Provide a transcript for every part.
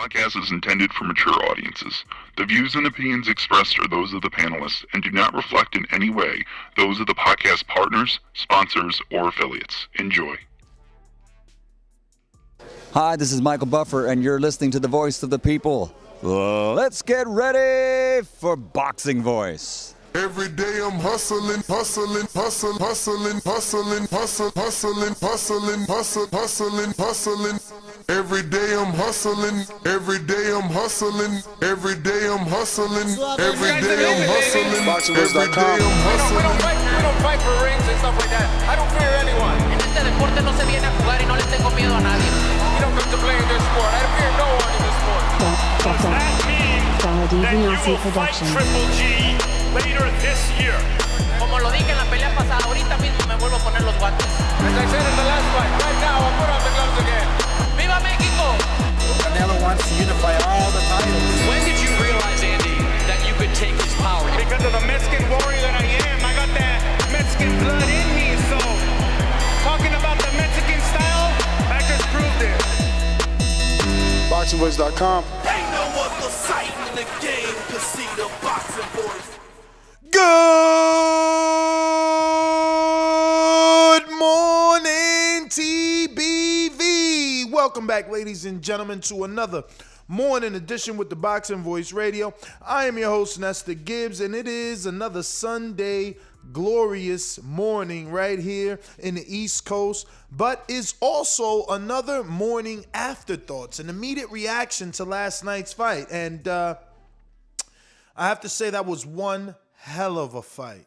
podcast is intended for mature audiences. The views and opinions expressed are those of the panelists and do not reflect in any way those of the podcast partners, sponsors, or affiliates. Enjoy. Hi, this is Michael Buffer, and you're listening to the Voice of the People. Let's get ready for Boxing Voice. Every day I'm hustling. Every day I'm hustling. Every day I'm hustling. Every day I'm hustling. Every day I'm hustling. Boxingvoice.com. We don't fight for rings and stuff like that. I don't fear anyone. En este deporte no se viene a jugar y no le tengo miedo a nadie. You don't come to play in this sport. I fear no one in this sport. Does that mean that you will fight Triple G later this year? Como lo dije en la pelea pasada, ahorita mismo me vuelvo a poner los guantes. As I said in the last fight, right now I'll put on the gloves again. ¡Viva México! Canelo wants to unify all the titles. When did you realize, Andy, that you could take his power? Because of the Mexican warrior that I am, I got that Mexican blood in me. So, talking about the Mexican style, I just proved it. Boxingvoice.com. Ain't no other sight in the game to see the Boxing Voice. Good morning, TBV. Welcome back, ladies and gentlemen, to another morning edition with the Boxing Voice Radio. I am your host, Nestor Gibbs, and it is another Sunday glorious morning right here in the East Coast, but is also another morning afterthoughts, an immediate reaction to last night's fight. And I have to say that was one hell of a fight.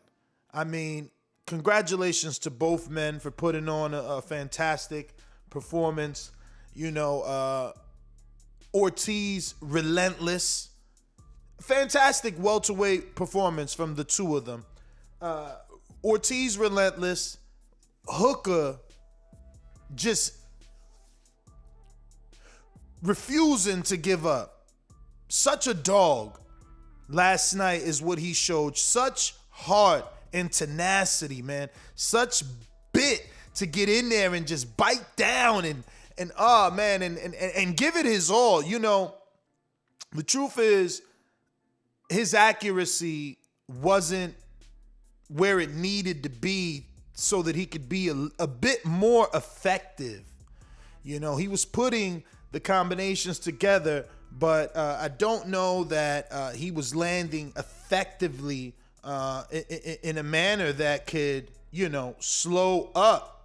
I mean, congratulations to both men for putting on a fantastic performance. You know, Ortiz, relentless. Fantastic welterweight performance from the two of them. Ortiz, relentless. Hooker just refusing to give up. Such a dog last night is what he showed. Such heart and tenacity, man. Such bit to get in there and just bite down and give it his all. You know, the truth is his accuracy wasn't where it needed to be so that he could be a bit more effective. You know, he was putting the combinations together, but I don't know that he was landing effectively in a manner that could, you know, slow up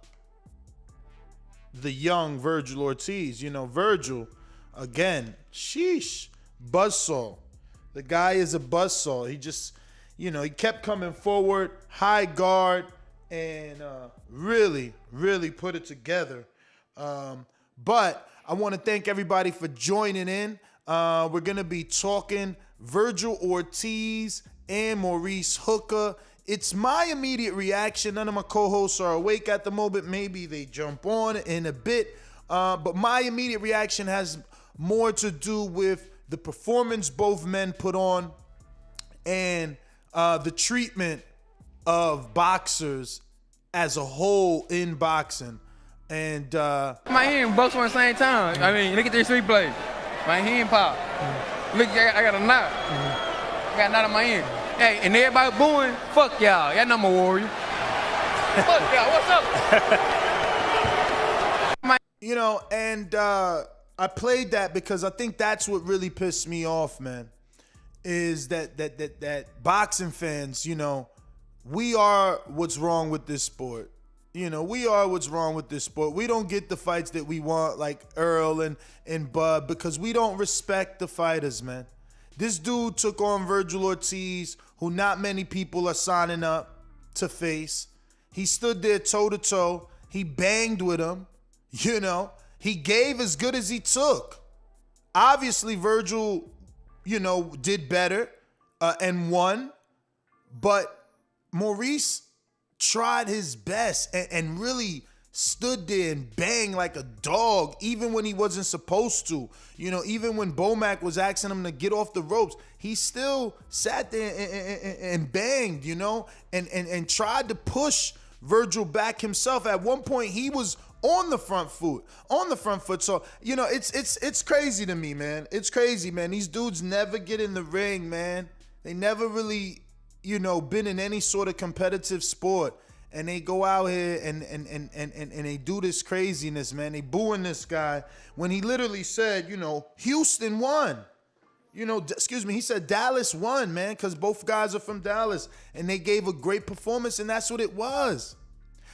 the young Vergil Ortiz. You know, Vergil, again, sheesh, buzzsaw. The guy is a buzzsaw. He just, you know, he kept coming forward, high guard, and really, really put it together. But I want to thank everybody for joining in. We're going to be talking Vergil Ortiz and Maurice Hooker. It's my immediate reaction. None of my co-hosts are awake at the moment. Maybe they jump on in a bit. But my immediate reaction has more to do with the performance both men put on and the treatment of boxers as a whole in boxing. And My hand bust on the same time. I mean, look at this replay. My hand pop. Look, I got a knot. I got a knot on my hand. Hey, and everybody booing, fuck y'all. Y'all know I'm a warrior. Fuck y'all, what's up? You know, and I played that because I think that's what really pissed me off, man, is that boxing fans, you know, we are what's wrong with this sport. You know, we are what's wrong with this sport. We don't get the fights that we want, like Errol and Bud, because we don't respect the fighters, man. This dude took on Vergil Ortiz, who not many people are signing up to face. He stood there toe-to-toe. He banged with him. You know, he gave as good as he took. Obviously, Vergil, you know, did better and won. But Maurice tried his best and really stood there and banged like a dog, even when he wasn't supposed to. You know, even when Bomac was asking him to get off the ropes, he still sat there and banged, you know, and tried to push Vergil back himself. At one point, he was on the front foot. So, you know, it's crazy to me, man. It's crazy, man. These dudes never get in the ring, man. They never really, you know, been in any sort of competitive sport. And they go out here and they do this craziness, man. They booing this guy when he literally said, you know, Houston won. You know, he said Dallas won, man, because both guys are from Dallas. And they gave a great performance, and that's what it was.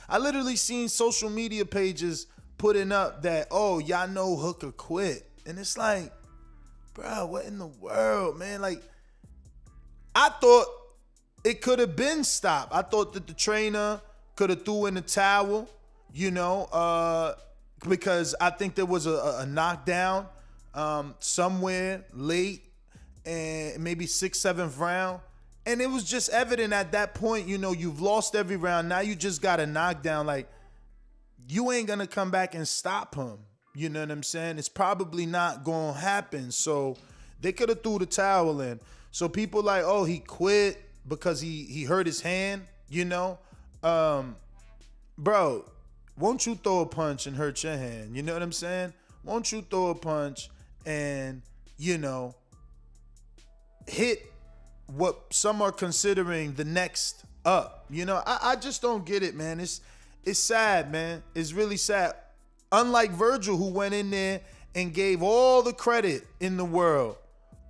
I literally seen social media pages putting up that, oh, y'all know Hooker quit. And it's like, bro, what in the world, man? Like, I thought it could have been stopped. I thought that the trainer could have threw in the towel, you know, because I think there was a knockdown somewhere late and maybe 6th, 7th round. And it was just evident at that point, you know, you've lost every round. Now you just got a knockdown. Like, you ain't going to come back and stop him. You know what I'm saying? It's probably not going to happen. So they could have threw the towel in. So people like, oh, he quit because he hurt his hand, you know? Bro, won't you throw a punch and hurt your hand? You know what I'm saying? Won't you throw a punch and, you know, hit what some are considering the next up? You know, I just don't get it, man. It's sad, man. It's really sad. Unlike Vergil, who went in there and gave all the credit in the world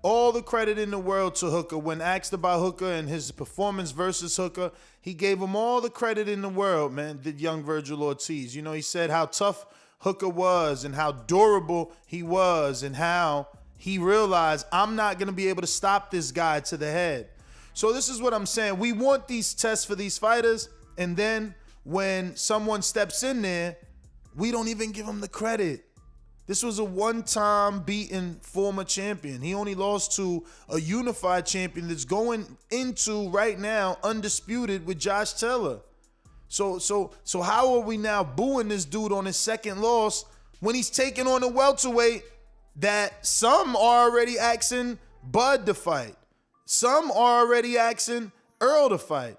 to Hooker. When asked about Hooker and his performance versus Hooker, he gave him all the credit in the world, man, did young Vergil Ortiz. You know, he said how tough Hooker was and how durable he was and how he realized, I'm not going to be able to stop this guy to the head. So this is what I'm saying. We want these tests for these fighters, and then when someone steps in there, we don't even give them the credit. This was a one-time beaten former champion. He only lost to a unified champion that's going into right now undisputed with Josh Taylor. So how are we now booing this dude on his second loss when he's taking on a welterweight that some are already asking Bud to fight? Some are already asking Errol to fight.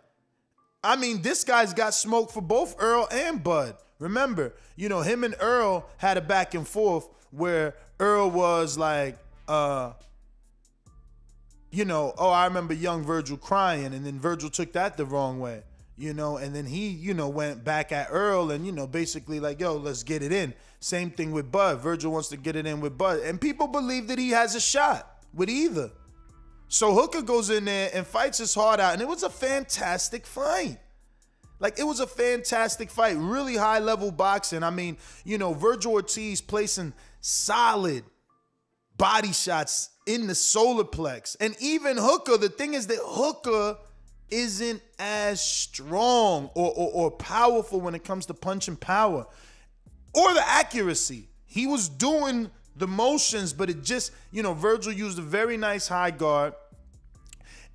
I mean, this guy's got smoke for both Errol and Bud. Remember, you know, him and Errol had a back and forth where Errol was like, you know, oh, I remember young Vergil crying, and then Vergil took that the wrong way, you know, and then he, you know, went back at Errol and, you know, basically like, yo, let's get it in. Same thing with Bud. Vergil wants to get it in with Bud, and people believe that he has a shot with either. So Hooker goes in there and fights his heart out, and it was a fantastic fight. Like, it was a fantastic fight, really high-level boxing. I mean, you know, Vergil Ortiz placing solid body shots in the solar plex. And even Hooker, the thing is that Hooker isn't as strong or powerful when it comes to punching power or the accuracy. He was doing the motions, but it just, you know, Vergil used a very nice high guard,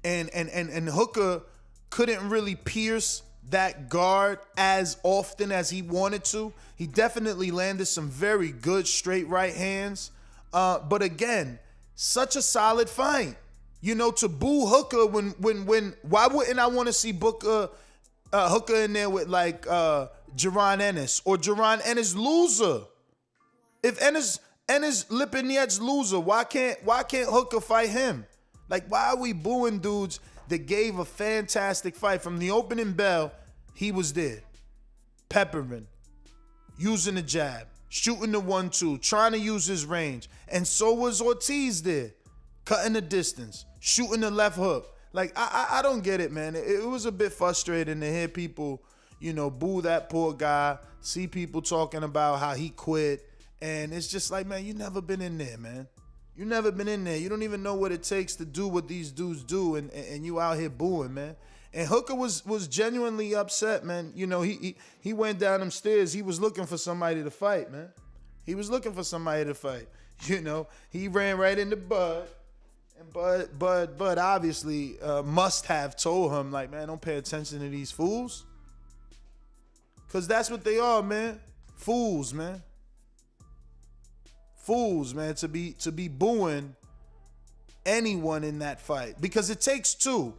and Hooker couldn't really pierce that guard as often as he wanted to. He definitely landed some very good straight right hands. But again, such a solid fight. You know, to boo Hooker when why wouldn't I want to see Hooker in there with like Jaron Ennis or Jaron Ennis loser? If Ennis Lipinet's loser, why can't Hooker fight him? Like, why are we booing dudes that gave a fantastic fight? From the opening bell, he was there, peppering, using the jab, shooting the 1-2, trying to use his range. And so was Ortiz there, cutting the distance, shooting the left hook. Like, I don't get it, man. It was a bit frustrating to hear people, you know, boo that poor guy, see people talking about how he quit. And it's just like, man, you never been in there, man. You never been in there. You don't even know what it takes to do what these dudes do, and you out here booing, man. And Hooker was genuinely upset, man. You know, he went down them stairs. He was looking for somebody to fight, man. He was looking for somebody to fight. You know, he ran right into Bud, and Bud obviously must have told him, like, man, don't pay attention to these fools, because that's what they are, man. Fools, man. Fools, man, to be booing anyone in that fight, because it takes two.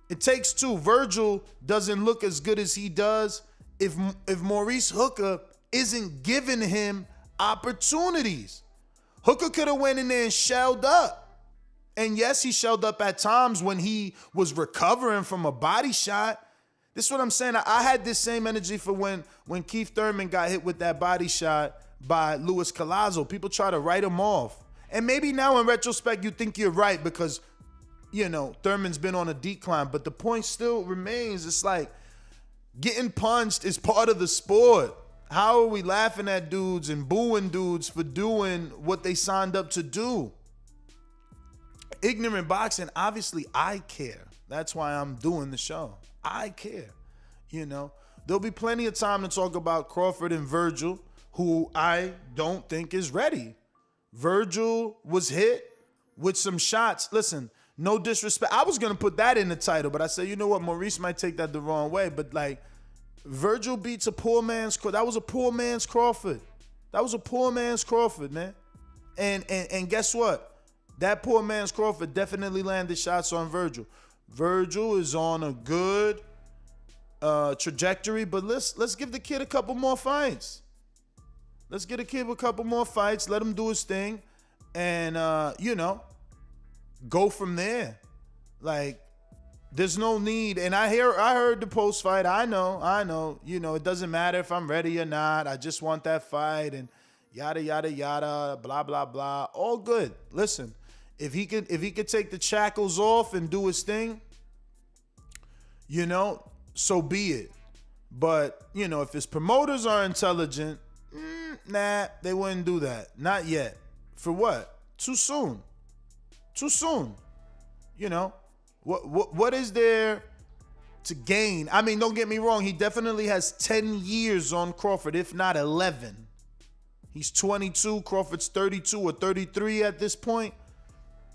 It takes two. Vergil doesn't look as good as he does if Maurice Hooker isn't giving him opportunities. Hooker could have went in there and shelled up. And yes, he shelled up at times when he was recovering from a body shot. This is what I'm saying. I had this same energy for when Keith Thurman got hit with that body shot by Luis Collazo. People try to write him off. And maybe now in retrospect, you think you're right because, Thurman's been on a decline. But the point still remains. It's like getting punched is part of the sport. How are we laughing at dudes and booing dudes for doing what they signed up to do? Ignorant boxing, obviously I care. That's why I'm doing the show. I care. There'll be plenty of time to talk about Crawford and Vergil, who I don't think is ready. Vergil was hit with some shots. Listen, no disrespect. I was going to put that in the title, but I said, you know what? Maurice might take that the wrong way. But Vergil beats a poor man's Crawford. That was a poor man's Crawford. That was a poor man's Crawford, man. And guess what? That poor man's Crawford definitely landed shots on Vergil. Vergil is on a good trajectory, but let's give the kid a couple more fights. Let's get a kid a couple more fights. Let him do his thing, and go from there. There's no need. And I heard the post fight. I know. It doesn't matter if I'm ready or not. I just want that fight and yada yada yada. Blah blah blah. All good. Listen, if he could take the shackles off and do his thing, so be it. But if his promoters are intelligent, nah, they wouldn't do that. Not yet. For what? Too soon. What is there to gain? I mean, don't get me wrong. He definitely has 10 years on Crawford, if not 11. He's 22. Crawford's 32 or 33 at this point.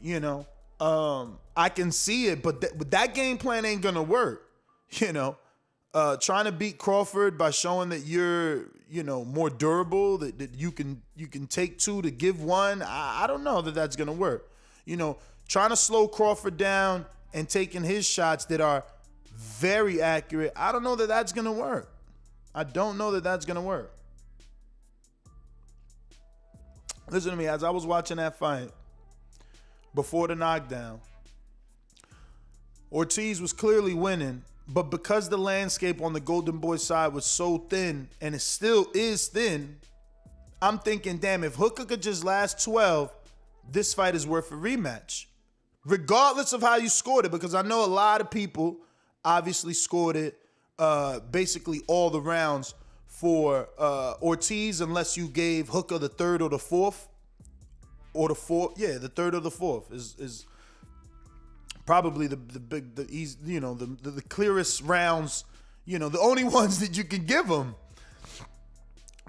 I can see it, but that game plan ain't going to work. Trying to beat Crawford by showing that you're, more durable, that you can take two to give one. I don't know that that's going to work. Trying to slow Crawford down and taking his shots that are very accurate. I don't know that that's going to work. Listen to me, as I was watching that fight before the knockdown, Ortiz was clearly winning, but because the landscape on the Golden Boy side was so thin, and it still is thin, I'm thinking, damn, if Hooker could just last 12, this fight is worth a rematch. Regardless of how you scored it, because I know a lot of people obviously scored it basically all the rounds for Ortiz, unless you gave Hooker the third or the fourth. The third or the fourth is probably the clearest rounds, the only ones that you can give him.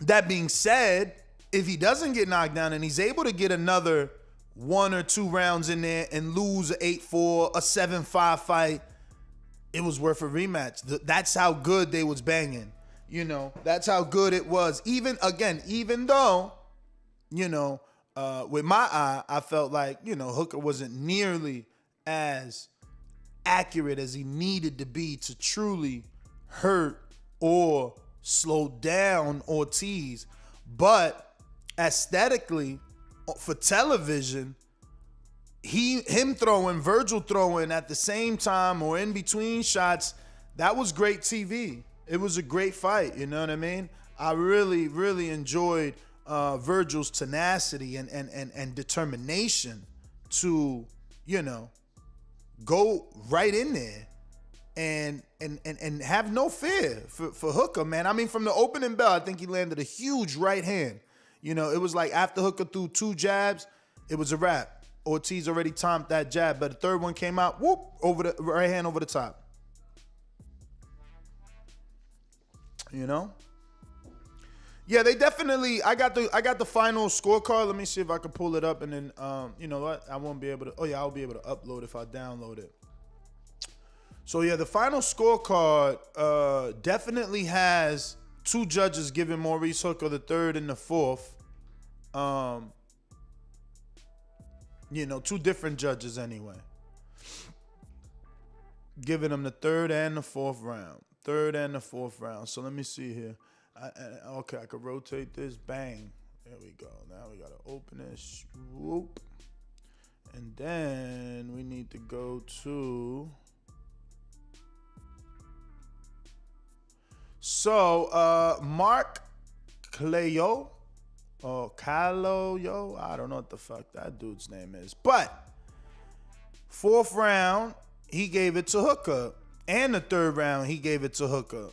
That being said, if he doesn't get knocked down and he's able to get another 1 or 2 rounds in there and lose an 8-4, a 7-5 fight, it was worth a rematch. That's how good they was banging. That's how good it was. Even though, with my eye, I felt like, Hooker wasn't nearly as accurate as he needed to be to truly hurt or slow down Ortiz. But aesthetically, for television, Vergil throwing at the same time or in between shots, that was great TV. It was a great fight, you know what I mean? I really, really enjoyed Vergil's tenacity and determination to, go right in there and have no fear for Hooker, man. I mean, from the opening bell, I think he landed a huge right hand. It was like after Hooker threw 2 jabs, it was a wrap. Ortiz already timed that jab, but the third one came out, whoop, over the right hand over the top. Yeah, they definitely. I got the final scorecard. Let me see if I can pull it up, and then you know what? I won't be able to. Oh yeah, I'll be able to upload if I download it. So yeah, the final scorecard definitely has 2 judges giving Maurice Hooker the 3rd and the 4th. 2 different judges anyway, giving him the 3rd and the 4th round. 3rd and the 4th round. So let me see here. Okay, I could rotate this. Bang. There we go. Now we got to open this. Whoop. And then we need to go to... So, Mark Cleo, or Caloyo, I don't know what the fuck that dude's name is. But, 4th round, he gave it to Hooker. And the 3rd round, he gave it to Hooker.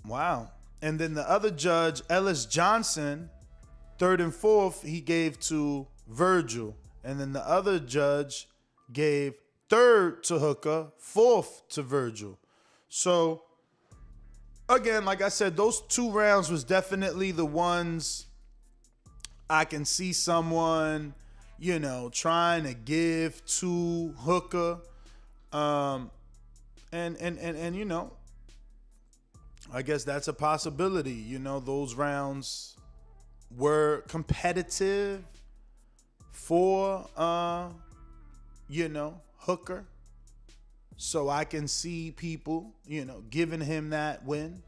Wow. And then the other judge, Ellis Johnson, 3rd and 4th, he gave to Vergil. And then the other judge gave 3rd to Hooker, 4th to Vergil. So, again, like I said, those 2 rounds was definitely the ones I can see someone, trying to give to Hooker. And I guess that's a possibility. Those rounds were competitive for, Hooker. So I can see people, giving him that win,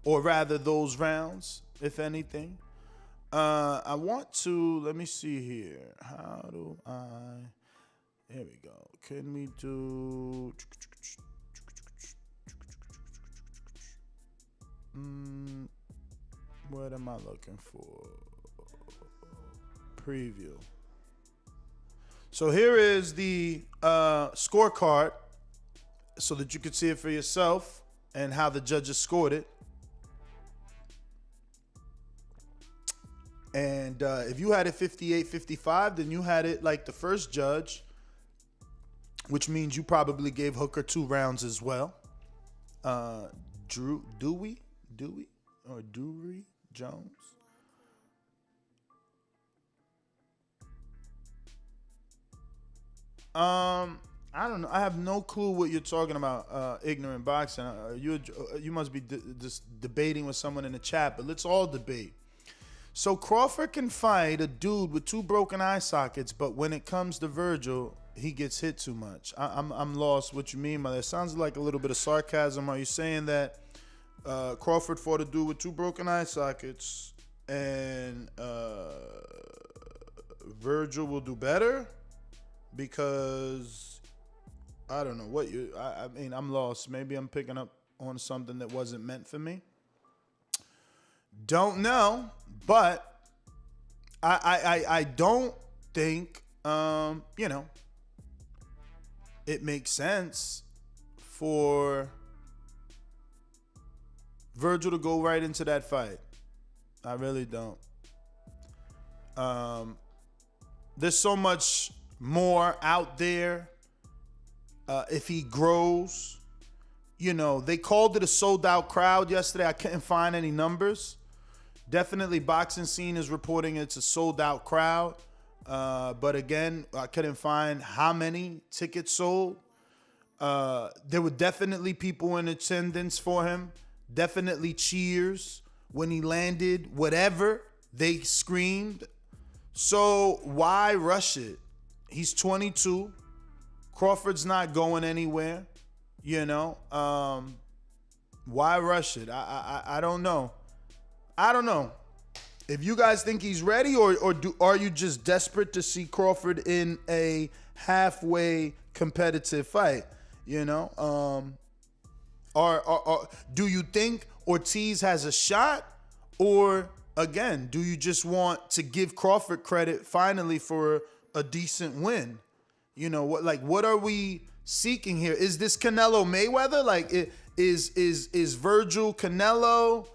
or rather those rounds, if anything. I want to, let me see here. How do I, here we go. Can we do, what am I looking for? Preview. So here is the scorecard so that you could see it for yourself and how the judges scored it. And if you had it 58-55, then you had it like the first judge, which means you probably gave Hooker 2 rounds as well. Dewey Jones. I don't know. I have no clue what you're talking about, ignorant boxing. You must be just debating with someone in the chat, but let's all debate. So Crawford can fight a dude with 2 broken eye sockets, but when it comes to Vergil, he gets hit too much. I'm lost what you mean by that. Sounds like a little bit of sarcasm. Are you saying that Crawford fought a dude with 2 broken eye sockets and Vergil will do better? Because I don't know what you. I mean, I'm lost. Maybe I'm picking up on something that wasn't meant for me. Don't know, but I don't think it makes sense for Vergil to go right into that fight. I really don't. There's so much more out there. If he grows, they called it a sold out crowd yesterday. I couldn't find any numbers. Definitely Boxing Scene is reporting it's a sold out crowd. But again, I couldn't find how many tickets sold. There were definitely people in attendance for him. Definitely cheers when he landed. Whatever, they screamed. So why rush it? He's 22. Crawford's not going anywhere. Why rush it? I don't know. I don't know. If you guys think he's ready, or are you just desperate to see Crawford in a halfway competitive fight? Or do you think Ortiz has a shot, or again, do you just want to give Crawford credit finally for a decent win? What are we seeking here? Is this Canelo Mayweather? Like, is Vergil Canelo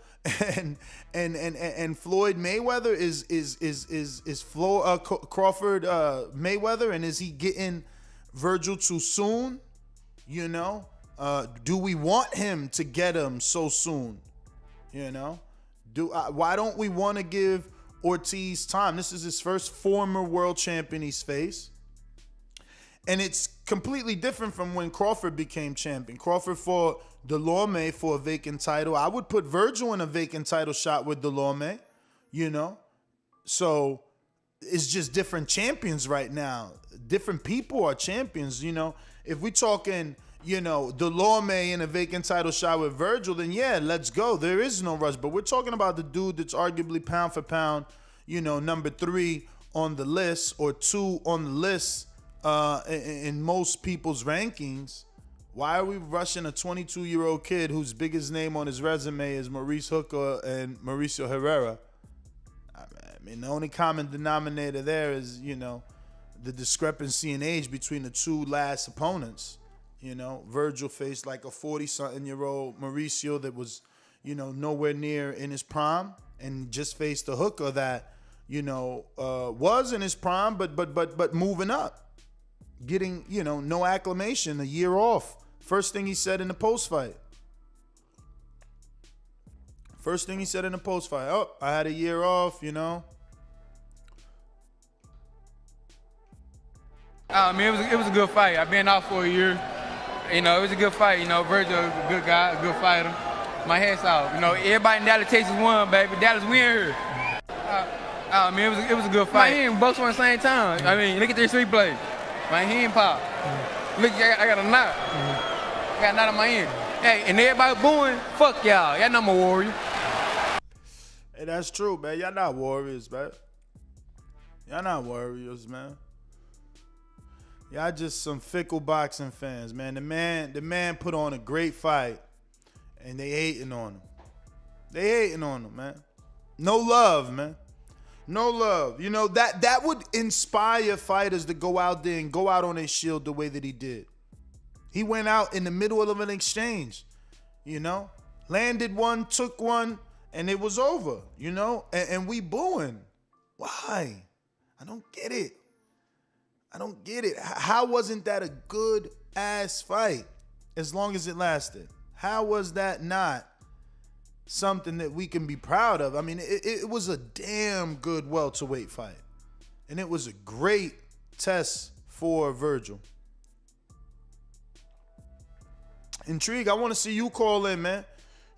and Floyd Mayweather? Is Crawford Mayweather? And is he getting Vergil too soon? Do we want him to get him so soon? Why don't we want to give Ortiz time? This is his first former world champion he's faced. And it's completely different from when Crawford became champion. Crawford fought Delorme for a vacant title. I would put Vergil in a vacant title shot with Delorme, So it's just different champions right now. Different people are champions, If we're talking, the Lawman in a vacant title shot with Vergil, then yeah, let's go. There is no rush. But we're talking about the dude that's arguably pound for pound, number 3 on the list or 2 on the list in most people's rankings. Why are we rushing a 22-year-old kid whose biggest name on his resume is Maurice Hooker and Mauricio Herrera? I mean, the only common denominator there is, the discrepancy in age between the 2 last opponents. Vergil faced like a 40-something-year-old Mauricio that was, nowhere near in his prime, and just faced a Hooker that, was in his prime, but moving up, getting, no acclamation, a year off. First thing he said in the post-fight. Oh, I had a year off, I mean, it was a good fight. I've been out for a year. It was a good fight. Vergil, a good guy, a good fighter. My head's off. Everybody in Dallas, Texas won, baby. Dallas win here. I mean, it was a good fight. My hand both on the same time. I mean, look at this replay. My hand pop. Look, I got a knot. I got a knot on my hand. Hey, and everybody booing, fuck y'all. Y'all know I'm a warrior. Hey, that's true, man. Y'all not warriors, man. Y'all not warriors, man. Y'all just some fickle boxing fans, man. The man put on a great fight, and they hating on him. Man. No love, man. No love. That would inspire fighters to go out there and go out on their shield the way that he did. He went out in the middle of an exchange, landed one, took one, and it was over, and we booing. Why? I don't get it. How wasn't that a good ass fight as long as it lasted? How was that not something that we can be proud of? I mean, it was a damn good welterweight fight. And it was a great test for Vergil. Intrigue, I want to see you call in, man.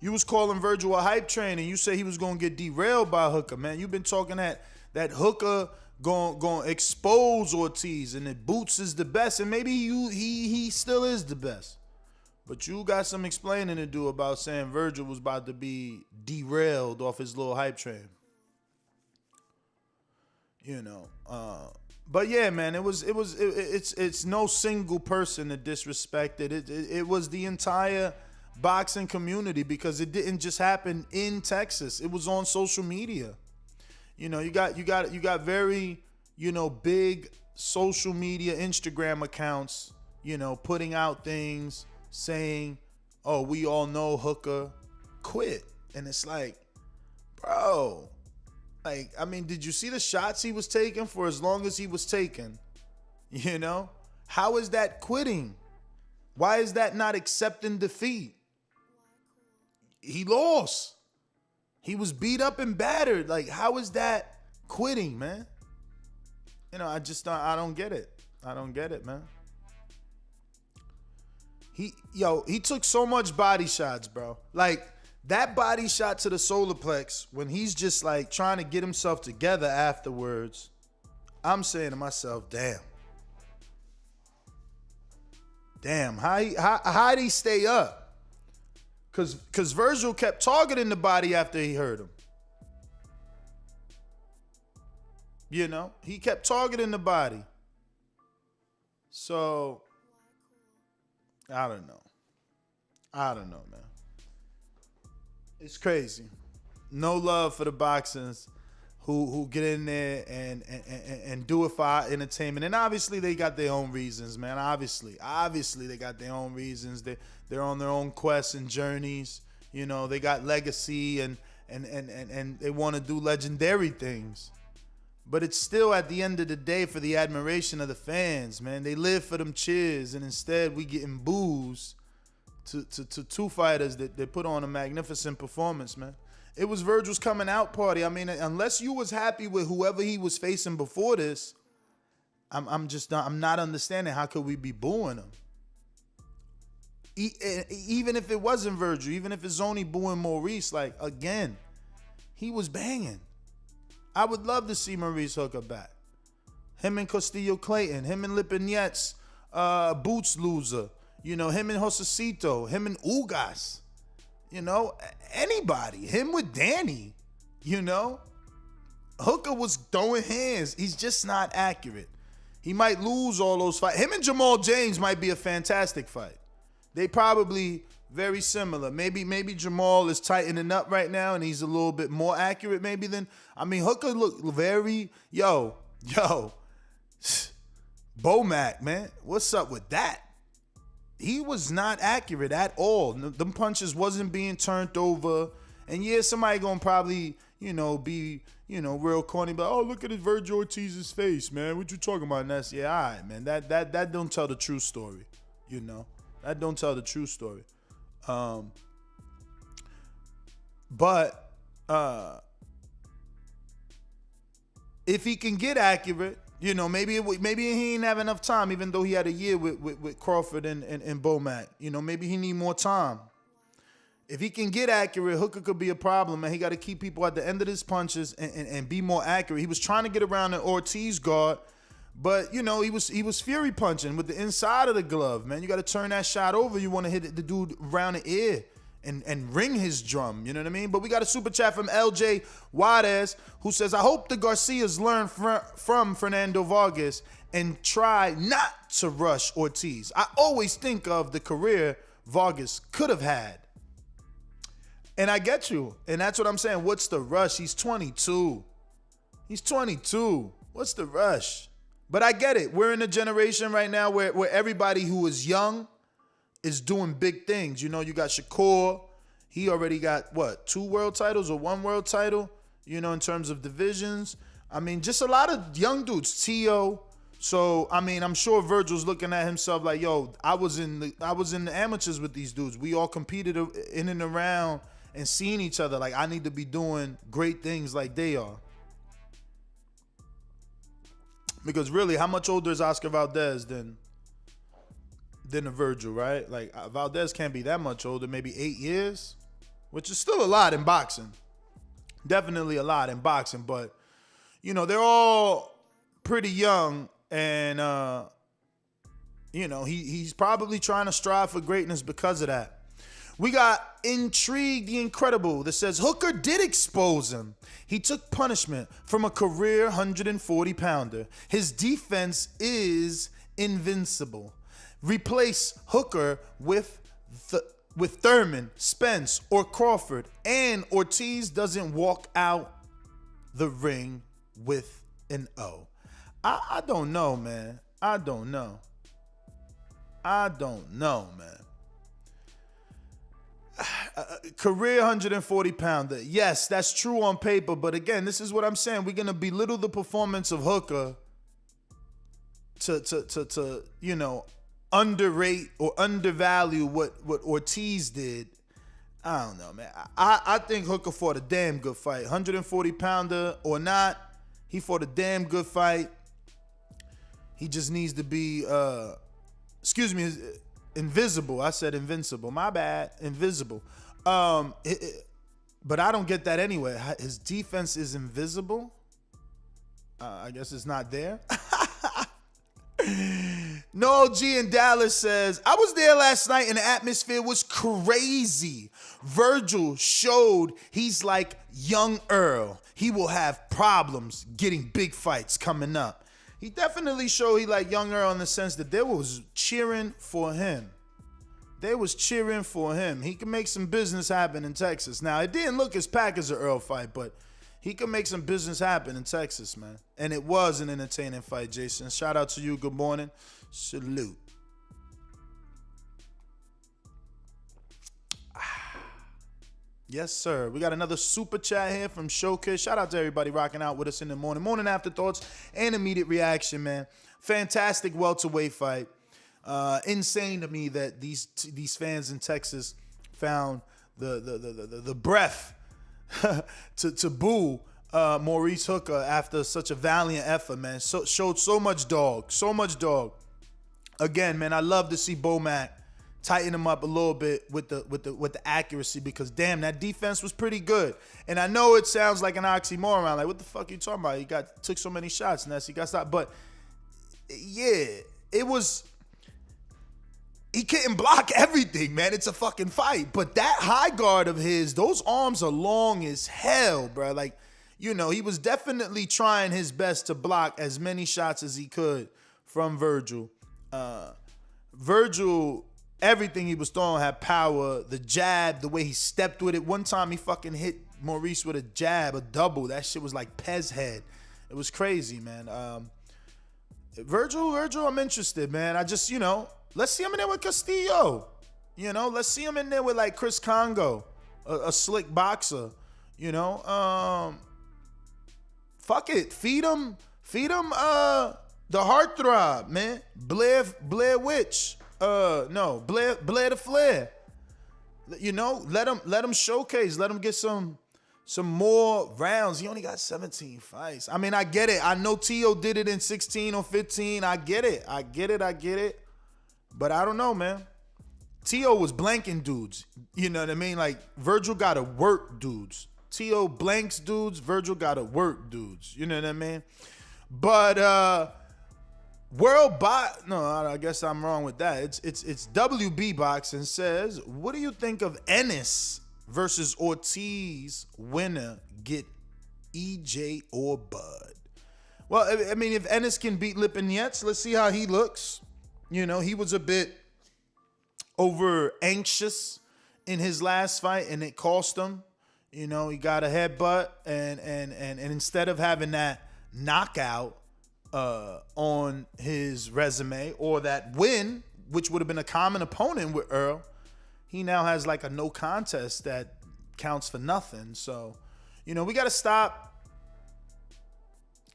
You was calling Vergil a hype train, and you said he was going to get derailed by Hooker, man. You've been talking that Hooker going to expose Ortiz, and that Boots is the best, and maybe he still is the best. But you got some explaining to do about saying Vergil was about to be derailed off his little hype train. But yeah, man, it's no single person that disrespected it. It was the entire boxing community, because it didn't just happen in Texas. It was on social media. You got very, big social media Instagram accounts, putting out things saying, oh, we all know Hooker quit. And it's like, bro, did you see the shots he was taking for as long as he was taking? How is that quitting? Why is that not accepting defeat? He lost. He was beat up and battered. Like, how is that quitting, man? I don't get it. I don't get it, man. He took so much body shots, bro. Like, that body shot to the solar plex, when he's just like trying to get himself together afterwards, I'm saying to myself, damn, how'd he stay up? Cause Vergil kept targeting the body after he hurt him. He kept targeting the body. So I don't know, man. It's crazy. No love for the boxers who get in there and do it for our entertainment. And obviously they got their own reasons, man. Obviously they got their own reasons. They're on their own quests and journeys. They got legacy and they want to do legendary things. But it's still, at the end of the day, for the admiration of the fans, man. They live for them cheers, and instead we getting boos to two fighters that put on a magnificent performance, man. It was Vergil's coming out party. I mean, unless you was happy with whoever he was facing before this, I'm not understanding how could we be booing him. Even if it wasn't Vergil, even if it's only booing Maurice, like, again, he was banging. I would love to see Maurice Hooker back. Him and Castillo Clayton, him and Lipinets, Boots loser. You know, him and Josecito, him and Ugas. You know, anybody. Him with Danny. You know, Hooker was throwing hands. He's just not accurate. He might lose all those fights. Him and Jamal James might be a fantastic fight. They probably very similar. Maybe Jamal is tightening up right now and he's a little bit more accurate maybe than, I mean, Hooker looked very, yo, Bomac, man, what's up with that? He was not accurate at all. Them punches wasn't being turned over. And yeah, somebody gonna probably, be, real corny, but oh, look at his Vergil Ortiz's face, man. What you talking about? And that's, yeah, all right, man. That don't tell the true story, That don't tell the true story. But if he can get accurate, maybe he ain't have enough time, even though he had a year with Crawford and Bomac. Maybe he need more time. If he can get accurate, Hooker could be a problem, and he got to keep people at the end of his punches and be more accurate. He was trying to get around the Ortiz guard, but he was fury punching with the inside of the glove, man. You got to turn that shot over. You want to hit the dude around the ear and ring his drum, you know what I mean? But we got a super chat from LJ Juarez who says, I hope the Garcias learn from Fernando Vargas and try not to rush Ortiz. I always think of the career Vargas could have had. And I get you. And that's what I'm saying. What's the rush? He's 22. He's 22. What's the rush? But I get it. We're in a generation right now where everybody who is young is doing big things. You got Shakur. He already got, 2 world titles or 1 world title, in terms of divisions. I mean, just a lot of young dudes. Tio. So, I mean, I'm sure Vergil's looking at himself like, yo, I was in the amateurs with these dudes. We all competed in and around and seeing each other. Like, I need to be doing great things like they are. Because really, how much older is Oscar Valdez than a Vergil, right? Like, Valdez can't be that much older, maybe 8 years, which is still a lot in boxing. Definitely a lot in boxing, but, they're all pretty young, and, he's probably trying to strive for greatness because of that. We got Intrigue the Incredible that says Hooker did expose him. He took punishment from a career 140-pounder. His defense is invincible. Replace Hooker with Thurman, Spence, or Crawford, and Ortiz doesn't walk out the ring with an O. I don't know, man. I don't know, man. Career 140-pounder. Yes, that's true on paper, but again, this is what I'm saying. We're gonna belittle the performance of Hooker to underrate or undervalue what Ortiz did. I don't know, man. I think Hooker fought a damn good fight. 140-pounder or not, he fought a damn good fight. He just needs to be invisible. I said invincible. My bad. Invisible. But I don't get that anyway. His defense is invisible. I guess it's not there. No G in Dallas says, I was there last night and the atmosphere was crazy. Vergil showed he's like young Errol. He will have problems getting big fights coming up. He definitely showed he like young Errol in the sense that they was cheering for him. They was cheering for him. He can make some business happen in Texas. Now, it didn't look as packed as an Errol fight, but he can make some business happen in Texas, man. And it was an entertaining fight, Jason. Shout out to you. Good morning. Salute. Yes, sir. We got another super chat here from Showcase. Shout out to everybody rocking out with us in the morning. Morning afterthoughts and immediate reaction, man. Fantastic welterweight fight. Insane to me that these fans in Texas found the breath to boo Maurice Hooker after such a valiant effort, man. Showed so much dog. Again, man, I love to see Bomac tighten him up a little bit with the accuracy, because damn, that defense was pretty good. And I know it sounds like an oxymoron, like what the fuck are you talking about? He took so many shots and he got stopped. But yeah, it was he couldn't block everything, man. It's a fucking fight. But that high guard of his, those arms are long as hell, bro. Like, you know, he was definitely trying his best to block as many shots as he could from Vergil. Vergil, everything he was throwing had power. The jab, the way he stepped with it. One time he fucking hit Maurice with a jab, a double. That shit was like Pez head. It was crazy, man. Vergil, I'm interested, man. I just, you know, let's see him in there with Castillo. You know, let's see him in there with like Chris Congo, a slick boxer. You know, fuck it, feed him the heartthrob, man. Blair Witch. No, Blair the Flair. You know, let him showcase. Let him get some more rounds. He only got 17 fights. I mean, I get it. I know T.O. did it in 16 or 15. I get it. But I don't know, man. T.O. was blanking dudes. You know what I mean? Like, Vergil got to work dudes. T.O. blanks dudes. Vergil got to work dudes. You know what I mean? But I guess I'm wrong with that. It's WB Boxing says, what do you think of Ennis versus Ortiz? Winner get EJ or Bud? Well, I mean, if Ennis can beat Lipinets, let's see how he looks. You know, he was a bit over anxious in his last fight, and it cost him. You know, he got a headbutt, and instead of having that knockout on his resume or that win, which would have been a common opponent with Errol, he now has like a no contest that counts for nothing. So, you know, we got to stop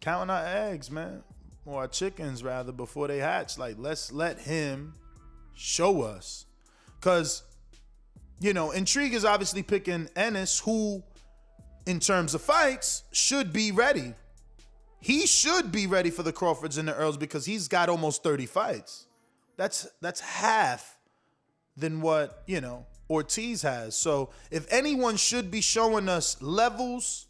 counting our eggs, man, or our chickens rather, before they hatch. Like, let's let him show us. Because, you know, Intrigue is obviously picking Ennis, who, in terms of fights, should be ready. He should be ready for the Crawfords and the Earls because he's got almost 30 fights. That's half than what, you know, Ortiz has. So if anyone should be showing us levels,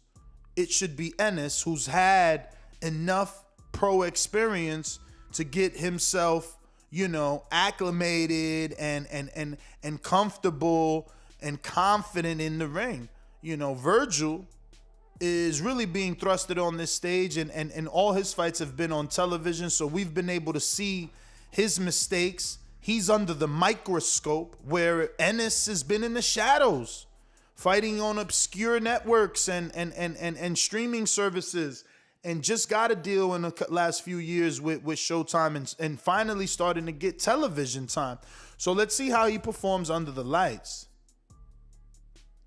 it should be Ennis, who's had enough pro experience to get himself, you know, acclimated and comfortable and confident in the ring. You know, Vergil is really being thrusted on this stage, and all his fights have been on television, so we've been able to see his mistakes. He's under the microscope, where Ennis has been in the shadows, fighting on obscure networks and streaming services, and just got a deal in the last few years with Showtime and finally starting to get television time. So let's see how he performs under the lights.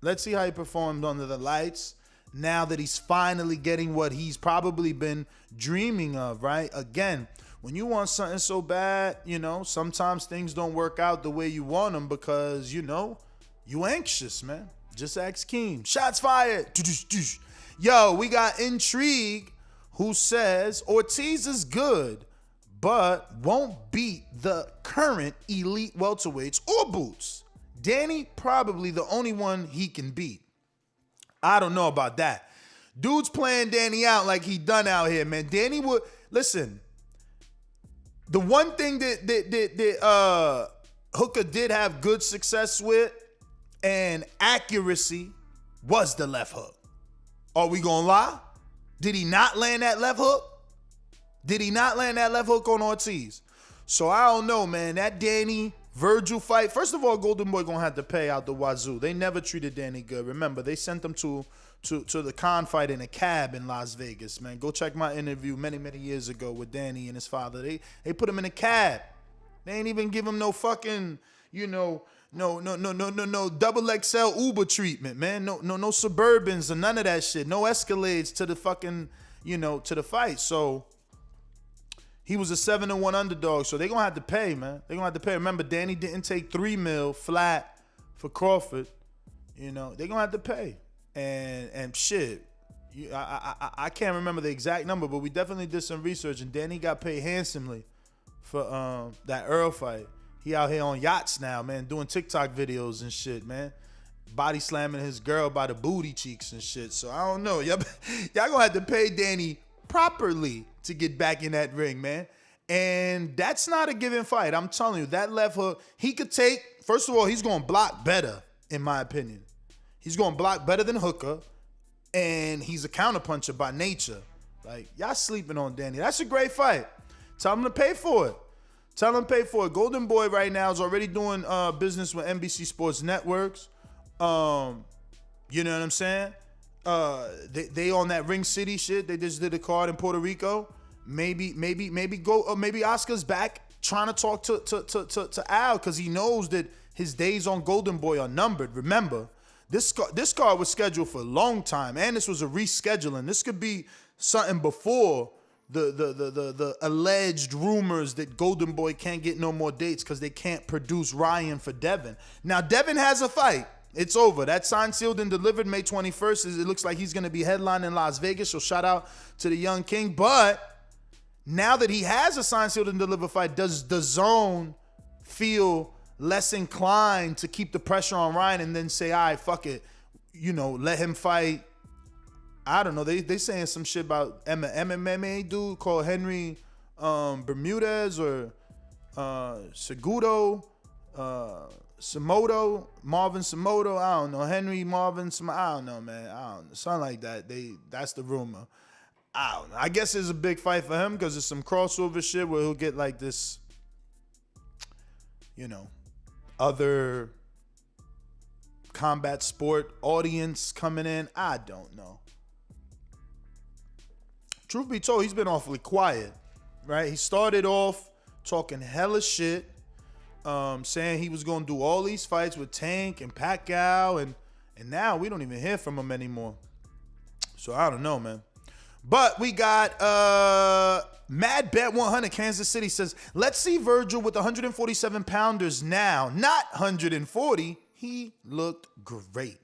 Let's see how he performed under the lights now that he's finally getting what he's probably been dreaming of, right? Again, when you want something so bad, you know, sometimes things don't work out the way you want them because, you know, you anxious, man. Just ask Keem. Shots fired. Yo, we got Intrigue, who says Ortiz is good, but won't beat the current elite welterweights or Boots. Danny probably the only one he can beat. I don't know about that. Dude's playing Danny out like he done out here, man. Danny would listen. The one thing that Hooker did have good success with and accuracy was the left hook. Are we gonna lie? Did he not land that left hook? Did he not land that left hook on Ortiz? So I don't know, man. That Danny Vergil fight. First of all, Golden Boy gonna have to pay out the wazoo. They never treated Danny good. Remember, they sent him to the Khan fight in a cab in Las Vegas, man. Go check my interview many years ago with Danny and his father. They put him in a cab. They ain't even give him no fucking, you know, no double XL Uber treatment, man. No Suburbans or none of that shit. No Escalades to the fucking, you know, to the fight. So he was a 7-1 underdog, so they're going to have to pay, man. They're going to have to pay. Remember, Danny didn't take $3 million flat for Crawford. You know, they're going to have to pay. And shit, I can't remember the exact number, but we definitely did some research, and Danny got paid handsomely for that Errol fight. He out here on yachts now, man, doing TikTok videos and shit, man. Body slamming his girl by the booty cheeks and shit. So I don't know. Y'all going to have to pay Danny properly to get back in that ring, man. And that's not a given fight. I'm telling you, that left hook, he could take, first of all, he's going to block better, in my opinion. He's going to block better than Hooker, and he's a counterpuncher by nature. Like, y'all sleeping on Danny. That's a great fight. Tell him to pay for it. Tell him to pay for it. Golden Boy right now is already doing business with NBC Sports Networks. You know what I'm saying? They on that Ring City shit. They just did a card in Puerto Rico. Maybe Oscar's back trying to talk to Al because he knows that his days on Golden Boy are numbered. Remember, this card was scheduled for a long time, and this was a rescheduling. This could be something before the alleged rumors that Golden Boy can't get no more dates because they can't produce Ryan for Devin. Now, Devin has a fight. It's over. That's signed, sealed, and delivered May 21st. It looks like he's going to be headlining in Las Vegas, so shout out to the young king. But now that he has a signed, sealed, and delivered fight, does Dazn feel less inclined to keep the pressure on Ryan and then say, all right, fuck it, let him fight? I don't know. They saying some shit about MMA dude called Henry Bermudez or Segudo, Marvin Samoto. I don't know. Henry Marvin I don't know, man. I don't know. Something like that. That's the rumor. I don't know. I guess it's a big fight for him because it's some crossover shit where he'll get like this, other combat sport audience coming in. I don't know. Truth be told, he's been awfully quiet, right? He started off talking hella shit, saying he was going to do all these fights with Tank and Pacquiao, and now we don't even hear from him anymore. So I don't know, man. But we got Mad Bet 100 Kansas City says, let's see Vergil with 147 pounders now, not 140. He looked great.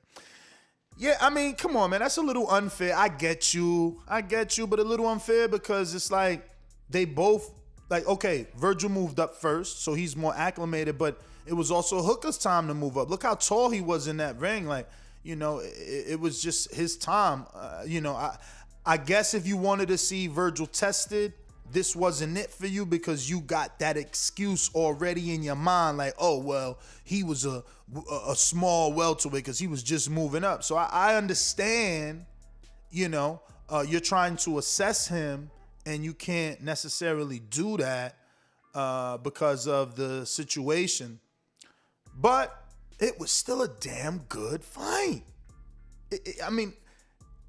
Yeah, I mean, come on, man. That's a little unfair. I get you, but a little unfair because it's like they both, like, okay, Vergil moved up first, so he's more acclimated, but it was also Hooker's time to move up. Look how tall he was in that ring. Like, it was just his time. I guess if you wanted to see Vergil tested, this wasn't it for you because you got that excuse already in your mind. Like, oh, well, he was a small welterweight because he was just moving up. So I understand, you're trying to assess him and you can't necessarily do that because of the situation. But it was still a damn good fight. I mean,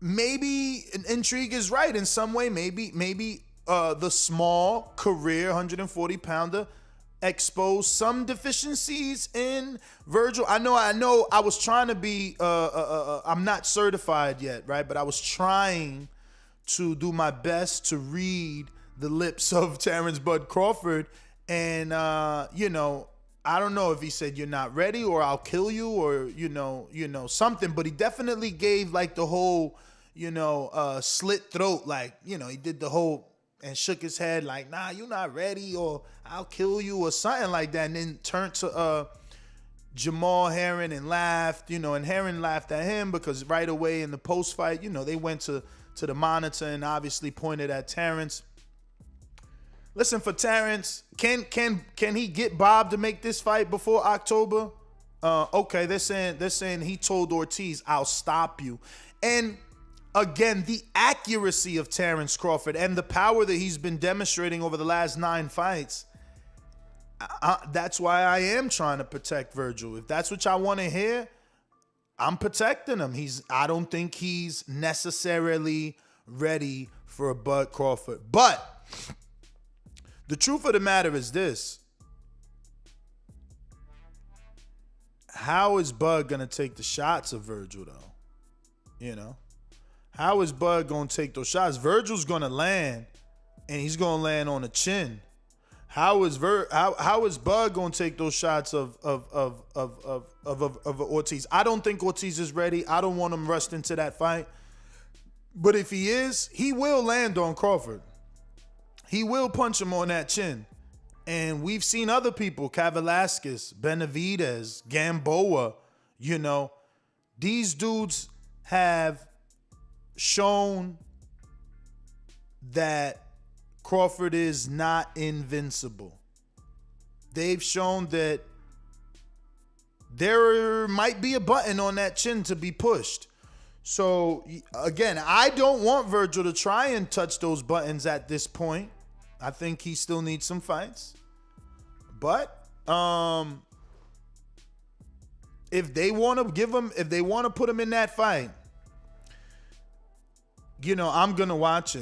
maybe intrigue is right in some way. Maybe the small career 140-pounder exposed some deficiencies in Vergil. I know. I was trying to be. I'm not certified yet, right? But I was trying to do my best to read the lips of Terence Bud Crawford, and I don't know if he said you're not ready or I'll kill you or something, but he definitely gave like the whole slit throat, like he did the whole and shook his head like, nah, you're not ready or I'll kill you or something like that, and then turned to Jamal Herron and laughed, and Herron laughed at him because right away in the post fight, they went to the monitor and obviously pointed at Terence. Listen, for Terence, can he get Bob to make this fight before October? Okay, they're saying he told Ortiz, I'll stop you. And again, the accuracy of Terence Crawford and the power that he's been demonstrating over the last 9 fights, that's why I am trying to protect Vergil. If that's what y'all want to hear, I'm protecting him. I don't think he's necessarily ready for a Bud Crawford. But the truth of the matter is this. How is Bud going to take the shots of Vergil, though? How is Bud going to take those shots? Virgil's going to land, and he's going to land on the chin. How is Bud going to take those shots of Ortiz? I don't think Ortiz is ready. I don't want him rushed into that fight. But if he is, he will land on Crawford. He will punch him on that chin. And we've seen other people, Kavalaskis, Benavidez, Gamboa, these dudes have shown that Crawford is not invincible. They've shown that there might be a button on that chin to be pushed. So, again, I don't want Vergil to try and touch those buttons at this point. I think he still needs some fights. But if they want to put him in that fight, I'm going to watch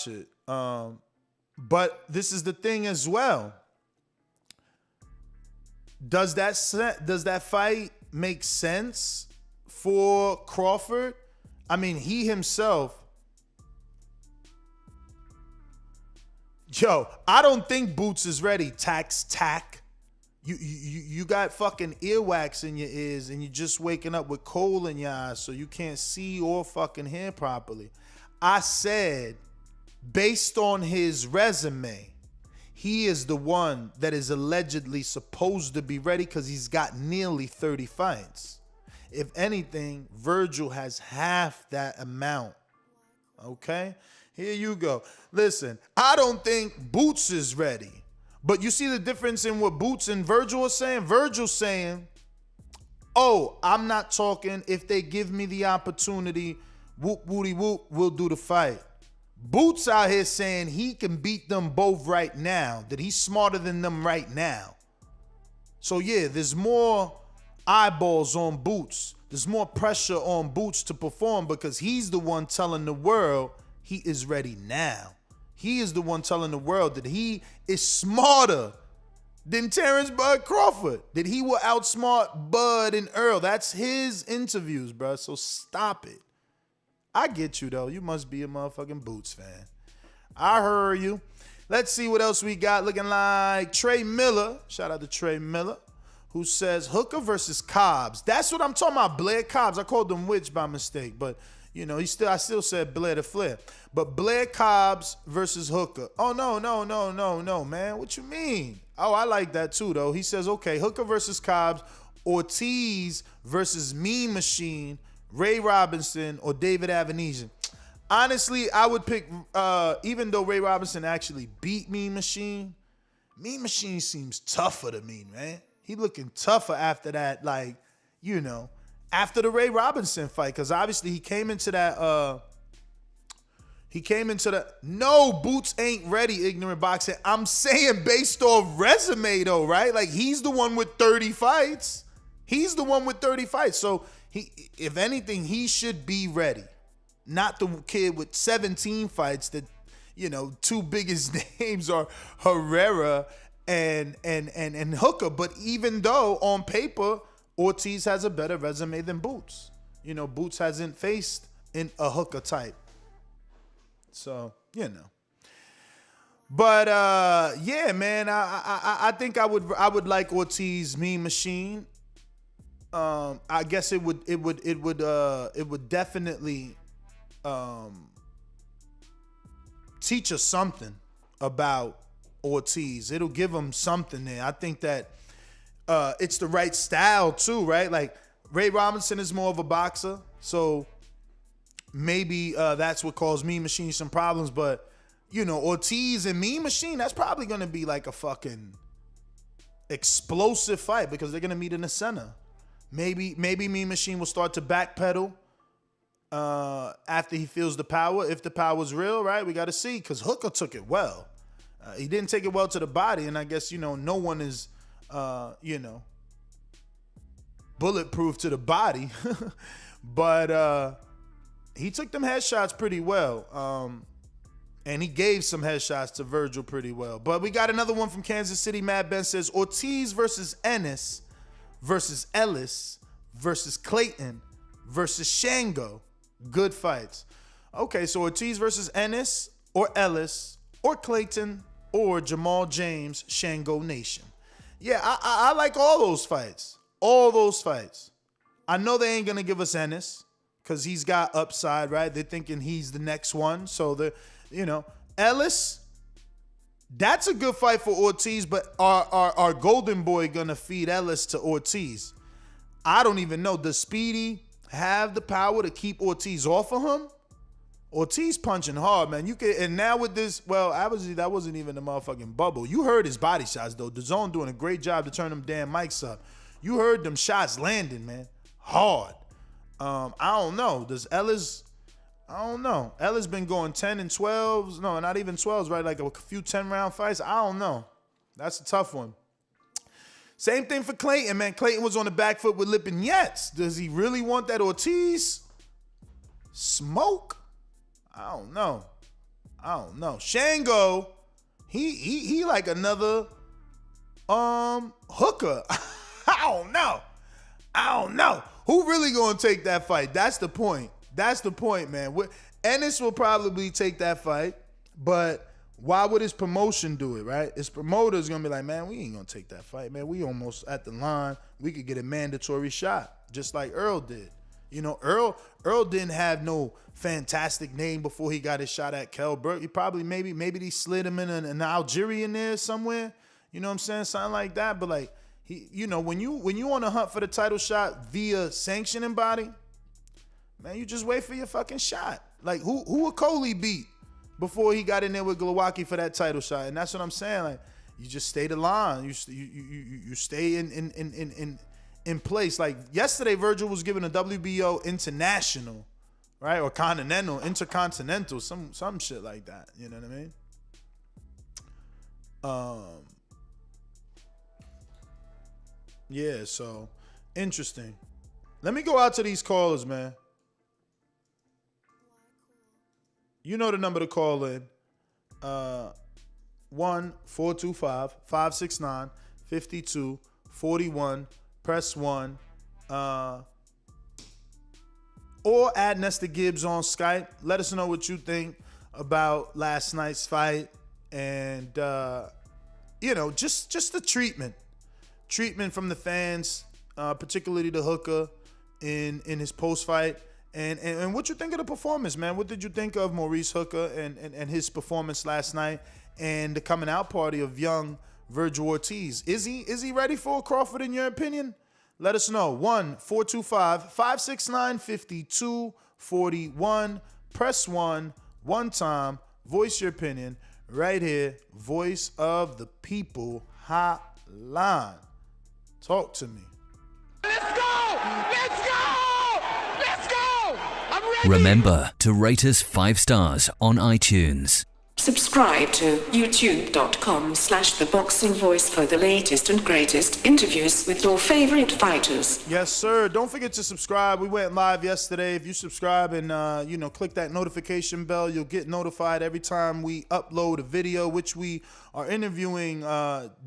it. But this is the thing as well. Does that fight make sense for Crawford? I mean, he himself. I don't think Boots is ready. Tack. You got fucking earwax in your ears and you're just waking up with coal in your eyes so you can't see or fucking hear properly. I said, based on his resume, he is the one that is allegedly supposed to be ready because he's got nearly 30 fights. If anything, Vergil has half that amount. Okay? Here you go. Listen, I don't think Boots is ready. But you see the difference in what Boots and Vergil are saying? Vergil's saying, oh, I'm not talking. If they give me the opportunity, whoop, woody, whoop, we'll do the fight. Boots out here saying he can beat them both right now, that he's smarter than them right now. So, yeah, there's more eyeballs on Boots. There's more pressure on Boots to perform because he's the one telling the world he is ready now. He is the one telling the world that he is smarter than Terence Bud Crawford, that he will outsmart Bud and Errol. That's his interviews, bro. So stop it. I get you, though. You must be a motherfucking Boots fan. I heard you. Let's see what else we got. Looking like Trey Miller. Shout out to Trey Miller, who says Hooker versus Cobbs. That's what I'm talking about, Blair Cobbs. I called him Witch by mistake, but I still said Blair to Flair. But Blair Cobbs versus Hooker. Oh, no, man. What you mean? Oh, I like that too, though. He says, okay, Hooker versus Cobbs, Ortiz versus Mean Machine, Ray Robinson, or David Avenesian. Honestly, I would pick, even though Ray Robinson actually beat Mean Machine seems tougher to me, man. He looking tougher after that, after the Ray Robinson fight, because obviously he came into that, no, Boots ain't ready, ignorant boxing. I'm saying based off resume, though, right? Like, he's the one with 30 fights. So, if anything, he should be ready. Not the kid with 17 fights that, two biggest names are Herrera and Hooker. But even though on paper, Ortiz has a better resume than Boots. Boots hasn't faced in a Hooker type. So, But yeah, man, I think I would like Ortiz Mean Machine. I guess it would definitely teach us something about Ortiz. It'll give him something there. I think that it's the right style too, right? Like Ray Robinson is more of a boxer, so maybe that's what caused Mean Machine some problems. But Ortiz and Mean Machine, that's probably gonna be like a fucking explosive fight because they're gonna meet in the center. Maybe Mean Machine will start to backpedal after he feels the power. If the power's real, right? We got to see, because Hooker took it well. He didn't take it well to the body, and I guess, no one is, bulletproof to the body. But he took them headshots pretty well. And he gave some headshots to Vergil pretty well. But we got another one from Kansas City. Mad Ben says, Ortiz versus Ennis versus Ellis versus Clayton versus Shango. Good fights. Okay, so Ortiz versus Ennis or Ellis or Clayton or Jamal James, Shango Nation. Yeah, I like all those fights. All those fights. I know they ain't going to give us Ennis because he's got upside, right? They're thinking he's the next one. So, Ellis, that's a good fight for Ortiz, but are Golden Boy going to feed Ellis to Ortiz? I don't even know. Does Speedy have the power to keep Ortiz off of him? Ortiz punching hard, man. You could, and now with this, well, obviously that wasn't even the motherfucking bubble. You heard his body shots though. Dazn doing a great job to turn them damn mics up. You heard them shots landing, man, hard. I don't know. Does Ellis? I don't know. Ellis been going 10 and 12s. No, not even 12s, right? Like a few 10-round fights. I don't know. That's a tough one. Same thing for Clayton, man. Clayton was on the back foot with Lipinets. Does he really want that Ortiz smoke? I don't know. Shango, he like another Hooker. I don't know. Who really gonna take that fight? That's the point. Man. Ennis will probably take that fight, but why would his promotion do it, right? His promoter's gonna be like, man, we ain't gonna take that fight, man. We almost at the line. We could get a mandatory shot, just like Errol did. You know, Errol didn't have no fantastic name before he got his shot at Kell Burke. He probably maybe they slid him in an Algerian there somewhere. You know what I'm saying? Something like that. But like he, you know, when you on a hunt for the title shot via sanctioning body, man, you just wait for your fucking shot. Like who would Coley beat before he got in there with Glowacki for that title shot? And that's what I'm saying. Like you just stay the line. You stay in place. Like yesterday, Vergil was given a WBO international, right, or intercontinental, some shit like that. You know what I mean? Yeah. So interesting. Let me go out to these callers, man. You know the number to call in. 1-425-569-5241. Press 1. Or add Nestor Gibbs on Skype. Let us know what you think about last night's fight. And, just the treatment. Treatment from the fans, particularly the Hooker in his post-fight. And what you think of the performance, man? What did you think of Maurice Hooker and his performance last night and the coming out party of young Vergil Ortiz? Is he ready for Crawford in your opinion? Let us know. 1-425-569-5241. Press 1 time. Voice your opinion right here. Voice of the People Hotline. Talk to me. Let's go! Let's go! Let's go! I'm ready! Remember to rate us 5 stars on iTunes. Subscribe to youtube.com/theboxingvoice for the latest and greatest interviews with your favorite fighters. Yes, sir. Don't forget to subscribe. We went live yesterday. If you subscribe and click that notification bell, you'll get notified every time we upload a video, which we are interviewing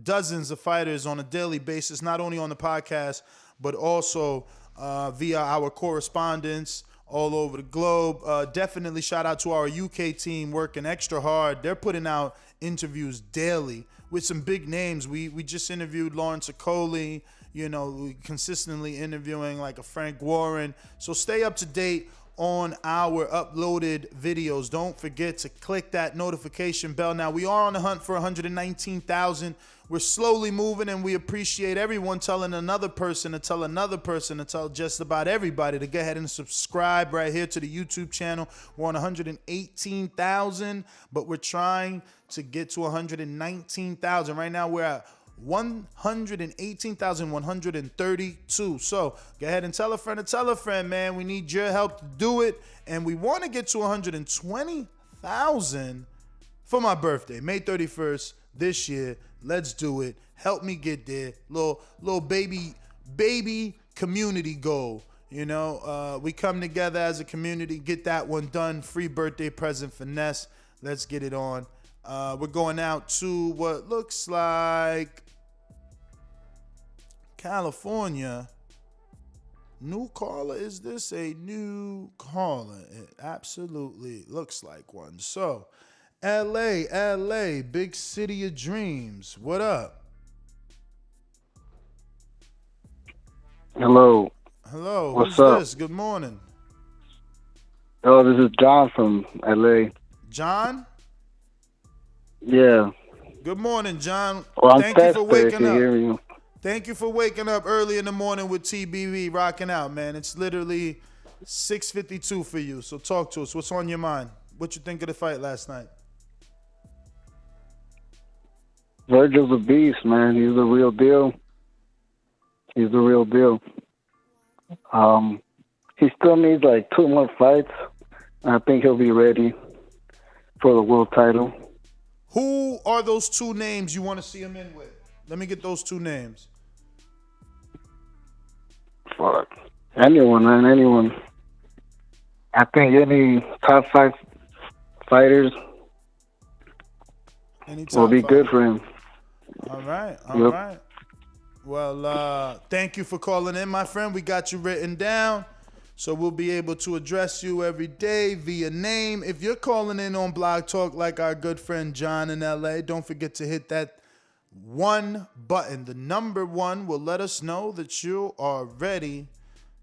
dozens of fighters on a daily basis, not only on the podcast, but also via our correspondence all over the globe. Definitely shout out to our UK team working extra hard. They're putting out interviews daily with some big names. We just interviewed Lawrence Okoli, we consistently interviewing like a Frank Warren. So stay up to date on our uploaded videos. Don't forget to click that notification bell. Now, we are on the hunt for 119,000. We're slowly moving, and we appreciate everyone telling another person to tell another person to tell just about everybody to go ahead and subscribe right here to the YouTube channel. We're on 118,000, but we're trying to get to 119,000. Right now, we're at 118,132. So go ahead and tell a friend to tell a friend, man. We need your help to do it, and we want to get to 120,000 for my birthday, May 31st this year. Let's do it. Help me get there. Little baby community goal. We come together as a community, get that one done. Free birthday present for Ness. Let's get it on. We're going out to what looks like California. New caller? Is this a new caller? It absolutely looks like one. So, LA, big city of dreams. What up? Hello. What's Who's up? This? Good morning. Oh, this is John from LA. John? Yeah. Good morning, John. Well, Thank you for waking up. You. Thank you for waking up early in the morning with TBV rocking out, man. It's literally 6:52 for you. So talk to us. What's on your mind? What you think of the fight last night? Vergil's a beast, man. He's the real deal. He's the real deal. He still needs like 2 more fights. I think he'll be ready for the world title. Who are those 2 names you want to see him in with? Let me get those 2 names. Fuck. Anyone, man, anyone. I think any top 5 fighters will be good for him. All right, all right. Well, thank you for calling in, my friend. We got you written down, so we'll be able to address you every day via name. If you're calling in on Blog Talk like our good friend John in LA, don't forget to hit that 1 button. The number 1 will let us know that you are ready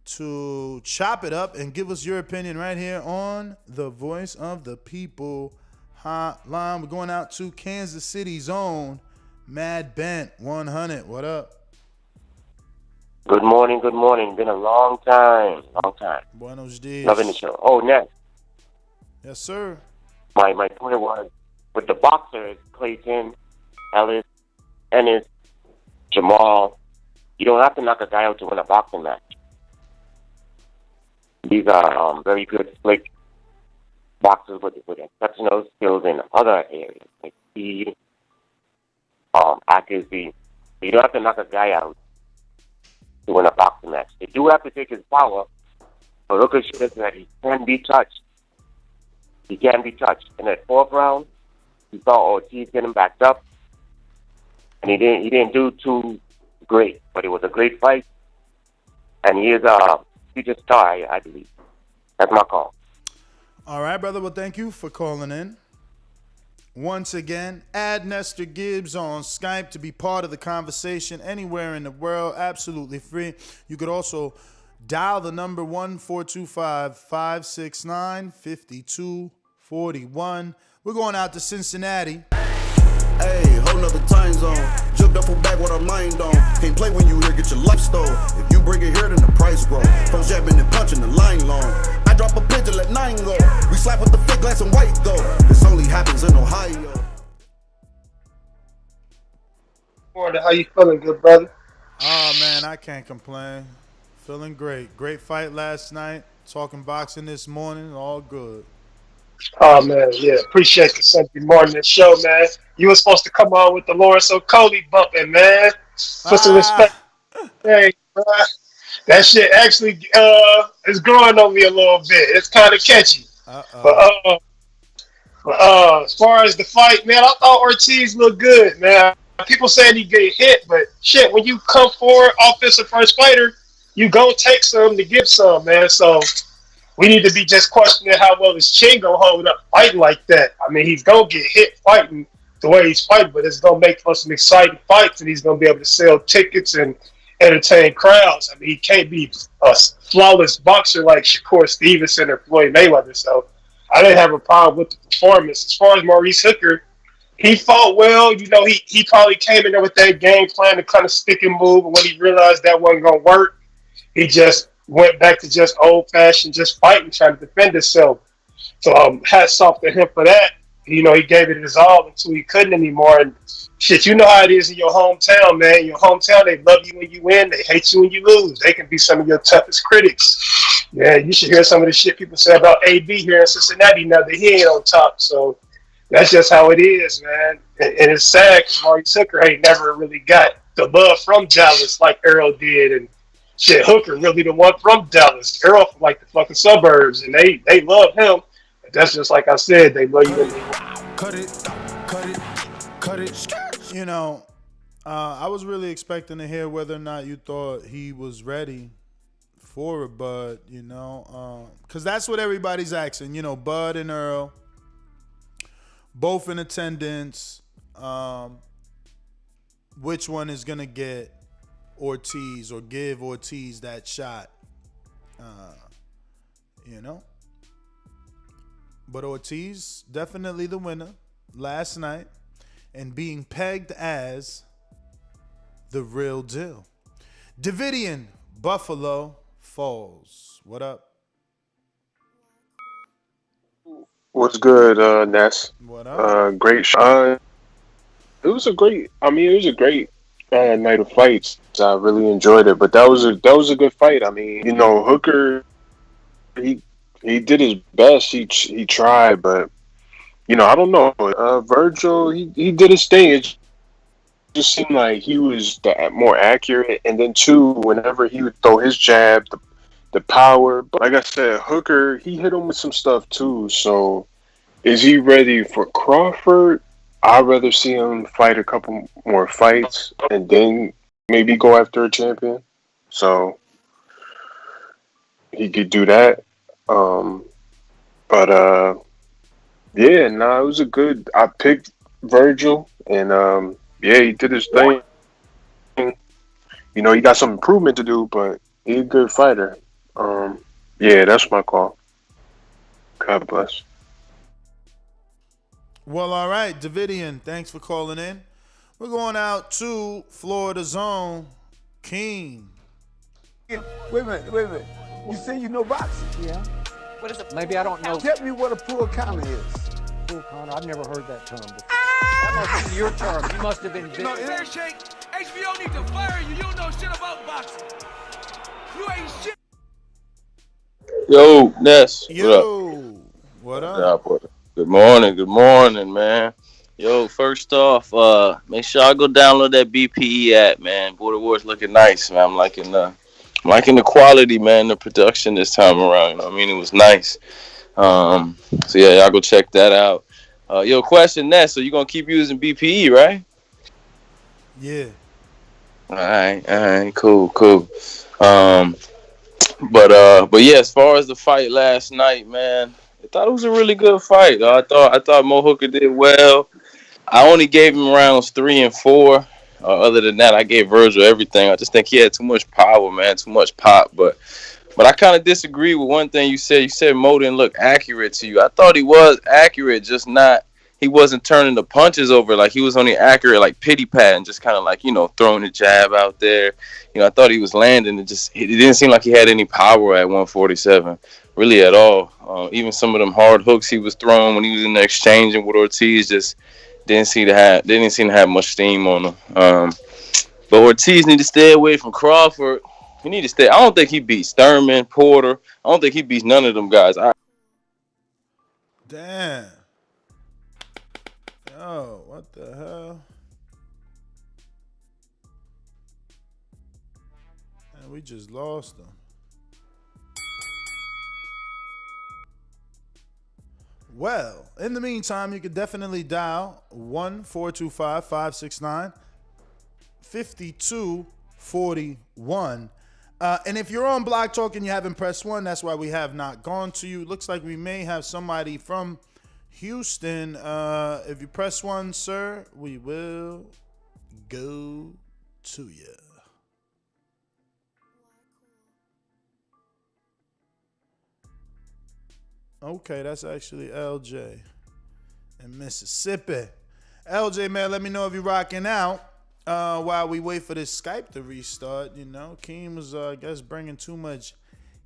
to chop it up and give us your opinion right here on the Voice of the People hotline. We're going out to Kansas City's own Mad Bent 100. What up? Good morning, good morning. Been a long time. Buenos dias. Loving the show. Oh, next. Yes, sir. My point was, with the boxers, Clayton, Ellis, Ennis, Jamal, you don't have to knock a guy out to win a boxing match. These are very good, slick boxers with exceptional skills in other areas, like speed, accuracy. You don't have to knock a guy out to win a boxing match. They do have to take his power, but Hooker showed that he can be touched. He can be touched. In that 4th round, you saw Ortiz get him backed up, and he didn't do too great, but it was a great fight, and he is a future star, I believe. That's my call. All right, brother. Well, thank you for calling in. Once again, add Nestor Gibbs on Skype to be part of the conversation anywhere in the world, absolutely free. You could also dial the number 1-425-569-5241. We're going out to Cincinnati. Hey, whole nother time zone. Jumped up for back with our mind on. Can't play when you here, get your life stole. If you bring it here, then the price grow. Folks jabbing and punching the line long. I drop a pigeon, let 9 go. We slap with the thick glass and white go. This only happens in Ohio. Morning, how you feeling, good brother? Oh, man, I can't complain. Feeling great. Great fight last night. Talking boxing this morning. All good. Oh, man, yeah. Appreciate the Sunday morning show, man. You were supposed to come on with the Lawrence Okolie bumping, man. Put some respect. Hey, bro. That shit actually is growing on me a little bit. It's kind of catchy. But as far as the fight, man, I thought Ortiz looked good, man. People saying he get hit, but shit, when you come forward, offensive first fighter, you go take some to give some, man. So we need to be just questioning how well his chin gonna hold up fighting like that. I mean, he's gonna get hit fighting the way he's fighting, but it's gonna make for some exciting fights, and he's gonna be able to sell tickets and entertain crowds. I mean, he can't be a flawless boxer like Shakur Stevenson or Floyd Mayweather. So I didn't have a problem with the performance. As far as Maurice Hooker, he fought well. You know, he probably came in there with that game plan to kind of stick and move, and when he realized that wasn't gonna work, he just went back to just old-fashioned, just fighting, trying to defend himself. So hats off to him for that. You know, he gave it his all until he couldn't anymore. And shit, you know how it is in your hometown, man. In your hometown, they love you when you win. They hate you when you lose. They can be some of your toughest critics. Yeah, you should hear some of the shit people say about AB here in Cincinnati now that he ain't on top. So that's just how it is, man. And it's sad because Maurice Hooker ain't never really got the love from Dallas like Errol did. And shit, Hooker really the one from Dallas. Errol from like the fucking suburbs, and they love him. But that's just like I said, they love you. Cut it. You know, I was really expecting to hear whether or not you thought he was ready for it, Bud. You know, because that's what everybody's asking. You know, Bud and Errol, both in attendance. Which one is gonna get Ortiz or give Ortiz that shot? You know, but Ortiz definitely the winner last night and being pegged as the real deal. Davidian, Buffalo Falls. What up? What's good, Ness? What up? Great show. It was a great. I mean, it was a great night of fights. I really enjoyed it. But that was a good fight. I mean, Hooker, he did his best. He tried, but I don't know. Vergil, he did his thing. It just seemed like he was more accurate. And then two, whenever he would throw his jab, the power. But like I said, Hooker, he hit him with some stuff too. So is he ready for Crawford? I'd rather see him fight a couple more fights and then maybe go after a champion. So he could do that. But yeah, no, it was a good. I picked Vergil, and yeah, he did his thing. He got some improvement to do, but he's a good fighter. Yeah, that's my call. God bless. Well, all right, Davidian, thanks for calling in. We're going out to Florida Zone. King. Wait a minute. You say you know boxing? Yeah. What is it? Maybe I don't know. Tell me what a pull counter is. Pull counter? I've never heard that term before. That must be your term. You must have been No, Fair Shake, HBO needs to fire you. You don't know shit about boxing. You ain't shit. Yo, Ness. Yo. What up? Good morning, man. Yo, first off, make sure I go download that BPE app, man. Border Wars looking nice, man. I'm liking the quality, man, the production this time around. I mean, it was nice. So yeah, y'all go check that out. Yo, question, Ness, so you gonna keep using BPE, right? Yeah. All right, cool. But yeah, as far as the fight last night, man, I thought it was a really good fight. I thought Mo Hooker did well. I only gave him rounds 3 and 4. Other than that, I gave Vergil everything. I just think he had too much power, man, too much pop. But I kind of disagree with one thing you said. You said Mo didn't look accurate to you. I thought he was accurate, just not. He wasn't turning the punches over. Like, he was only accurate, like pity pat, and just kind of like, throwing the jab out there. I thought he was landing. It didn't seem like he had any power at 147, really at all. Even some of them hard hooks he was throwing when he was in there exchanging with Ortiz just didn't seem to have much steam on him. But Ortiz need to stay away from Crawford. He need to stay. I don't think he beats Thurman, Porter. I don't think he beats none of them guys. Damn. Yo, what the hell? Man, we just lost them. Well, in the meantime, you could definitely dial 1-425-569-5241. And if you're on Block Talk and you haven't pressed 1, that's why we have not gone to you. Looks like we may have somebody from Houston. If you press 1, sir, we will go to you. Okay, that's actually LJ in Mississippi. LJ, man, let me know if you're rocking out while we wait for this Skype to restart. Keem was, I guess, bringing too much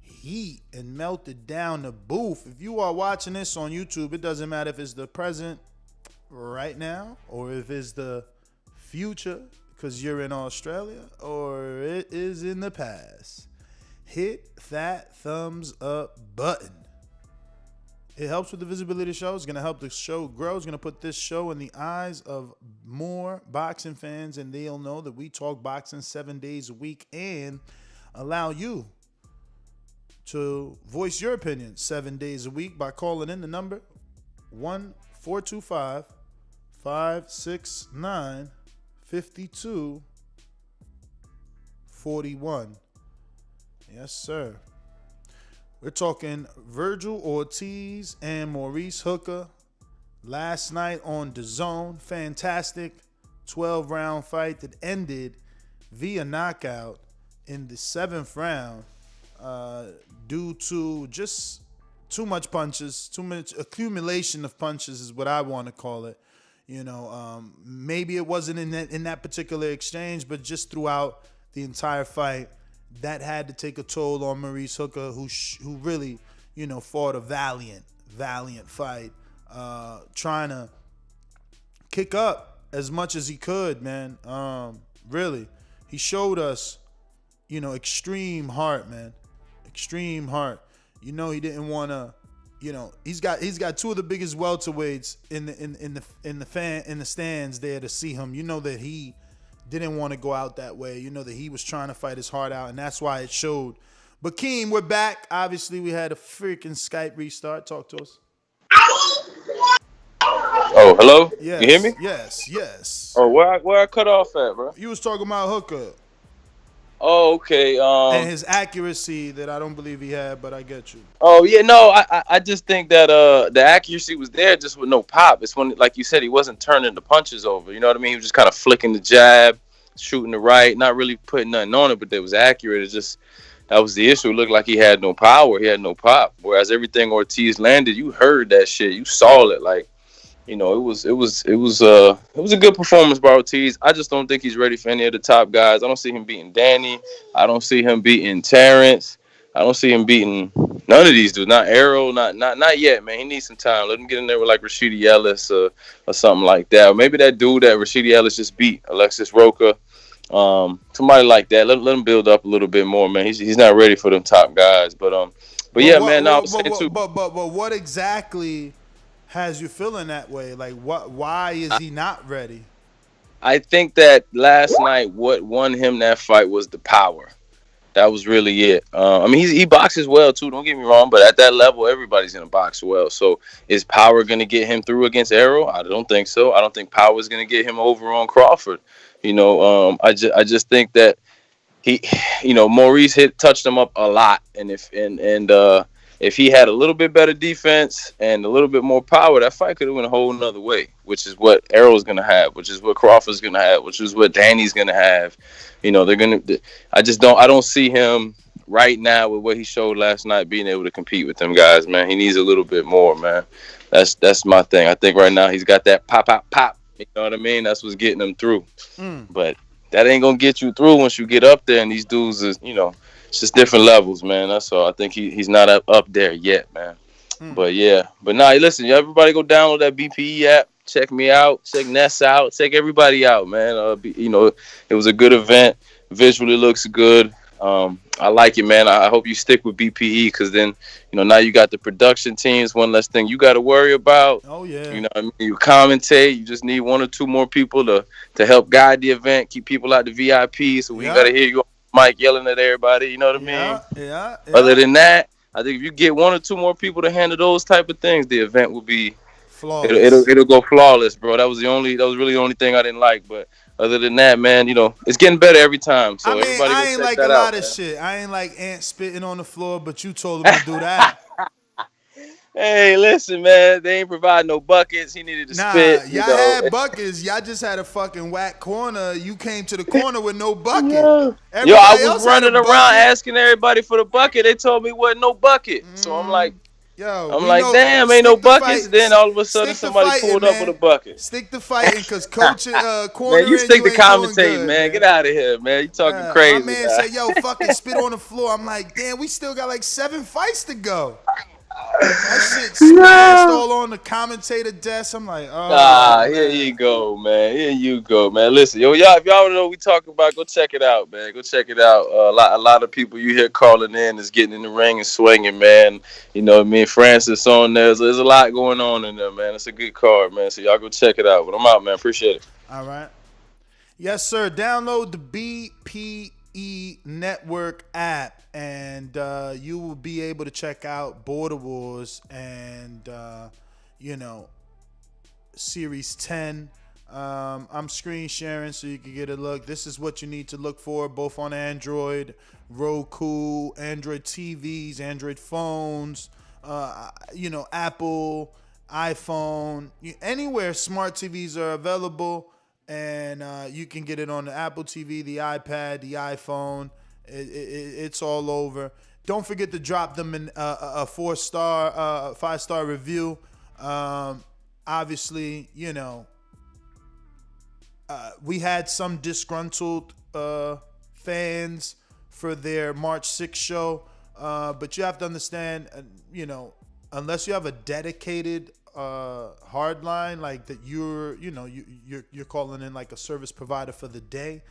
heat and melted down the booth. If you are watching this on YouTube, it doesn't matter if it's the present right now or if it's the future because you're in Australia or it is in the past. Hit that thumbs up button. It helps with the visibility of the show. It's going to help the show grow. It's going to put this show in the eyes of more boxing fans, and they'll know that we talk boxing 7 days a week and allow you to voice your opinion 7 days a week by calling in the number 1-425-569-5241. Yes, sir. We're talking Vergil, Ortiz, and Maurice Hooker last night on Dazn. Fantastic 12-round fight that ended via knockout in the 7th round due to just too much punches, too much accumulation of punches is what I want to call it. Maybe it wasn't in that particular exchange, but just throughout the entire fight, that had to take a toll on Maurice Hooker, who really, fought a valiant fight. trying to kick up as much as he could, man. Really, he showed us, extreme heart, man. Extreme heart. He didn't want to. He's got two of the biggest welterweights in the stands there to see him. That he didn't want to go out that way. That he was trying to fight his heart out, and that's why it showed. But Keem, we're back. Obviously, we had a freaking Skype restart. Talk to us. Oh, hello? Yes, you hear me? Yes. Oh, where I cut off at, bro? You was talking about Hooker. Oh, okay. And his accuracy that I don't believe he had, but I get you. Oh yeah, no, I just think that the accuracy was there, just with no pop. It's when, like you said, he wasn't turning the punches over. You know what I mean? He was just kind of flicking the jab, shooting the right, not really putting nothing on it, but it was accurate. It just, that was the issue. It looked like he had no power. He had no pop. Whereas everything Ortiz landed, you heard that shit. You saw it. Like, it was a good performance by Ortiz. I just don't think he's ready for any of the top guys. I don't see him beating Danny. I don't see him beating Terence. I don't see him beating none of these dudes. Not Errol. Not yet, man. He needs some time. Let him get in there with like Rashidi Ellis or something like that. Or maybe that dude that Rashidi Ellis just beat, Alexis Roca. Somebody like that. Let him build up a little bit more, man. He's not ready for them top guys. But yeah, man. I was saying too. But what exactly has you feeling that way? Like, why is he not ready? I think that last night, what won him that fight was the power. That was really it. I mean, he boxes well too. Don't get me wrong, but at that level, everybody's gonna box well. So, is power gonna get him through against Errol? I don't think so. I don't think power is gonna get him over on Crawford. I just think that Maurice touched him up a lot, and if he had a little bit better defense and a little bit more power, that fight could have went a whole nother way, which is what Errol's going to have, which is what Crawford's going to have, which is what Danny's going to have. They're going to – I don't see him right now with what he showed last night being able to compete with them guys, man. He needs a little bit more, man. That's my thing. I think right now he's got that pop. You know what I mean? That's what's getting him through. But that ain't going to get you through once you get up there, and these dudes is, it's just different levels, man. That's all. I think he's not up there yet, man. But yeah. But nah, listen, everybody go download that BPE app. Check me out. Check Ness out. Check everybody out, man. It was a good event. Visually looks good. I like it, man. I hope you stick with BPE because then, now you got the production teams. One less thing you got to worry about. Oh, yeah. You commentate. You just need one or two more people to help guide the event, keep people out the VIP. So we got to hear you Mike yelling at everybody, you know what I mean? Yeah. Other than that, I think if you get one or two more people to handle those type of things, the event will be flawless. It'll go flawless, bro. That was really the only thing I didn't like. But other than that, man, it's getting better every time. So everybody I ain't like a lot of shit. I ain't like ants spitting on the floor, but you told him to do that. Hey, listen, man. They ain't provide no buckets. He needed to spit. Y'all had buckets. Y'all just had a fucking whack corner. You came to the corner with no bucket. I was running around asking everybody for the bucket. They told me wasn't no bucket. So I'm like, damn, ain't no buckets. Then all of a sudden somebody pulled up with a bucket. Stick to fighting because coach corner. Man, you stick to commentating, man. Get out of here, man. You talking crazy. My man said, yo, fucking spit on the floor. I'm like, damn, we still got like 7 fights to go. That shit smashed all on the commentator desk. I'm like, here you go, man. Listen, if y'all don't know what we talking about, go check it out, man. Go check it out. A lot of people you hear calling in is getting in the ring and swinging, man. You know what I mean? Francis on there. There's a lot going on in there, man. It's a good card, man. So y'all go check it out. But I'm out, man. Appreciate it. All right. Yes, sir. Download the BPE Network app. And you will be able to check out Border Wars and, Series 10. I'm screen sharing so you can get a look. This is what you need to look for, both on Android, Roku, Android TVs, Android phones, Apple, iPhone. Anywhere smart TVs are available, and you can get it on the Apple TV, the iPad, the iPhone. It's all over. Don't forget to drop them in a 4-star, 5-star review. Obviously, we had some disgruntled fans for their March 6th show, but you have to understand, unless you have a dedicated hard line, like that you're calling in like a service provider for the day.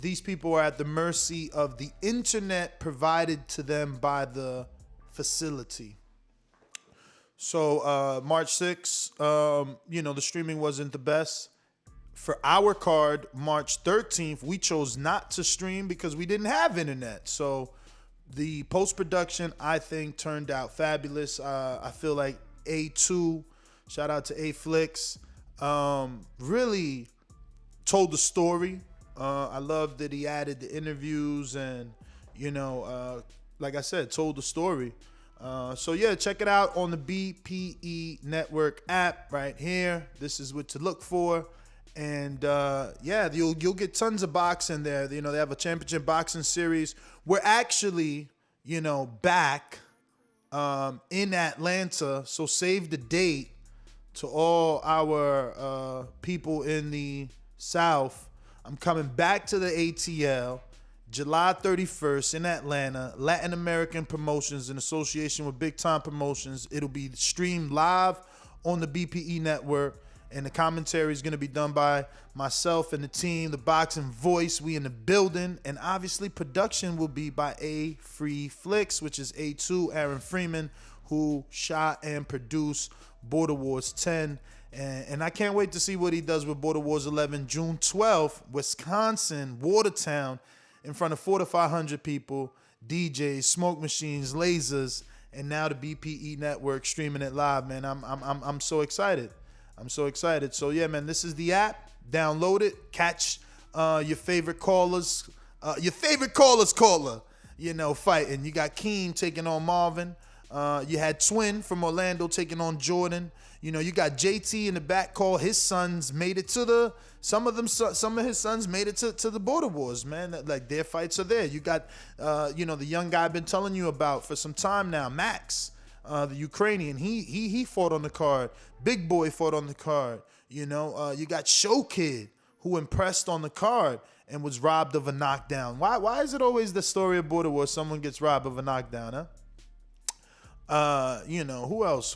These people are at the mercy of the internet provided to them by the facility. So March 6th, the streaming wasn't the best. For our card, March 13th, we chose not to stream because we didn't have internet. So the post-production, I think, turned out fabulous. I feel like A2, shout out to A-Flix, really told the story. I love that he added the interviews and, like I said, told the story. So yeah, check it out on the BPE Network app right here. This is what to look for. And you'll get tons of boxing there. They have a championship boxing series. We're actually, back in Atlanta. So save the date to all our people in the South. I'm coming back to the ATL July 31st in Atlanta. Latin American Promotions in association with Big Time Promotions. It'll be streamed live on the BPE Network. And the commentary is going to be done by myself and the team, the Boxing Voice. We in the building. And obviously production will be by A Free Flicks, which is A2, Aaron Freeman, who shot and produced Border Wars 10. And I can't wait to see what he does with Border Wars 11. June 12th, Wisconsin, Watertown, in front of 400 to 500 people, DJs, smoke machines, lasers, and now the BPE Network streaming it live, man. I'm so excited. I'm so excited. So yeah, man, this is the app. Download it. Catch your favorite callers. Caller, fighting. You got Keem taking on Marvin. You had Twin from Orlando taking on Jordan. You got JT in the back call. His sons made it to some of his sons made it to the Border Wars, man. Like their fights are there. You got, the young guy I've been telling you about for some time now, Max. The Ukrainian, he fought on the card. Big Boy fought on the card. You got Show Kid, who impressed on the card and was robbed of a knockdown. Why is it always the story of Border Wars someone gets robbed of a knockdown, huh? Who else?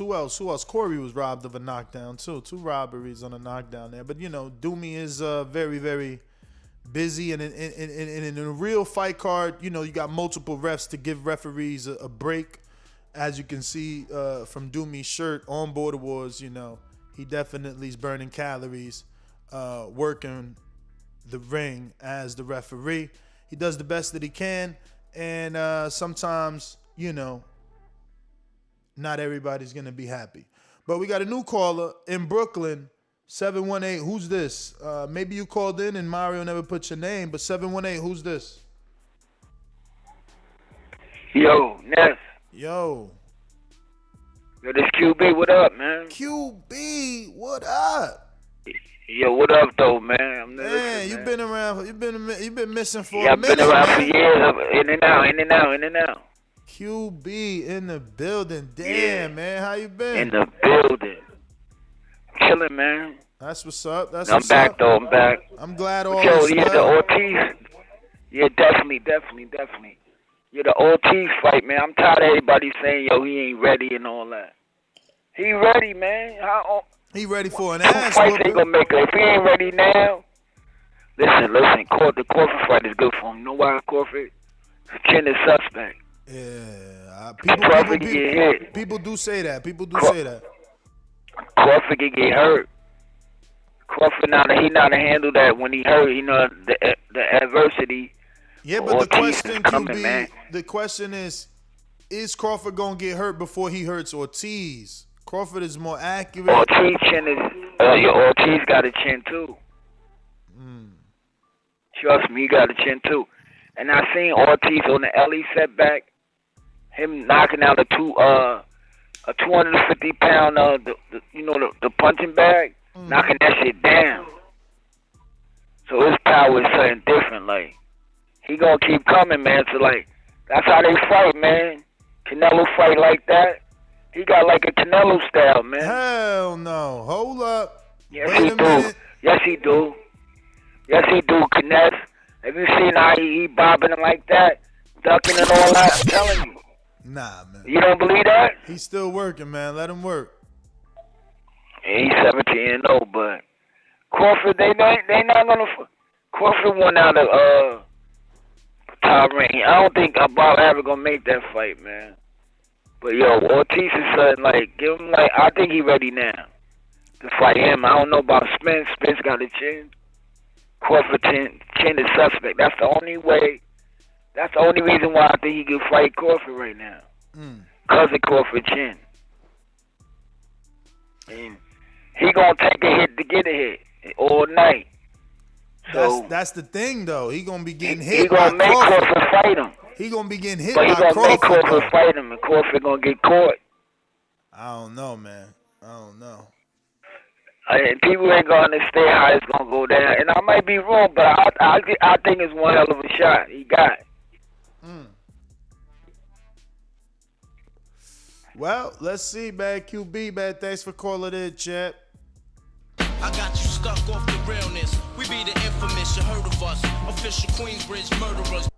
Corey was robbed of a knockdown too. 2 robberies on a knockdown there. But Doomy is very, very busy, and in a real fight card, you got multiple refs to give referees a break. As you can see from Doomy's shirt on Border Wars, he definitely is burning calories, working the ring as the referee. He does the best that he can, and sometimes, not everybody's going to be happy. But we got a new caller in Brooklyn, 718. Who's this? Maybe you called in and Mario never put your name, but 718, who's this? Yo, Ness. Yo, this QB, what up, man? QB, what up? Yo, what up, though, man? Man, you've been around. You've been missing for a minute. I've been around for years. In and out. QB in the building. Damn, man, how you been? In the building. Chilling, man. That's what's up. I'm back, though. I'm back. I'm glad all is well. The Ortiz. Yeah, definitely. Yeah, the Ortiz fight, man. I'm tired of everybody saying, yo, he ain't ready and all that. He ready, man. He ready for an ass whooping. Ain't gonna make it. If he ain't ready now, listen. The Crawford fight is good for him. You know why, Crawford? His chin is suspect. Yeah. People do say that. Crawford can get hurt. Crawford he not to handle that when he hurt. The adversity. Yeah, but the question is Crawford gonna get hurt before he hurts Ortiz? Crawford is more accurate. Ortiz got a chin too. Trust me, he got a chin too. And I seen Ortiz on the LE setback, him knocking out a 250 pound the punching bag, knocking that shit down. So his power is something different. Like he gonna keep coming, man. So that's how they fight, man. Canelo fight like that. He got like a Canelo style, man. Hell no. Hold up. Yes, he do. Kenneth. Have you seen how he bobbing him like that? Ducking and all that? I'm telling you. Nah, man. You don't believe that? He's still working, man. Let him work. he's 17-0, but Crawford, they not gonna. Crawford won out of Tyrone. I don't think Bob ever gonna make that fight, man. But yo, Ortiz is something like, give him like, I think he ready now to fight him. I don't know about Spence. Spence got a chin. Crawford chin is suspect. That's the only way. That's the only reason why I think he can fight Crawford right now. Cause of Crawford chin. And he gonna take a hit to get a hit all night. So that's the thing though. He gonna be getting hit. He gonna make Crawford fight him. He gonna be getting hit but by he gonna Crawford. Make Crawford fight him, and Crawford gonna get caught. I don't know, man. I don't know. And people ain't gonna understand how it's gonna go down. And I might be wrong, but I think it's one hell of a shot. He got it. Well, let's see, man. QB, man. Thanks for calling in, champ. I got you stuck off the realness. We be the infamous, you heard of us. Official Queensbridge murderers.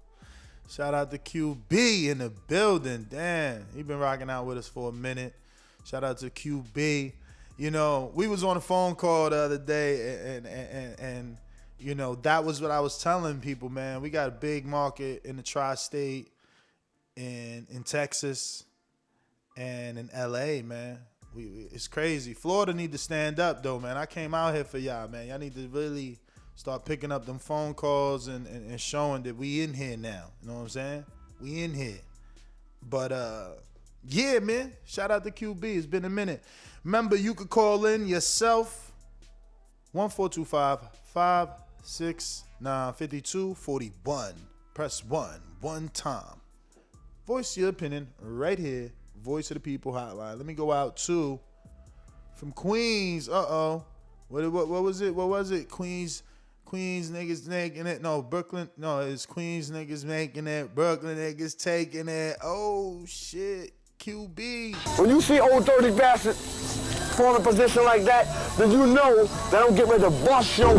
Shout out to QB in the building. Damn, he been rocking out with us for a minute. Shout out to QB. You know, we was on a phone call the other day, and you know, that was what I was telling people, man. We got a big market in the tri-state, in Texas, and in LA, man. It's crazy. Florida need to stand up, though, man. I came out here for y'all, man. Y'all need to really start picking up them phone calls and showing that we in here now. You know what I'm saying? We in here. But, yeah, man. Shout out to QB. It's been a minute. Remember, you could call in yourself. 1-425-569-5241. Press 1 one time. Voice your opinion right here. Voice of the People hotline. Let me go out to from Queens. What was it? What was it? Queens niggas making it. No, Brooklyn. No, it's Queens niggas making it. Brooklyn niggas taking it. Oh shit. QB. When you see old dirty bastard fall in a position like that, then you know that I'm getting ready to bust your.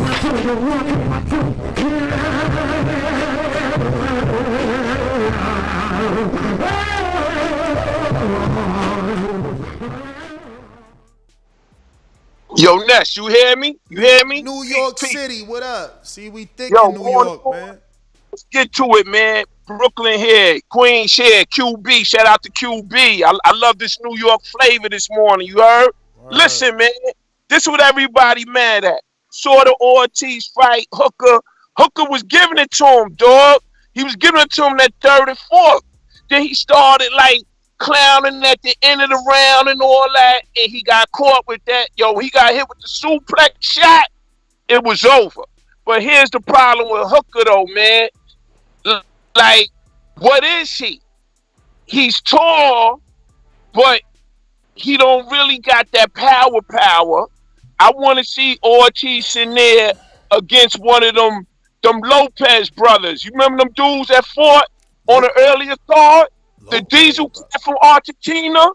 Yo, Ness, you hear me? You hear me? New York City, what up? See, we thick in New York, man. Let's get to it, man. Brooklyn here, Queens here, QB. Shout out to QB. I love this New York flavor this morning. You heard? Listen, man. This is what everybody mad at. Saw the Ortiz fight. Hooker was giving it to him, dog. He was giving it to him that third and fourth. Then he started like clowning at the end of the round and all that, and he got caught with that. Yo, he got hit with the suplex shot. It was over. But here's the problem with Hooker, though, man. Like, what is he? He's tall, but he don't really got that power. I want to see Ortiz in there against one of them Lopez brothers. You remember them dudes that fought on the earlier card? The Diesel from Argentina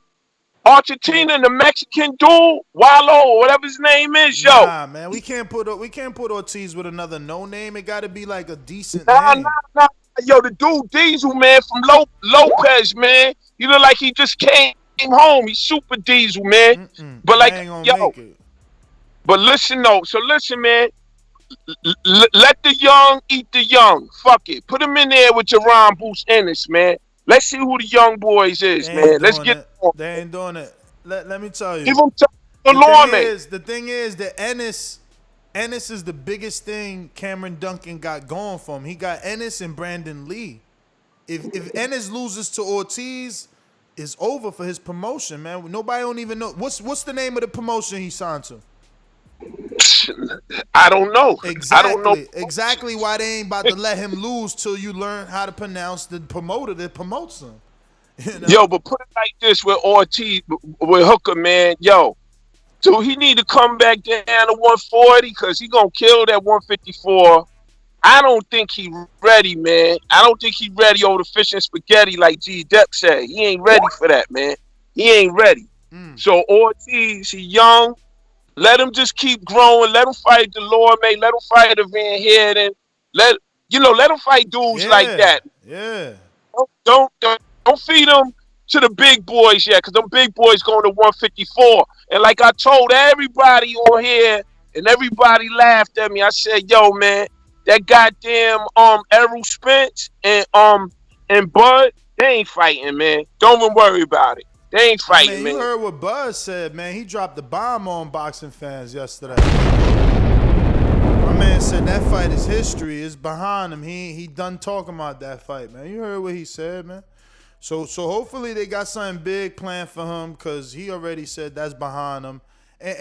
and the Mexican dude, Wallo, or whatever his name is, yo. Nah, man, we can't put Ortiz with another no name. It got to be like a decent name. Nah. Yo, the dude Diesel, man, from Lopez, man. He look like he just came home. He's super Diesel, man. But like, yo. But listen, though. So listen, man. Let the young eat the young. Fuck it. Put him in there with Jerron Bruce Ennis, man. Let's see who the young boys is, man. Let's get on. They ain't doing it. Let me tell you. Give them the thing is that Ennis is the biggest thing Cameron Duncan got going for him. He got Ennis and Brandon Lee. If Ennis loses to Ortiz, it's over for his promotion, man. Nobody don't even know. What's the name of the promotion he signed to? I don't know. Exactly. I don't know. Exactly why they ain't about to let him lose till you learn how to pronounce the promoter that promotes him. You know? Yo, but put it like this with Ortiz, with Hooker, man. Yo, so he need to come back down to 140 because he gonna kill that 154. I don't think he ready, man. I don't think he ready over the fish and spaghetti like G. Depp said. He ain't ready for that, man. He ain't ready. So Ortiz, he young. Let him just keep growing. Let him fight the Lord, mate. Let him fight the Van Heerden. Let him fight dudes like that. Yeah. Don't feed him to the big boys yet, because them big boys going to 154. And like I told everybody on here, and everybody laughed at me. I said, yo, man, that goddamn Errol Spence and Bud, they ain't fighting, man. Don't even worry about it. They ain't fighting, man. You heard what Bud said, man. He dropped the bomb on boxing fans yesterday. My man said that fight is history. It's behind him. He done talking about that fight, man. You heard what he said, man. So hopefully they got something big planned for him, because he already said that's behind him. And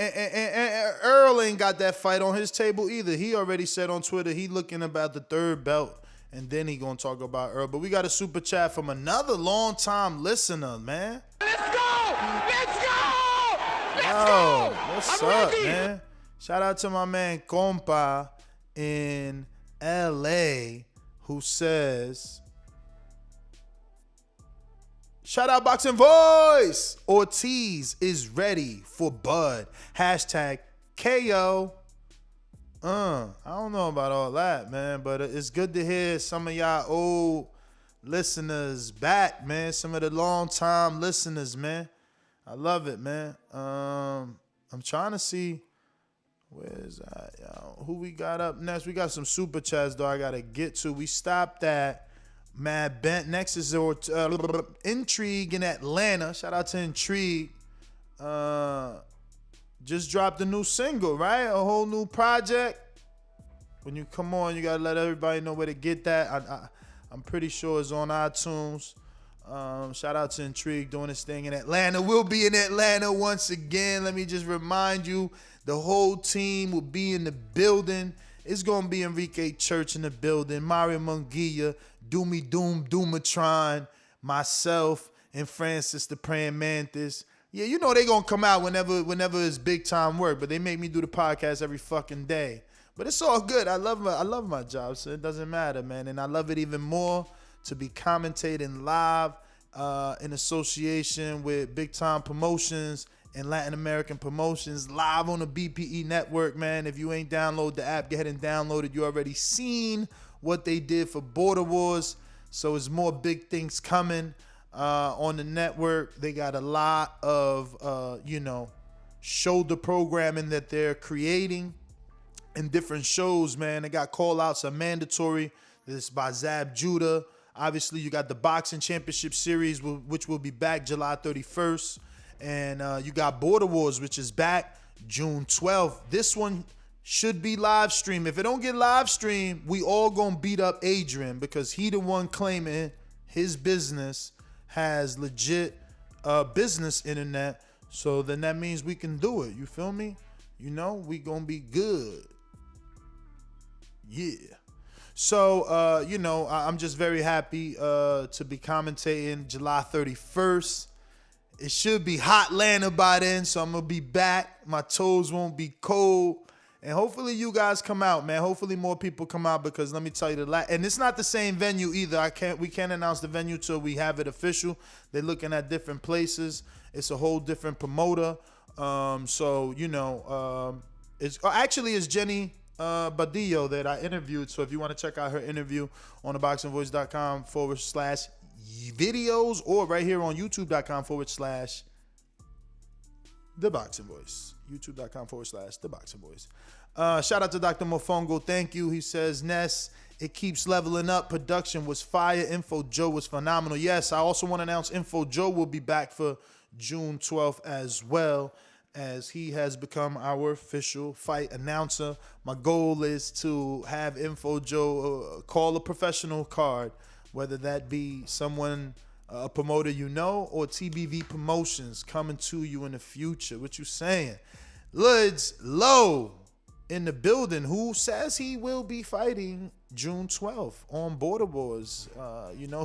Errol ain't got that fight on his table either. He already said on Twitter he looking about the third belt, and then he gonna talk about Errol. But we got a super chat from another long time listener, man. Let's go! Let's go! Let's Yo, go! what's I'm up, ready. man? Shout out to my man Compa in LA who says, shout out Boxing Voice. Ortiz is ready for Bud. Hashtag KO. I don't know about all that, man, but it's good to hear some of y'all old listeners back, man. Some of the long time listeners, man. I love it, man. I'm trying to see where's that, yo? Who we got up next. We got some super chats though I gotta get to. We stopped at Mad Bent. Next is Intrigue in Atlanta. Shout out to Intrigue. Just dropped a new single, right? A whole new project. When you come on, you gotta let everybody know where to get that. I'm pretty sure it's on iTunes. Shout out to Intrigue doing this thing in Atlanta. We'll be in Atlanta once again. Let me just remind you, the whole team will be in the building. It's gonna be Enrique Church in the building, Mario Munguia, Doomy Doom, Doomatron, myself, and Francis the Praying Mantis. Yeah, you know they gonna come out whenever it's big time work, but they make me do the podcast every fucking day. But it's all good. I love my job, so it doesn't matter, man. And I love it even more to be commentating live in association with big time promotions and Latin American promotions live on the BPE network, man. If you ain't download the app, go ahead and download it. You already seen what they did for Border Wars, so it's more big things coming on the network. They got a lot of shoulder programming that they're creating in different shows, man. They got call outs are mandatory. This is by Zab Judah. Obviously, you got the Boxing Championship Series, which will be back July 31st. And you got Border Wars, which is back June 12th. This one should be live streamed. If it don't get live streamed, we all gonna beat up Adrian, because he the one claiming his business has legit business internet. So then that means we can do it. You feel me? You know, we gonna be good. Yeah. So, I'm just very happy to be commentating July 31st. It should be hot Atlanta by then, so I'm going to be back. My toes won't be cold. And hopefully you guys come out, man. Hopefully more people come out, because let me tell you, and it's not the same venue either. We can't announce the venue till we have it official. They're looking at different places. It's a whole different promoter. It's Jenny Badillo that I interviewed. So if you want to check out her interview on theboxingvoice.com/videos, or right here on youtube.com/theboxingvoice. youtube.com/theboxingvoice. Shout out to Dr. Mofongo. Thank you. He says, Ness, it keeps leveling up. Production was fire. Info Joe was phenomenal. Yes, I also want to announce Info Joe will be back for June 12th as well, as he has become our official fight announcer. My goal is to have Info Joe call a professional card, whether that be someone, a promoter you know, or TBV Promotions coming to you in the future. What you saying? Lids Low in the building, who says he will be fighting June 12th on Border Wars.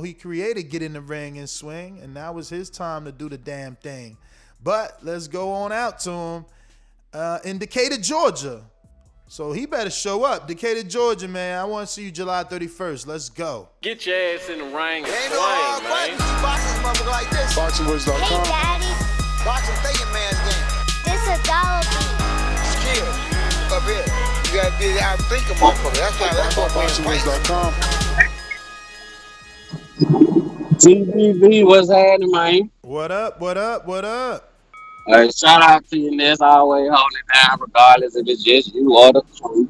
He created Get in the Ring and Swing, and now is his time to do the damn thing. But let's go on out to him in Decatur, Georgia. So he better show up. Decatur, Georgia, man. I want to see you July 31st. Let's go. Get your ass in the ring and Ain't swing, man. boxing motherfucker like this. BoxingVoice.com. Hey, Daddy. Boxing thinking man's game. This a dollar bill. Skill up here. You gotta be out think a motherfucker. That's what BoxingVoice.com. TBV, what's happening, man? What up? What up? What up? Shout out to you, Ness. Always holding it down, regardless if it's just you or the crew.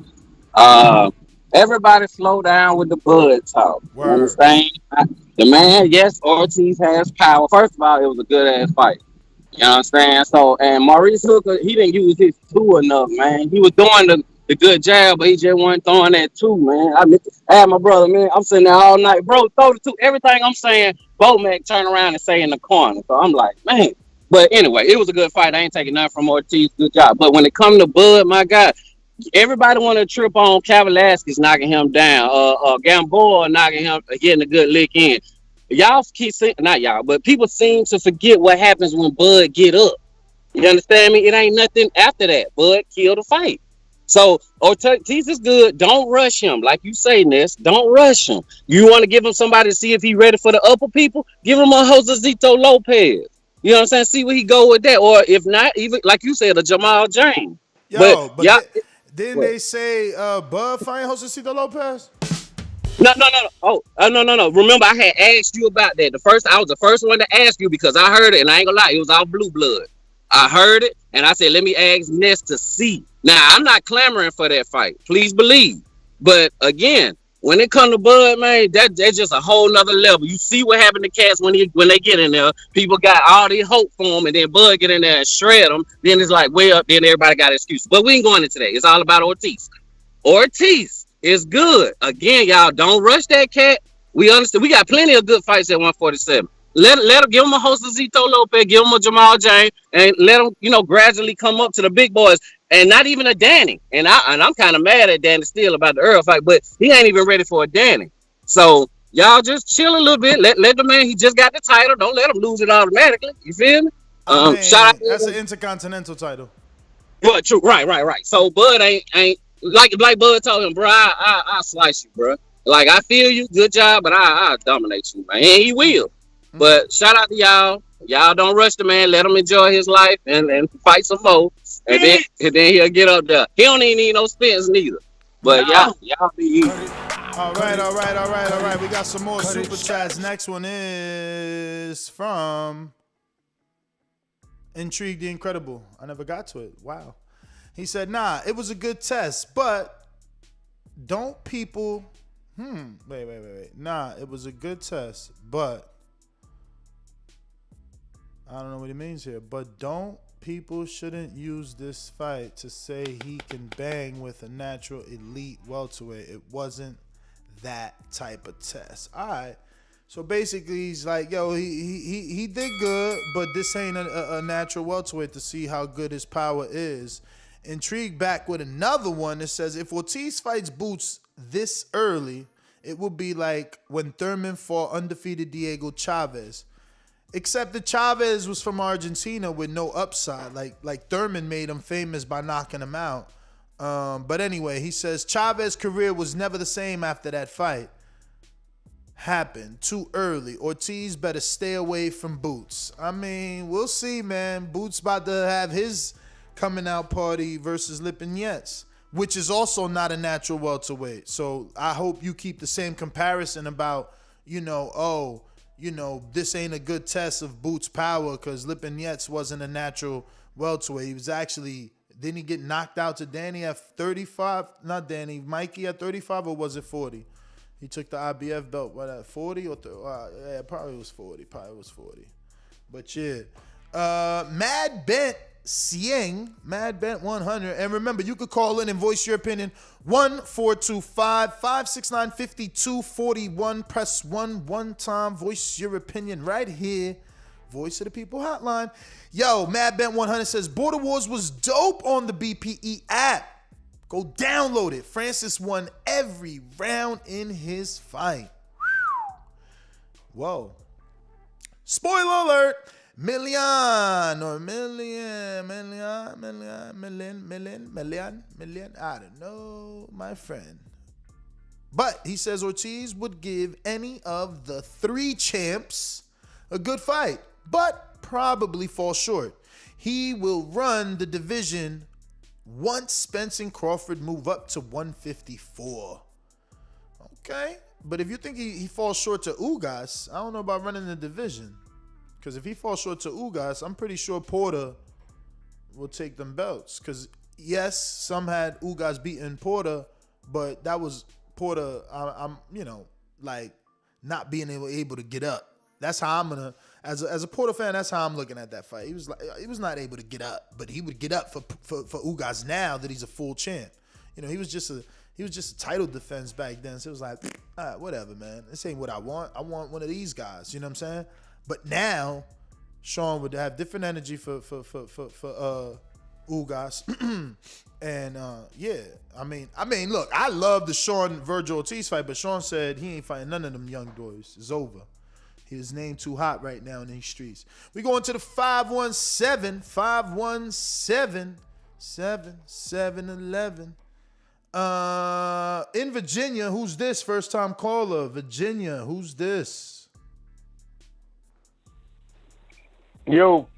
Everybody slow down with the bud talk. You understand? The man, yes, Ortiz has power. First of all, it was a good ass fight. You understand? So, and Maurice Hooker, he didn't use his two enough, man. He was doing the good jab, but he just wasn't throwing that two, man. I had my brother, man. I'm sitting there all night, bro. Throw the two. Everything I'm saying, Bomac turn around and say in the corner. So I'm like, man. But anyway, it was a good fight. I ain't taking nothing from Ortiz. Good job. But when it come to Bud, my God, everybody want to trip on Kavalaskis knocking him down. Gamboa knocking him, getting a good lick in. Y'all keep saying, not y'all, but people seem to forget what happens when Bud get up. You understand me? It ain't nothing after that. Bud killed the fight. So Ortiz is good. Don't rush him. Like you say, Ness, don't rush him. You want to give him somebody to see if he ready for the upper people? Give him a Josecito Lopez. You know what I'm saying? See where he go with that. Or if not, even like you said, a Jamal James. But didn't they say Bud fight Josecito Lopez? No. Oh, no. Remember, I had asked you about that. I was the first one to ask you because I heard it, and I ain't gonna lie, it was all blue blood. I heard it, and I said, let me ask Ness to see. Now, I'm not clamoring for that fight. Please believe. But again, when it comes to Bud, man, that's just a whole nother level. You see what happened to cats when they get in there. People got all this hope for him, and then Bud get in there and shred them. Then it's like, way up. Then everybody got excuses. But we ain't going into that. It's all about Ortiz. Ortiz is good. Again, y'all, don't rush that cat. We understand. We got plenty of good fights at 147. Let him give him a Josecito Lopez, give him a Jamal James, and let him, gradually come up to the big boys. And not even a Danny. And I'm kind of mad at Danny still about the Errol fight, but he ain't even ready for a Danny. So y'all just chill a little bit. Let the man, he just got the title. Don't let him lose it automatically. You feel me? Shout out. That's an intercontinental title. But true, right. So Bud ain't like Bud told him, bro. I slice you, bro. Like I feel you, good job, but I dominate you, man. And he will. But shout out to y'all. Y'all don't rush the man. Let him enjoy his life and fight some more. And then he'll get up there. He don't even need no Spence neither. But y'all be easy. All right. We got some more super chats. Next one is from Intrigue the Incredible. I never got to it. Wow. He said, nah, it was a good test, but don't people... Wait. Nah, it was a good test, but... I don't know what he means here, but people shouldn't use this fight to say he can bang with a natural elite welterweight. It wasn't that type of test. All right. So basically, he's like, yo, he did good, but this ain't a natural welterweight to see how good his power is. Intrigued back with another one that says, if Ortiz fights Boots this early, it will be like when Thurman fought undefeated Diego Chavez. Except that Chavez was from Argentina with no upside. Like Thurman made him famous by knocking him out. But anyway, he says Chavez's career was never the same after that fight. Happened too early. Ortiz better stay away from Boots. I mean, we'll see, man. Boots about to have his coming out party versus Lipinets, which is also not a natural welterweight. So I hope you keep the same comparison about, this ain't a good test of Boots' power because Lipinets wasn't a natural welterweight. He was actually, didn't he get knocked out to Danny at 35? Not Danny, Mikey at 35, or was it 40? He took the IBF belt, what, at 40? Yeah, probably was 40. But yeah. Mad Bent Sieng, Mad Bent 100. And remember, you could call in and voice your opinion. 1-425-569-5241. Press 1 time. Voice your opinion right here. Voice of the People hotline. Yo, Mad Bent 100 says, Border Wars was dope on the BPE app. Go download it. Francis won every round in his fight. Whoa. Spoiler alert. Million. I don't know, my friend. But he says Ortiz would give any of the 3 champs a good fight, but probably fall short. He will run the division once Spence and Crawford move up to 154. Okay. But if you think he falls short to Ugas, I don't know about running the division. Because if he falls short to Ugas, I'm pretty sure Porter will take them belts. Because, yes, some had Ugas beating Porter, but that was Porter, I'm like not being able to get up. That's how I'm gonna, as a Porter fan, that's how I'm looking at that fight. He was not able to get up, but he would get up for Ugas now that he's a full champ. He was just a title defense back then. So it was like, all right, whatever, man. This ain't what I want. I want one of these guys. You know what I'm saying? But now, Sean would have different energy for Ugas. And yeah, I mean, look, I love the Sean Vergil Ortiz fight, but Sean said he ain't fighting none of them young boys. It's over. His name too hot right now in these streets. We going to the 517-7-7-11. In Virginia, who's this? First time caller. Virginia, who's this? Yo,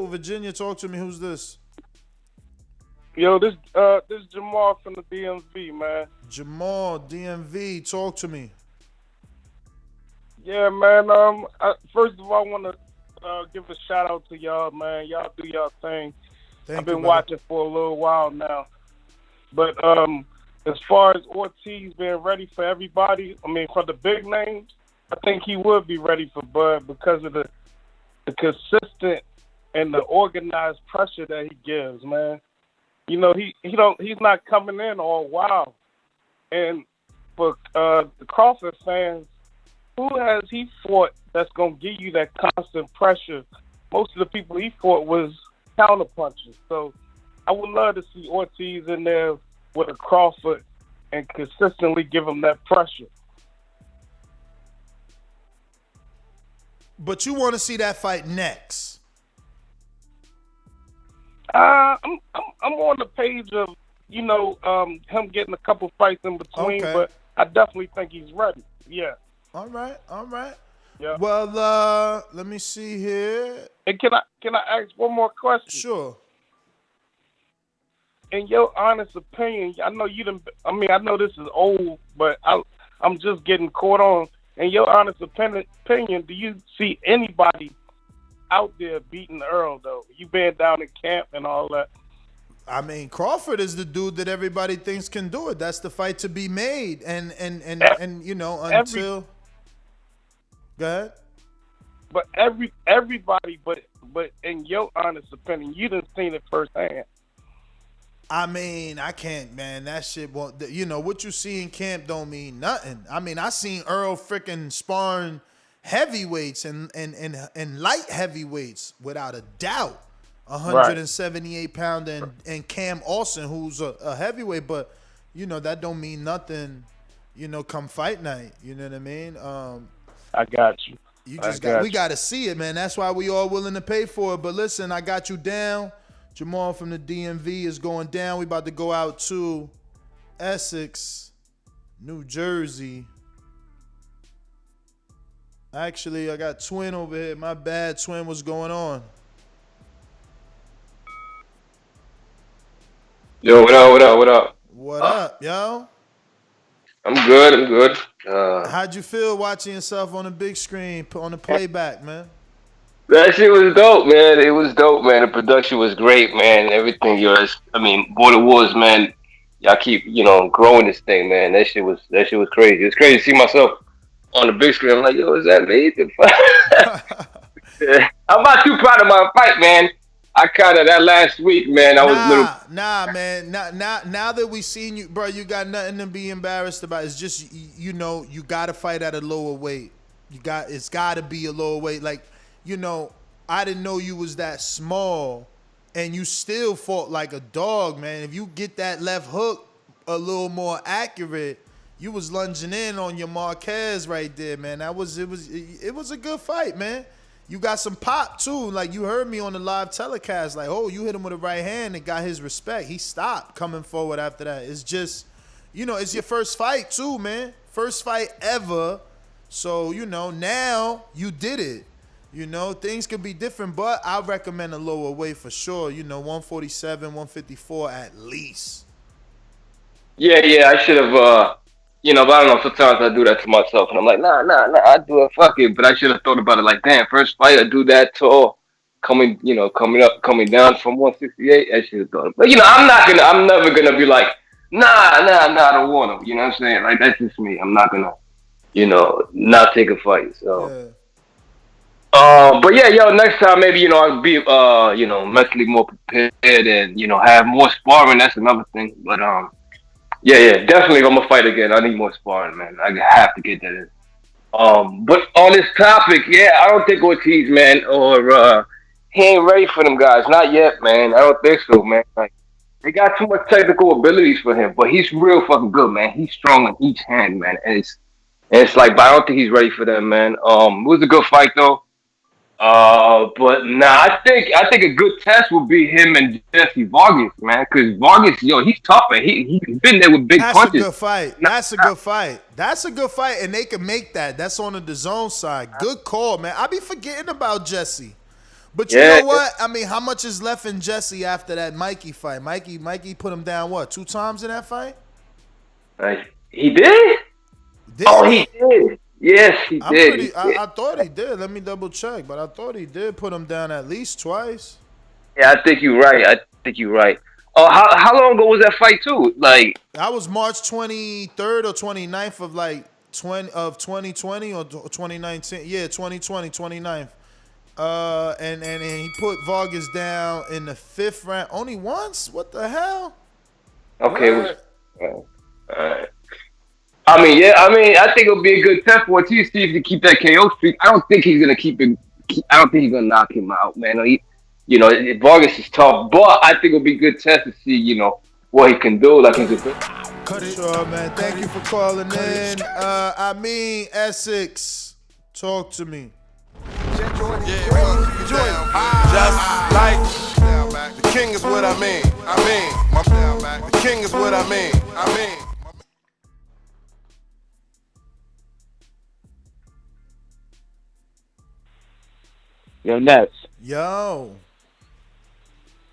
Virginia, talk to me. Who's this? Yo, this Jamal from the DMV, man. Jamal, DMV, talk to me. Yeah, man. First of all, I want to give a shout out to y'all, man. Y'all do y'all thing. I've been watching for a little while now. But as far as Ortiz being ready for everybody, I mean, for the big names, I think he would be ready for Bud because of the consistent and the organized pressure that he gives, man. He's not coming in all wild. And for the Crawford fans, who has he fought that's going to give you that constant pressure? Most of the people he fought was counterpunchers. So I would love to see Ortiz in there with a Crawford and consistently give him that pressure. But you want to see that fight next? I'm on the page of him getting a couple fights in between, but I definitely think he's ready. Yeah. All right. Yeah. Well, let me see here. And can I ask one more question? Sure. In your honest opinion, I know I know this is old, but I'm just getting caught on. In your honest opinion, do you see anybody out there beating Errol, though? You been down in camp and all that. I mean, Crawford is the dude that everybody thinks can do it. That's the fight to be made. And until... Go ahead. But everybody, but in your honest opinion, you done seen it firsthand. I mean, I can't, man. That shit won't. What you see in camp don't mean nothing. I mean, I seen Errol freaking sparring heavyweights and light heavyweights without a doubt. 178 pounder and Cam Austin, who's a heavyweight, but that don't mean nothing. Come fight night. You know what I mean? I got you. We got to see it, man. That's why we all willing to pay for it. But listen, I got you down. Jamal from the DMV is going down. We about to go out to Essex, New Jersey. Actually, I got Twin over here. My bad, Twin. What's going on? Yo, what up? What up, yo? I'm good. How'd you feel watching yourself on the big screen, on the playback, man? That shit was dope, man. It was dope, man. The production was great, man. Everything Border Wars, man. Y'all keep, growing this thing, man. That shit was crazy. It was crazy to see myself on the big screen. I'm like, yo, is that me? I'm not too proud of my fight, man. That last week, man, I was a little... Nah, man. Now that we seen you, bro, you got nothing to be embarrassed about. It's just, you got to fight at a lower weight. It's got to be a lower weight. Like, I didn't know you was that small, and you still fought like a dog, man. If you get that left hook a little more accurate, you was lunging in on your Marquez right there, man. It was a good fight, man. You got some pop too. Like, you heard me on the live telecast, like, oh, you hit him with a right hand and got his respect. He stopped coming forward after that. It's just, it's your first fight too, man. First fight ever. So, now you did it. Things could be different, but I recommend a lower weight for sure. 147, 154 at least. Yeah, I should have But I don't know. Sometimes I do that to myself, and I'm like, nah, I do it. Fuck it. But I should have thought about it. Like, damn, first fight I do that tall, coming down from 168. I should have thought. But I'm never gonna be like, nah, I don't want him. You know what I'm saying? Like that's just me. I'm not gonna, not take a fight. So. Yeah. But yeah, next time maybe, I'll be, mentally more prepared and, have more sparring. That's another thing. But, yeah, definitely if I'm gonna fight again, I need more sparring, man. I have to get that in. But on this topic, yeah, I don't think Ortiz, man, or, he ain't ready for them guys. Not yet, man. I don't think so, man. Like, they got too much technical abilities for him, but he's real fucking good, man. He's strong in each hand, man. And it's like, but I don't think he's ready for them, man. It was a good fight, though. But nah, I think a good test would be him and Jesse Vargas, man. Because Vargas, he's tough, and he's been there with big punches. That's a good fight. That's a good fight. That's a good fight, and they can make that. That's on the Dazn side. Good call, man. I be forgetting about Jesse. But you know what? I mean, how much is left in Jesse after that Mikey fight? Mikey put him down, what, 2 times in that fight? He did? He did. Yes, he did. I thought he did. Let me double check, but I thought he did put him down at least twice. Yeah, I think you're right. Oh, how long ago was that fight too? Like that was March 23rd or 29th of 2020 or 2019. Yeah, 2020, 29th. And he put Vargas down in the 5th round only once. What the hell? Okay. All right. I think it'll be a good test for Ortiz to see if he can keep that KO streak. I don't think he's gonna keep it. I don't think he's gonna knock him out, man. Vargas is tough, but I think it'll be a good test to see, what he can do. Like he's a good. Sure, man. Thank you for calling in. Essex, talk to me. Just like the king is what I mean. The king is what I mean. Yo, Nets. Yo.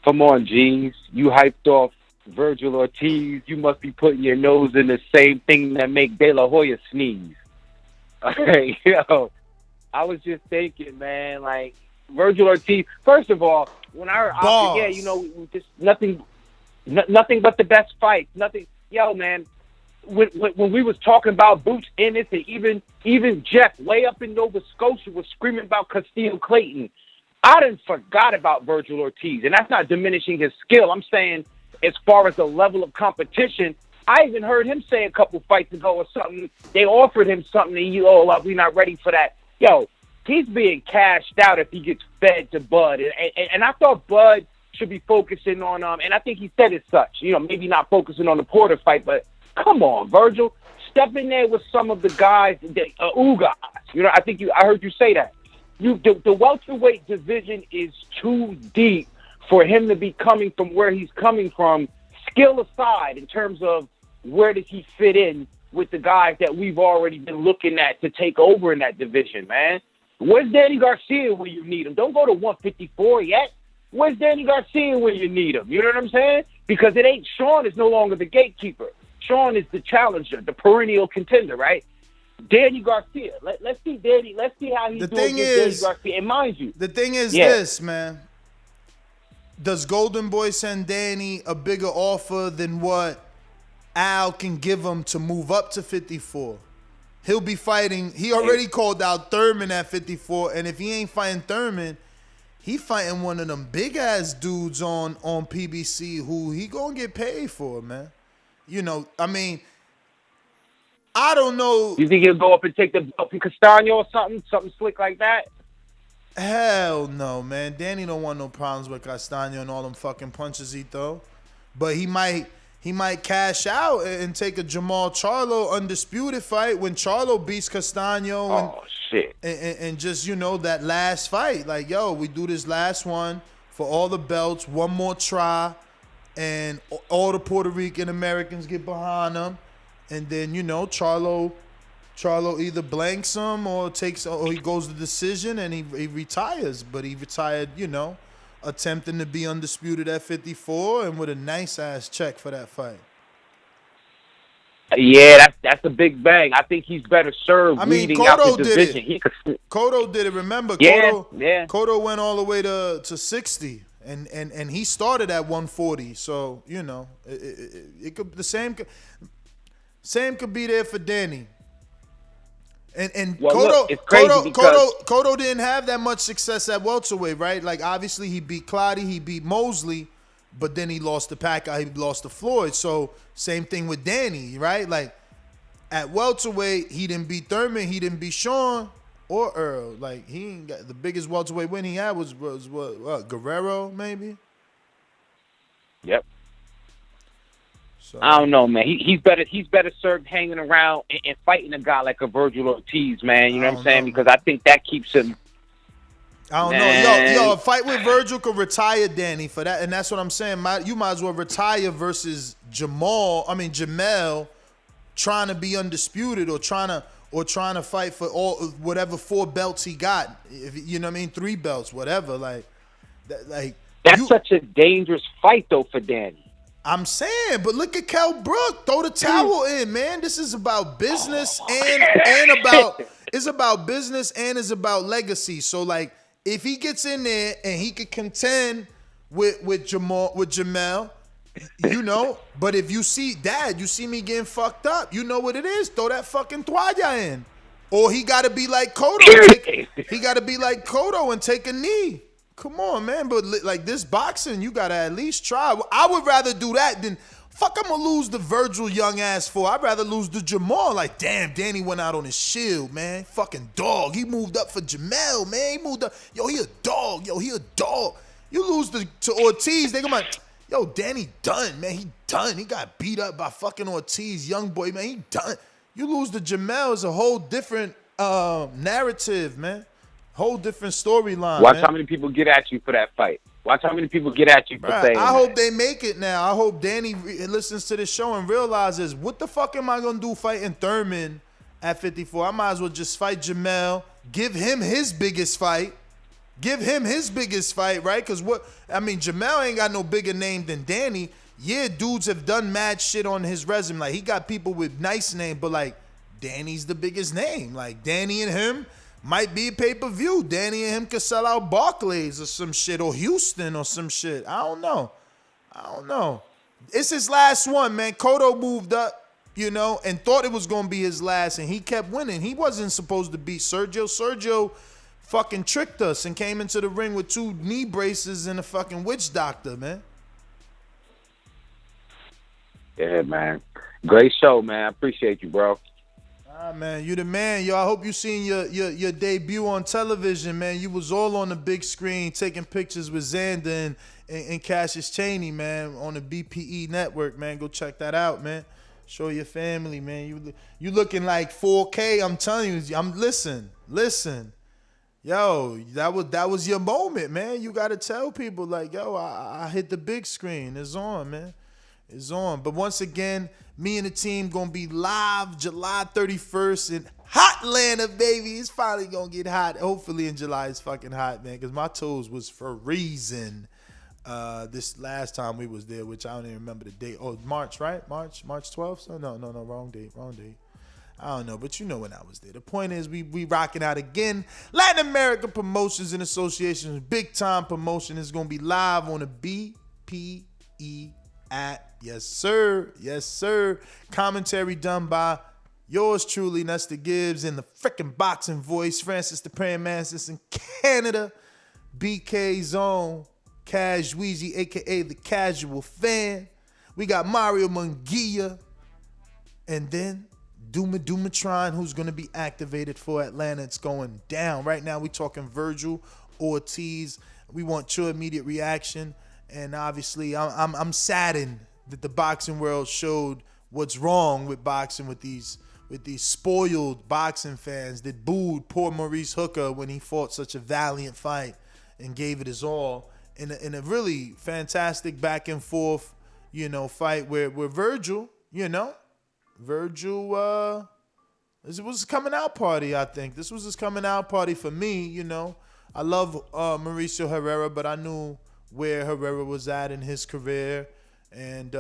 Come on, G's. You hyped off Vergil Ortiz. You must be putting your nose in the same thing that make De La Hoya sneeze. Okay, yo. I was just thinking, man, like, Vergil Ortiz. First of all, when I heard Oscar, just nothing but the best fights. Nothing. Yo, man, when we was talking about Boots Ennis and even Jeff way up in Nova Scotia was screaming about Castillo Clayton, I done forgot about Vergil Ortiz, and that's not diminishing his skill. I'm saying as far as the level of competition, I even heard him say a couple fights ago or something. They offered him something, and we're not ready for that. Yo, he's being cashed out if he gets fed to Bud, and I thought Bud should be focusing on and I think he said as such. Maybe not focusing on the Porter fight, but. Come on, Vergil. Step in there with some of the guys, guys. I heard you say that. The welterweight division is too deep for him to be coming from where he's coming from, skill aside, in terms of where does he fit in with the guys that we've already been looking at to take over in that division, man. Where's Danny Garcia when you need him? Don't go to 154 yet. Where's Danny Garcia when you need him? You know what I'm saying? Because Sean is no longer the gatekeeper. Sean is the challenger, the perennial contender, right? Danny Garcia. Let's see Danny. Let's see how he's doing with Danny Garcia. And mind you, the thing is this, man. Does Golden Boy send Danny a bigger offer than what Al can give him to move up to 54? He'll be fighting. He already called out Thurman at 54, and if he ain't fighting Thurman, he fighting one of them big ass dudes on PBC who he gonna get paid for, man. I don't know. You think he'll go up and take the belt from Castano or something slick like that? Hell no, man. Danny don't want no problems with Castano and all them fucking punches he throw. But he might cash out and take a Jamal Charlo undisputed fight when Charlo beats Castano. Shit. And just, that last fight. Like, yo, we do this last one for all the belts, one more try. And all the Puerto Rican Americans get behind him, and then Charlo either blanks him or he goes to decision and he retires. But he retired, attempting to be undisputed at 54 and with a nice ass check for that fight. Yeah, that's a big bang. I think he's better served leading out the division. Cotto did it. Remember, Yeah. Cotto went all the way to 60, and he started at 140. So it could the same could be there for Danny. And Cotto didn't have that much success at welterweight, right? Like obviously he beat Clottey, he beat Mosley, but then he lost to Pacquiao, he lost to Floyd. So same thing with Danny, right? Like at welterweight, he didn't beat Thurman, he didn't beat Sean or Errol. Like he ain't got the biggest welterweight win he had was what Guerrero maybe. Yep. So, I don't know, man. He's better served hanging around and fighting a guy like a Vergil Ortiz, man. You know what I'm saying? Because I think that keeps him. I don't know. Yo, a fight with Vergil could retire Danny for that, and that's what I'm saying. You might as well retire versus Jamel, trying to be undisputed or trying to fight for all whatever 4 belts he got. You know what I mean? 3 belts, whatever. That's such a dangerous fight though for Danny. I'm saying, but look at Kell Brook. Throw the towel in, man. This is about business and about business and it's about legacy. So like if he gets in there and he could contend with Jamel, but if you see Dad, you see me getting fucked up, you know what it is. Throw that fucking toalla in. Or he gotta be like Cotto and take a knee. Come on, man. But like this boxing, you got to at least try. I would rather do that than, I'm going to lose the Vergil young ass for. I'd rather lose the Jamal. Like, damn, Danny went out on his shield, man. Fucking dog. He moved up for Jamel, man. He moved up. Yo, he a dog. You lose to Ortiz, they go like, yo, Danny done, man. He done. He got beat up by fucking Ortiz, young boy, man. He done. You lose to Jamel is a whole different narrative, man. Whole different storyline. Watch how many people get at you for that fight. Watch how many people get at you for saying I hope they make it now. I hope Danny listens to this show and realizes, what the fuck am I going to do fighting Thurman at 54? I might as well just fight Jamel. Give him his biggest fight. Right? Because Jamel ain't got no bigger name than Danny. Yeah, dudes have done mad shit on his resume. Like, he got people with nice names, but, like, Danny's the biggest name. Like, Danny and him might be a pay-per-view. Danny and him could sell out Barclays or some shit, or Houston or some shit. I don't know. It's his last one, man. Cotto moved up, and thought it was going to be his last, and he kept winning. He wasn't supposed to beat Sergio. Sergio fucking tricked us and came into the ring with 2 knee braces and a fucking witch doctor, man. Yeah, man. Great show, man. I appreciate you, bro. Man, you the man, yo. I hope you seen your debut on television, man. You was all on the big screen taking pictures with Xander and Cassius Chaney, man, on the BPE network, man. Go check that out, man. Show your family, man. You looking like 4K. I'm telling you. Listen. Yo, that was your moment, man. You got to tell people, like, yo, I hit the big screen. It's on, man. It's on. But once again, me and the team going to be live July 31st in Hotlanta, baby. It's finally going to get hot. Hopefully in July it's fucking hot, man, because my toes was freezing this last time we was there, which I don't even remember the date. Oh, March, right? March 12th? So no, wrong date. I don't know, but you know when I was there. The point is we rocking out again. Latin America Promotions and Associations, big time promotion, is going to be live on the BPE app. Yes, sir. Commentary done by yours truly, Nestor Gibbs, in the freaking boxing voice, Francis the Praying Mantis in Canada, BK Zone, Cash Weezy, a.k.a. the Casual Fan. We got Mario Munguia, and then Dumatron, who's going to be activated for Atlanta. It's going down. Right now, we talking Vergil, Ortiz. We want your immediate reaction. And obviously, I'm saddened that the boxing world showed what's wrong with boxing with these spoiled boxing fans that booed poor Maurice Hooker when he fought such a valiant fight and gave it his all in a really fantastic back and forth, fight where Vergil, this was his coming out party, I think. This was his coming out party for me, I love Mauricio Herrera, but I knew where Herrera was at in his career. And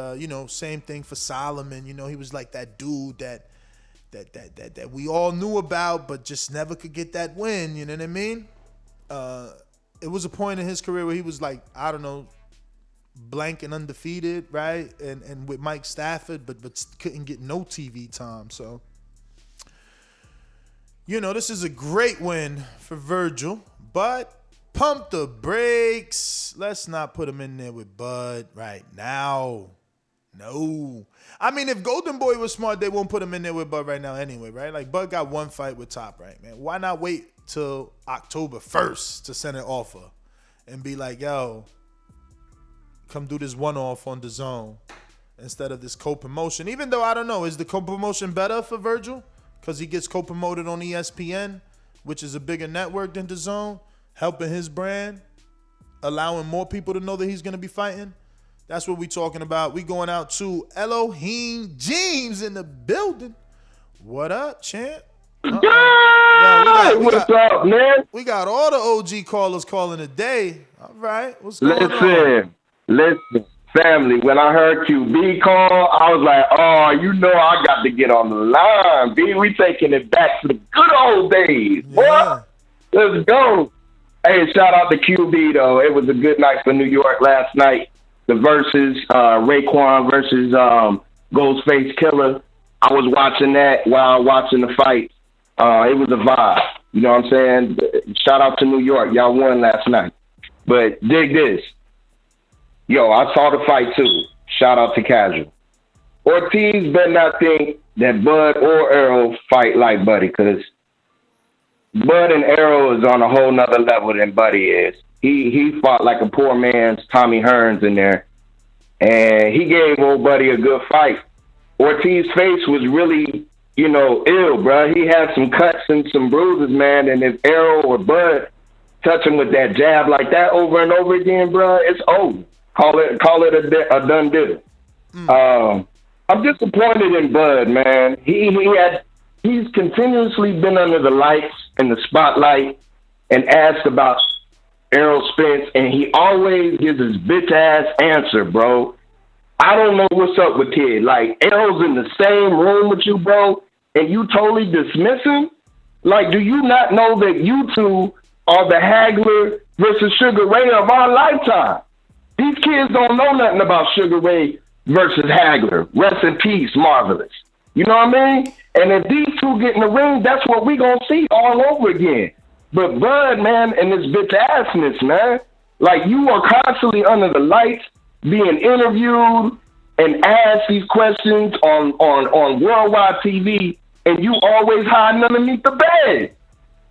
same thing for Solomon. He was like that dude that we all knew about, but just never could get that win. You know what I mean? It was a point in his career where he was like, I don't know, blank and undefeated, right? And with Mike Stafford, but couldn't get no TV time. So, this is a great win for Vergil, but pump the brakes. Let's not put him in there with Bud right now. No. I mean, if Golden Boy was smart, they won't put him in there with Bud right now anyway, right? Like, Bud got one fight with Top Rank, man. Why not wait till October 1st to send an offer and be like, yo, come do this one-off on Dazn instead of this co-promotion? Even though, I don't know, is the co-promotion better for Vergil? Because he gets co-promoted on ESPN, which is a bigger network than Dazn, helping his brand, allowing more people to know that he's going to be fighting. That's what we talking about. We going out to Elohim James in the building. What up, champ? What's up, man? We got all the OG callers calling today. All right. What's going on? Listen, family. When I heard QB call, I was like, I got to get on the line, B. We taking it back to the good old days. Yeah. Boy, let's go. Hey, shout out to QB, though. It was a good night for New York last night. The versus Raekwon versus Ghostface Killer. I was watching that while watching the fight. It was a vibe. You know what I'm saying? Shout out to New York. Y'all won last night. But dig this. Yo, I saw the fight too. Shout out to Casual. Ortiz better not think that Bud or Errol fight like Buddy, because Bud and Errol is on a whole nother level than Buddy is. He fought like a poor man's Tommy Hearns in there, and he gave old Buddy a good fight. Ortiz's face was really, ill, bro. He had some cuts and some bruises, man, and if Errol or Bud touch him with that jab like that over and over again, bro, it's over. Call it a done deal. I'm disappointed in Bud, man. He's continuously been under the lights and the spotlight and asked about Errol Spence, and he always gives his bitch ass answer, bro. I don't know what's up with kid. Like, Errol's in the same room with you, bro, and you totally dismiss him? Like, do you not know that you two are the Hagler versus Sugar Ray of our lifetime? These kids don't know nothing about Sugar Ray versus Hagler. Rest in peace, Marvelous. You know what I mean? And if these two get in the ring, that's what we gonna see all over again. But Bud, man, and this bitch assness, man, like, you are constantly under the lights, being interviewed and asked these questions on worldwide TV, and you always hiding underneath the bed.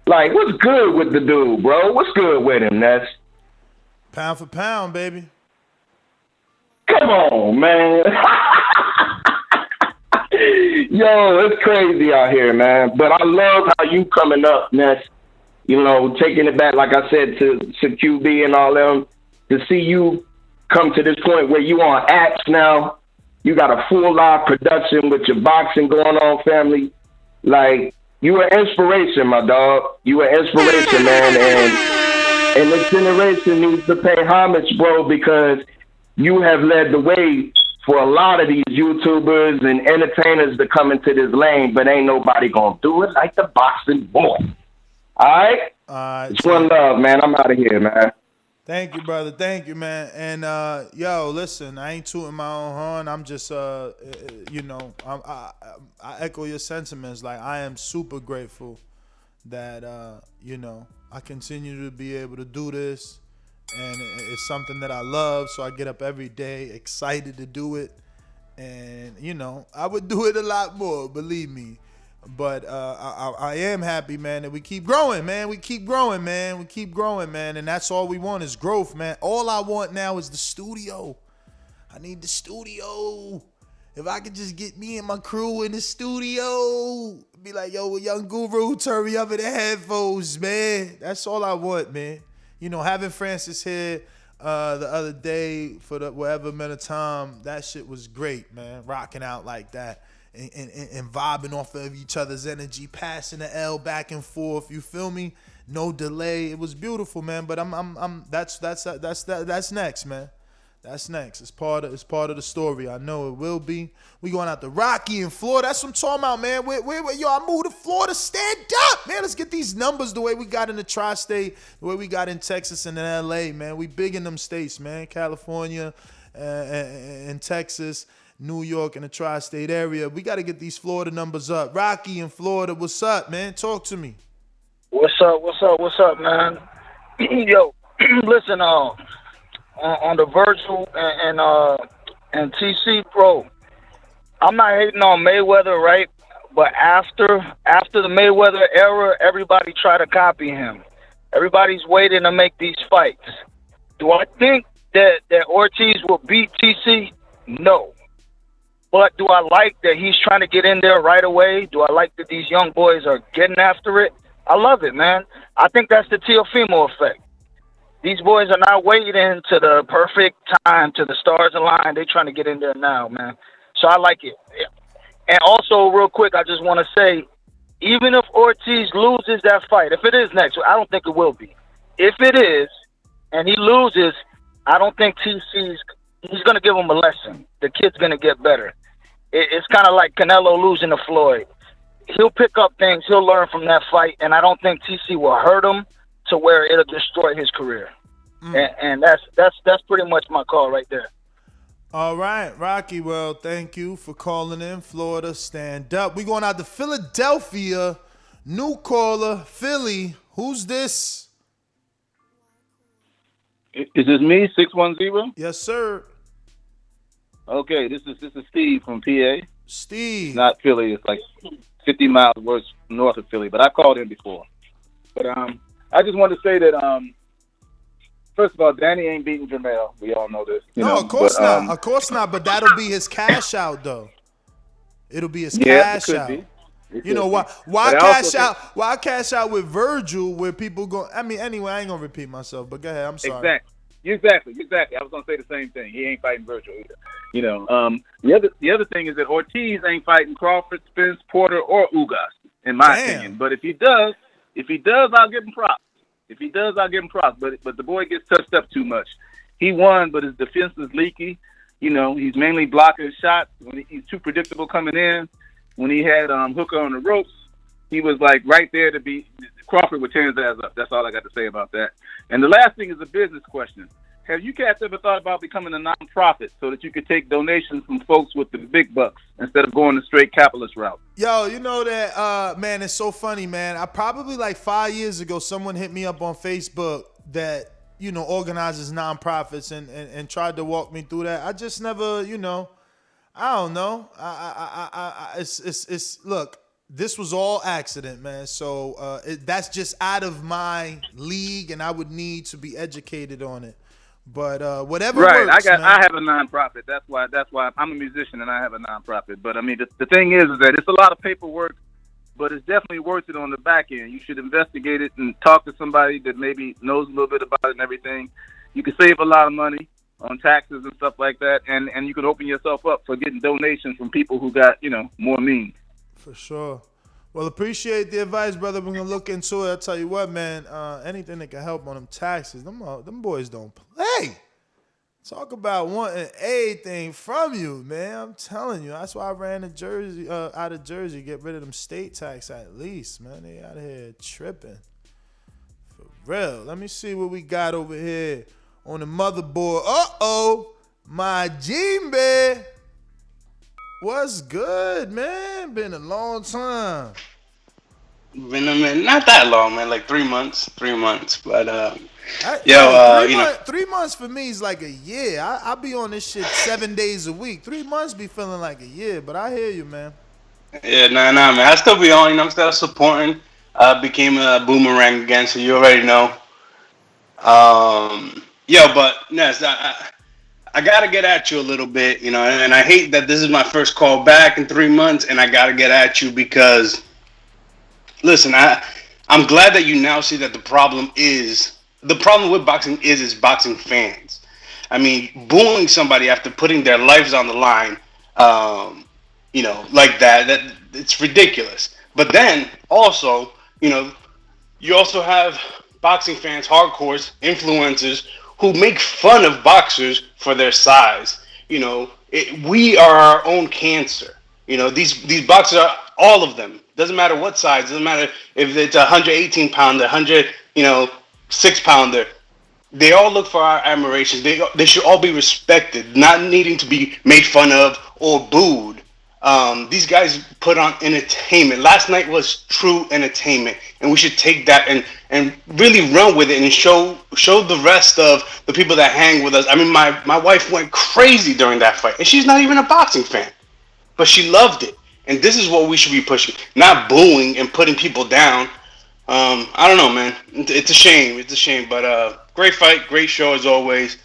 Like, what's good with the dude, bro? What's good with him, Ness? Pound for pound, baby. Come on, man. Yo, it's crazy out here, man. But I love how you coming up, Ness. Taking it back, like I said, to QB and all them, to see you come to this point where you on apps now. You got a full live production with your boxing going on, family. Like, you an inspiration, my dog. You an inspiration, man. And this generation needs to pay homage, bro, because you have led the way for a lot of these YouTubers and entertainers to come into this lane, but ain't nobody gonna do it like the boxing boy. All right? It's one love, man. I'm out of here, man. Thank you, brother. Thank you, man. And, yo, listen, I ain't tooting my own horn. I'm just, I echo your sentiments. Like, I am super grateful that, I continue to be able to do this. And it's something that I love, so I get up every day excited to do it. And, I would do it a lot more, believe me. But I am happy, man, that we keep growing, man. We keep growing, man. We keep growing, man. And that's all we want is growth, man. All I want now is the studio. I need the studio. If I could just get me and my crew in the studio, be like, yo, young guru, turn me up in the headphones, man. That's all I want, man. Having Francis here the other day for the whatever amount of time, that shit was great, man. Rocking out like that. And vibing off of each other's energy, passing the L back and forth. You feel me? No delay. It was beautiful, man. But that's next, man. That's next. It's part of the story. I know it will be. We going out to Rocky in Florida. That's what I'm talking about, man. Yo, I moved to Florida. Stand up, man. Let's get these numbers the way we got in the tri-state, the way we got in Texas and in LA, man. We big in them states, man. California and Texas, New York, and the tri-state area. We got to get these Florida numbers up. Rocky in Florida, what's up, man? Talk to me. What's up, man? Yo, listen, on the Vergil and TC, bro, I'm not hating on Mayweather, right? But after the Mayweather era, everybody tried to copy him. Everybody's waiting to make these fights. Do I think that Ortiz will beat TC? No. But do I like that he's trying to get in there right away? Do I like that these young boys are getting after it? I love it, man. I think that's the Teofimo effect. These boys are not waiting to the perfect time, to the stars align. They're trying to get in there now, man. So I like it. And also, real quick, I just want to say, even if Ortiz loses that fight, if it is next, I don't think it will be. If it is, and he loses, I don't think he's going to give him a lesson. The kid's going to get better. It's kind of like Canelo losing to Floyd. He'll pick up things. He'll learn from that fight, and I don't think TC will hurt him to where it'll destroy his career. And that's pretty much my call right there. All right, Rocky. Well, thank you for calling in. Florida, stand up. We going out to Philadelphia. New caller, Philly. Who's this? Is this me, 610? Yes, sir. Okay, this is Steve from PA. Steve. Not Philly. It's like 50 miles north of Philly, but I called in before. But I just wanted to say that first of all, Danny ain't beating Jamel. We all know this. Of course not. Of course not. But that'll be his cash out, though. It'll be his cash out. You know why? Why cash out? Why cash out with Vergil, where people go? I mean, anyway, I ain't gonna repeat myself. But go ahead. I'm sorry. Exactly. I was gonna say the same thing. He ain't fighting Vergil either. The other thing is that Ortiz ain't fighting Crawford, Spence, Porter, or Ugas, in my opinion. But if he does, I'll give him props. But the boy gets touched up too much. He won, but his defense is leaky. He's mainly blocking shots. When he's too predictable coming in. When he had Hooker on the ropes, he was like right there to beat Crawford with tear his ass up. That's all I got to say about that. And the last thing is a business question. Have you cats ever thought about becoming a non-profit so that you could take donations from folks with the big bucks instead of going the straight capitalist route? Yo, you know that, man, it's so funny, man. I probably like 5 years ago, someone hit me up on Facebook that, organizes nonprofits and tried to walk me through that. I just never, I don't know. It's look, this was all accident, man. So that's just out of my league, and I would need to be educated on it. But whatever works, I have a nonprofit. That's why I'm a musician and I have a nonprofit. But I mean, the thing is that it's a lot of paperwork, but it's definitely worth it on the back end. You should investigate it and talk to somebody that maybe knows a little bit about it and everything. You can save a lot of money on taxes and stuff like that, and you could open yourself up for getting donations from people who got more means. For sure. Well, appreciate the advice, brother. We're gonna look into it. I'll tell you what, man. Anything that can help on them taxes, them boys don't play. Talk about wanting everything from you, man. I'm telling you. That's why I ran to Jersey, out of Jersey, get rid of them state tax at least, man. They out here tripping. For real. Let me see what we got over here on the motherboard. Uh-oh, my Jimbe. What's good, man? Been a long time. Been a minute. Not that long, man. Like 3 months. 3 months. But, 3 months for me is like a year. I be on this shit 7 days a week. 3 months be feeling like a year, but I hear you, man. Yeah, nah, man. I still be on, I'm still supporting. Became a boomerang again, so you already know. But Ness, I gotta get at you a little bit, and I hate that this is my first call back in 3 months, and I gotta get at you because, listen, I'm glad that you now see that the problem with boxing is boxing fans. I mean, booing somebody after putting their lives on the line, like that it's ridiculous. But then also, you also have boxing fans, hardcores, influencers who make fun of boxers for their size. You know, we are our own cancer. You know, these boxers are all of them. Doesn't matter what size. Doesn't matter if it's a 118 pounder, 6 pounder. They all look for our admiration. They should all be respected, not needing to be made fun of or booed. These guys put on entertainment. Last night was true entertainment, and we should take that and really run with it and show the rest of the people that hang with us. I mean, my wife went crazy during that fight, and she's not even a boxing fan, but she loved it. And this is what we should be pushing, not booing and putting people down. I don't know, man. It's a shame. It's a shame, but great fight, great show as always.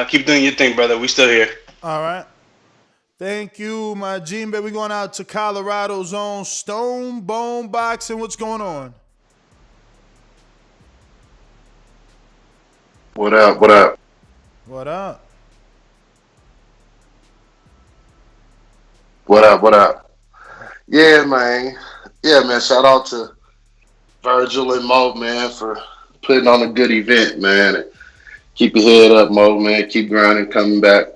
Keep doing your thing, brother. We still here. All right. Thank you, my Gene. We're going out to Colorado's own Stone Bone Boxing. What's going on? What up? What up? What up? What up? What up? Yeah, man. Yeah, man. Shout out to Vergil and Mo, man, for putting on a good event, man. And keep your head up, Mo, man. Keep grinding, coming back.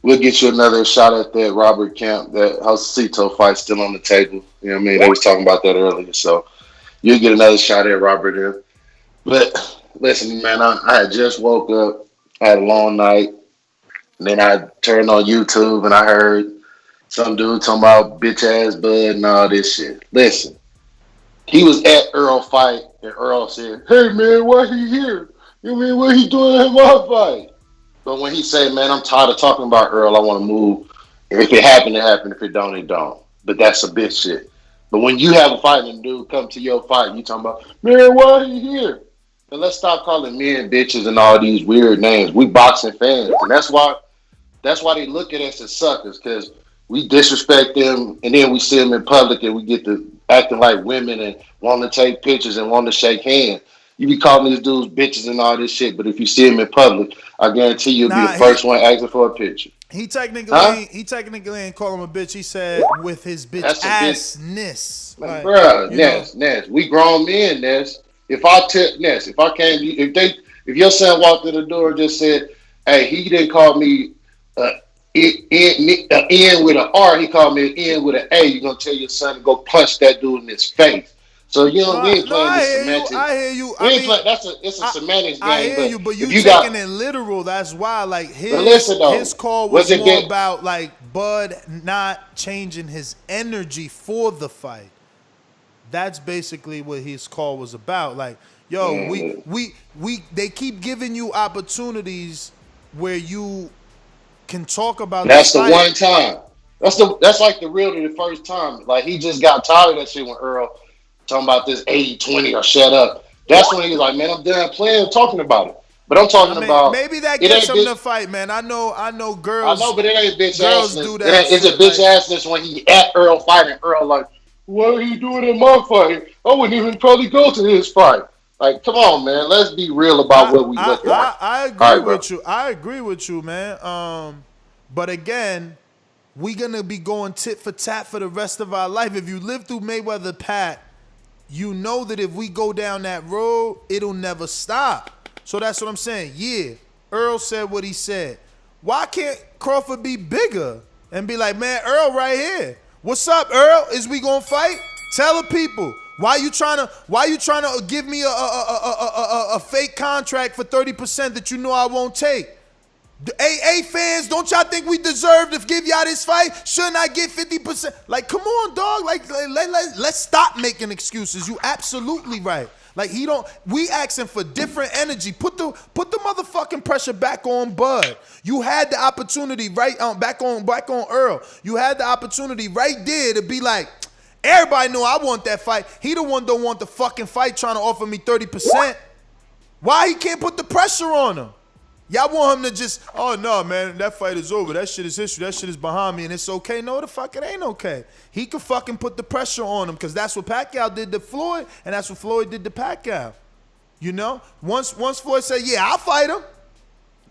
We'll get you another shot at that Robert Camp, that Josecito fight still on the table. You know what I mean? They was talking about that earlier. So you'll get another shot at Robert here. But listen, man, I had just woke up. I had a long night. And then I turned on YouTube and I heard some dude talking about bitch-ass Bud and all this shit. Listen, he was at Errol fight and Errol said, hey, man, why he here? You mean what he doing at my fight? But when he say, man, I'm tired of talking about Errol, I want to move. If it happen, it happen. If it don't, it don't. But that's a bitch shit. But when you have a fight and dude come to your fight, you talking about, man, why he here? And let's stop calling men bitches and all these weird names. We boxing fans. And that's why they look at us as suckers, because we disrespect them and then we see them in public and we get to acting like women and wanting to take pictures and wanting to shake hands. You be calling these dudes bitches and all this shit, but if you see them in public, I guarantee you'll be the first one asking for a picture. He technically ain't call him a bitch. He said with his bitch assness. Like, bruh, Ness. We grown men, Ness. If your son walked in the door and just said, hey, he didn't call me N with an R, he called me an N with an A, you're gonna tell your son to go punch that dude in his face. So we ain't playing this semantics. I hear you. It's a semantics game. I hear you, but you taking taking it literal. That's why, like, his call was more about like Bud not changing his energy for the fight. That's basically what his call was about. Like, yo, they keep giving you opportunities where you can talk about. That's the one time. That's like the real to the first time. Like, he just got tired of that shit when Errol talking about this 80-20 or shut up. That's when he was like, man, I'm done playing, talking about it. But I'm talking about maybe that gets him to fight, man. I know girls. I know, but it ain't bitch girls assness. do that. It's a bitch assness when he at Errol fighting. Errol like, what are you doing in my fight? I wouldn't even probably go to his fight. Like, come on, man. Let's be real about what we look at. I agree with you. I agree with you, man. But again, we gonna be going tit for tat for the rest of our life. If you live through Mayweather Pat, you know that if we go down that road, it'll never stop. So that's what I'm saying. Yeah, Earl said what he said. Why can't Crawford be bigger and be like, man, Earl right here. What's up, Earl? Is we gonna fight? Tell the people. Why you trying to give me a fake contract for 30% that you know I won't take? The AA fans, don't y'all think we deserve to give y'all this fight? Shouldn't I get 50%? Like, come on, dog. Like, let's stop making excuses. You absolutely right. Like, we asking for different energy. Put the motherfucking pressure back on Bud. You had the opportunity back on Earl. You had the opportunity right there to be like, everybody know I want that fight. He the one don't want the fucking fight trying to offer me 30%. Why he can't put the pressure on him? Y'all want him to just, oh, no, man, that fight is over. That shit is history. That shit is behind me, and it's okay. No, the fuck it ain't okay. He could fucking put the pressure on him because that's what Pacquiao did to Floyd, and that's what Floyd did to Pacquiao. You know? Once Floyd said, yeah, I'll fight him,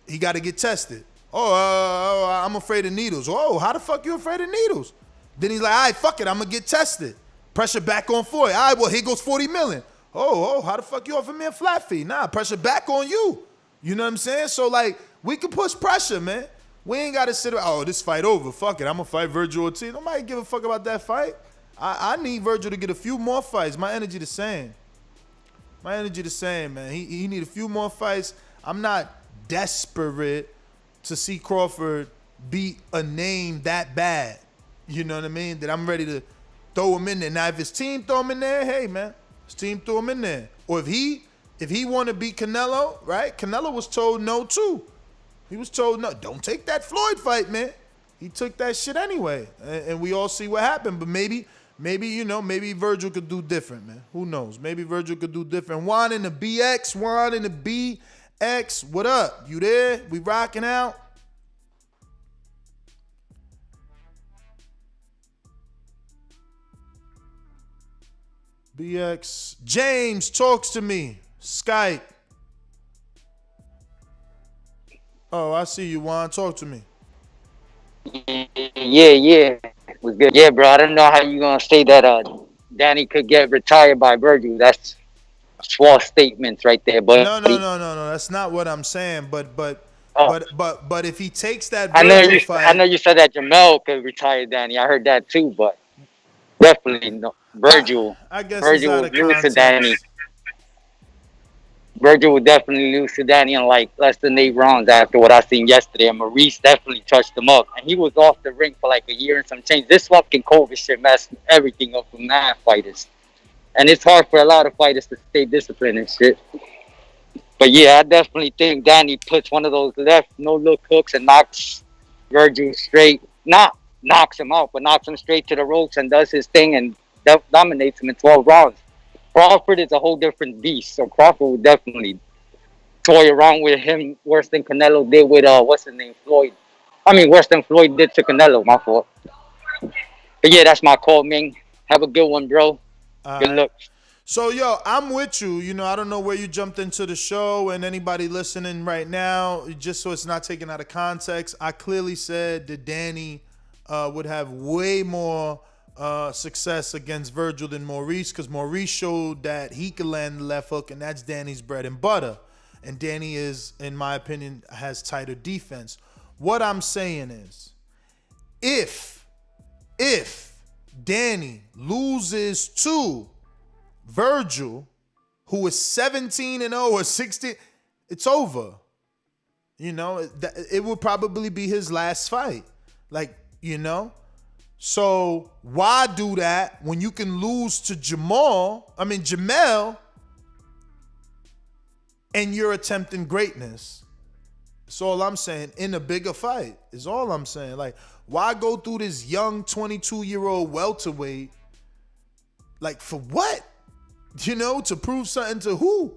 he got to get tested. I'm afraid of needles. Oh, how the fuck you afraid of needles? Then he's like, all right, fuck it, I'm going to get tested. Pressure back on Floyd. All right, well, here goes $40 million. Oh, how the fuck you offer me a flat fee? Nah, pressure back on you. You know what I'm saying? So, like, we can push pressure, man. We ain't got to sit around, this fight over. Fuck it, I'm going to fight Vergil Ortiz. Nobody give a fuck about that fight. I need Vergil to get a few more fights. My energy the same. Man. He need a few more fights. I'm not desperate to see Crawford beat a name that bad. You know what I mean? That I'm ready to throw him in there. Now, if his team throw him in there, hey, man. His team threw him in there. Or if he want to beat Canelo, right? Canelo was told no, too. He was told no. Don't take that Floyd fight, man. He took that shit anyway. And we all see what happened. But maybe Vergil could do different, man. Who knows? Maybe Vergil could do different. Juan in the BX, Juan in the BX. What up? You there? We rocking out? BX. James talks to me. Skype. Oh, I see you, Juan. Talk to me. Yeah. It was good. Yeah, bro. I don't know how you gonna say that Danny could get retired by Vergil. That's false statements right there. But no. That's not what I'm saying. But if he takes that Vergil fight, I know you said that Jamel could retire Danny. I heard that too, but definitely no. Vergil. I guess Vergil would lose to Danny. Vergil would definitely lose to Danny in like less than 8 rounds after what I seen yesterday. And Maurice definitely touched him up. And he was off the ring for like a year and some change. This fucking COVID shit messed everything up for mad fighters. And it's hard for a lot of fighters to stay disciplined and shit. But yeah, I definitely think Danny puts one of those left no-look hooks and knocks Vergil straight. Not knocks him out, but knocks him straight to the ropes and does his thing and dominates him in 12 rounds. Crawford is a whole different beast, so Crawford would definitely toy around with him worse than Canelo did with Floyd. I mean, worse than Floyd did to Canelo. My fault. But yeah, that's my call, Ming. Have a good one, bro. Good luck. So, yo, I'm with you. You know, I don't know where you jumped into the show, and anybody listening right now, just so it's not taken out of context, I clearly said that Danny would have way more success against Vergil than Maurice, because Maurice showed that he could land the left hook, and that's Danny's bread and butter. And Danny is, in my opinion, has tighter defense. What I'm saying is, if Danny loses to Vergil, who is 17-0 or 16, it's over. You know, it would probably be his last fight. Like, you know? So why do that when you can lose to Jamel, and you're attempting greatness? That's all I'm saying. In a bigger fight is all I'm saying. Like, why go through this young 22-year-old welterweight? Like, for what? You know, to prove something to who?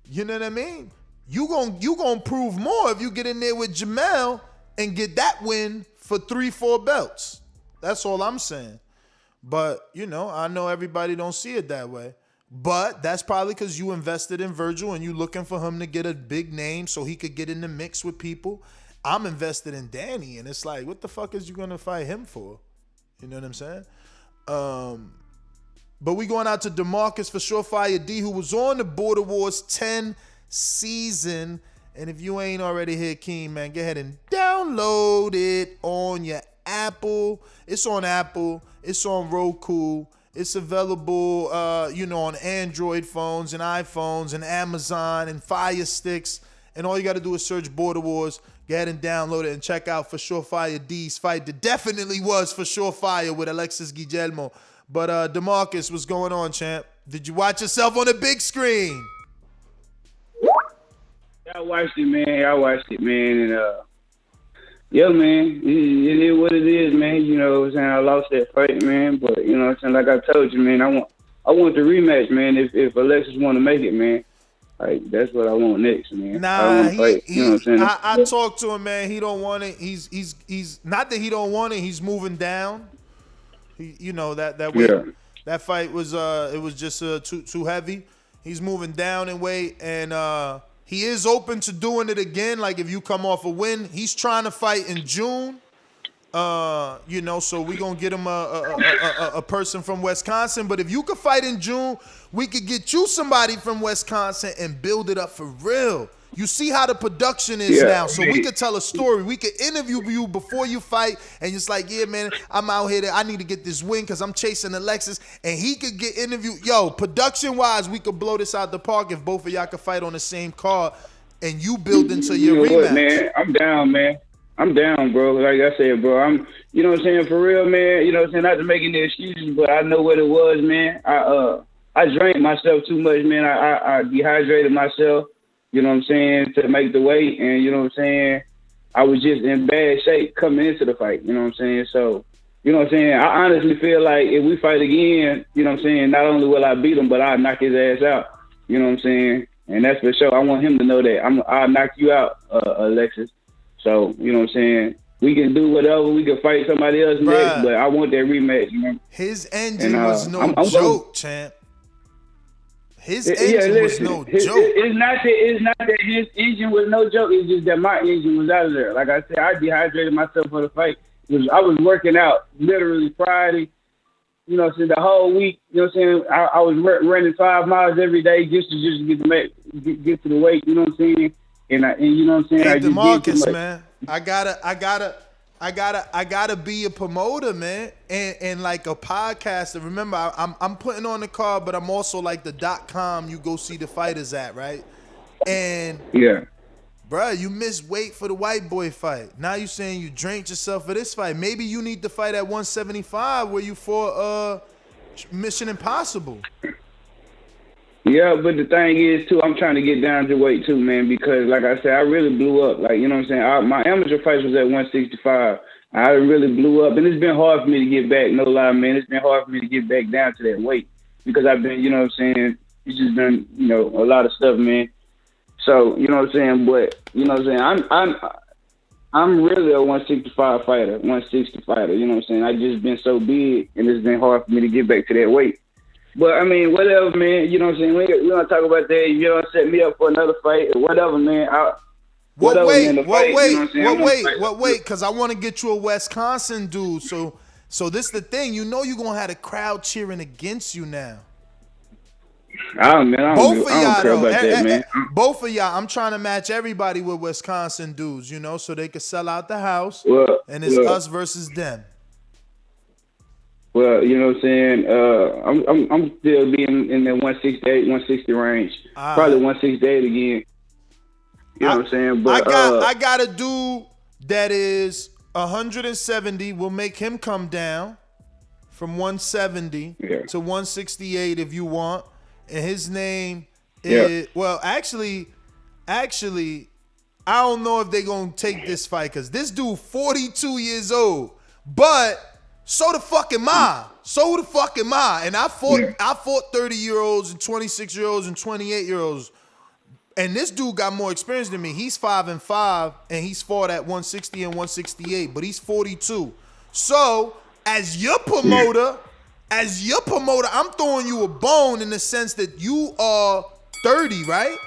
You know what I mean? You gonna prove more if you get in there with Jamel and get that win for 3-4 belts. That's all I'm saying. But, you know, I know everybody don't see it that way. But that's probably because you invested in Vergil and you looking for him to get a big name so he could get in the mix with people. I'm invested in Danny, and it's like, what the fuck is you going to fight him for? You know what I'm saying? But we going out to DeMarcus for Surefire D, who was on the Border Wars 10 season. And if you ain't already here, Keen, man, go ahead and download it on your Apple. It's on Apple. It's on Roku. It's available, on Android phones and iPhones and Amazon and Fire Sticks. And all you got to do is search Border Wars. Go ahead and download it and check out For Surefire D's fight. That definitely was For Surefire with Alexis Guillermo. But DeMarcus, what's going on, champ? Did you watch yourself on the big screen? I watched it, man. And yeah, man, it is what it is, man. You know what I'm saying? I lost that fight, man. But, you know what I'm saying? Like I told you, man, I want the rematch, man. If Alexis want to make it, man. Like, that's what I want next, man. Nah, fight, you know what I'm saying? I talked to him, man. He don't want it. He's not that he don't want it. He's moving down. That weight, that fight was it was just too heavy. He's moving down in weight, and he is open to doing it again. Like, if you come off a win, he's trying to fight in June. So we gonna get him a person from Wisconsin. But if you could fight in June, we could get you somebody from Wisconsin and build it up for real. You see how the production is now. So we could tell a story. We could interview you before you fight, and it's like, yeah, man, I'm out here. I need to get this win because I'm chasing Alexis, and he could get interviewed. Yo, production-wise, we could blow this out the park if both of y'all could fight on the same card, and you build into your rematch. What, man? I'm down, man. I'm down, bro. Like I said, bro, I'm, you know what I'm saying, for real, man. You know what I'm saying, not to make any excuses, but I know what it was, man. I drank myself too much, man. I dehydrated myself. You know what I'm saying, to make the weight, and you know what I'm saying, I was just in bad shape coming into the fight, you know what I'm saying, so, you know what I'm saying, I honestly feel like if we fight again, you know what I'm saying, not only will I beat him, but I'll knock his ass out, you know what I'm saying, and that's for sure. I want him to know that I'll knock you out, Alexis, so, you know what I'm saying, we can do whatever, we can fight somebody else next, but I want that rematch, you know. His engine was no joke, champ. His engine was no joke. It's not that his engine was no joke. It's just that my engine was out of there. Like I said, I dehydrated myself for the fight. I was working out literally Friday, you know, so the whole week. You know what I'm saying? I was running 5 miles every day just to get to the weight. You know what I'm saying? And you know what I'm saying? Hey, DeMarcus, man, I gotta be a promoter, man, and like a podcaster. Remember, I'm putting on the card, but I'm also like the .com you go see the fighters at, right? And bruh, you missed weight for the white boy fight. Now you saying you drank yourself for this fight. Maybe you need to fight at 175 where you fought Mission Impossible. Yeah, but the thing is, too, I'm trying to get down to weight, too, man, because, like I said, I really blew up. Like, you know what I'm saying? My amateur fight was at 165. I really blew up, and it's been hard for me to get back, no lie, man. It's been hard for me to get back down to that weight because I've been, you know what I'm saying, it's just been, you know, a lot of stuff, man. So, you know what I'm saying? But, you know what I'm saying? I'm really a 165 fighter, 160 fighter, you know what I'm saying? I just been so big, and it's been hard for me to get back to that weight. But, I mean, whatever, man, you know what I'm saying? We don't talk about that. You don't set me up for another fight or whatever, man. What weight? Because I want to get you a Wisconsin dude. So this the thing. You know you're going to have a crowd cheering against you now. Both of y'all, I'm trying to match everybody with Wisconsin dudes, you know, so they could sell out the house. And it's us versus them. Well, you know what I'm saying? I'm still being in that 168, 160 range. Probably 168 again. You know what I'm saying? But I got a dude that is 170. We'll make him come down from 170 to 168 if you want. And his name is actually, I don't know if they're gonna take this fight because this dude 42 years old, but so the fuck am I. And I fought 30-year-olds and 26-year-olds and 28-year-olds. And this dude got more experience than me. He's 5-5, and he's fought at 160 and 168, but he's 42. So, as your promoter, I'm throwing you a bone in the sense that you are 30, right?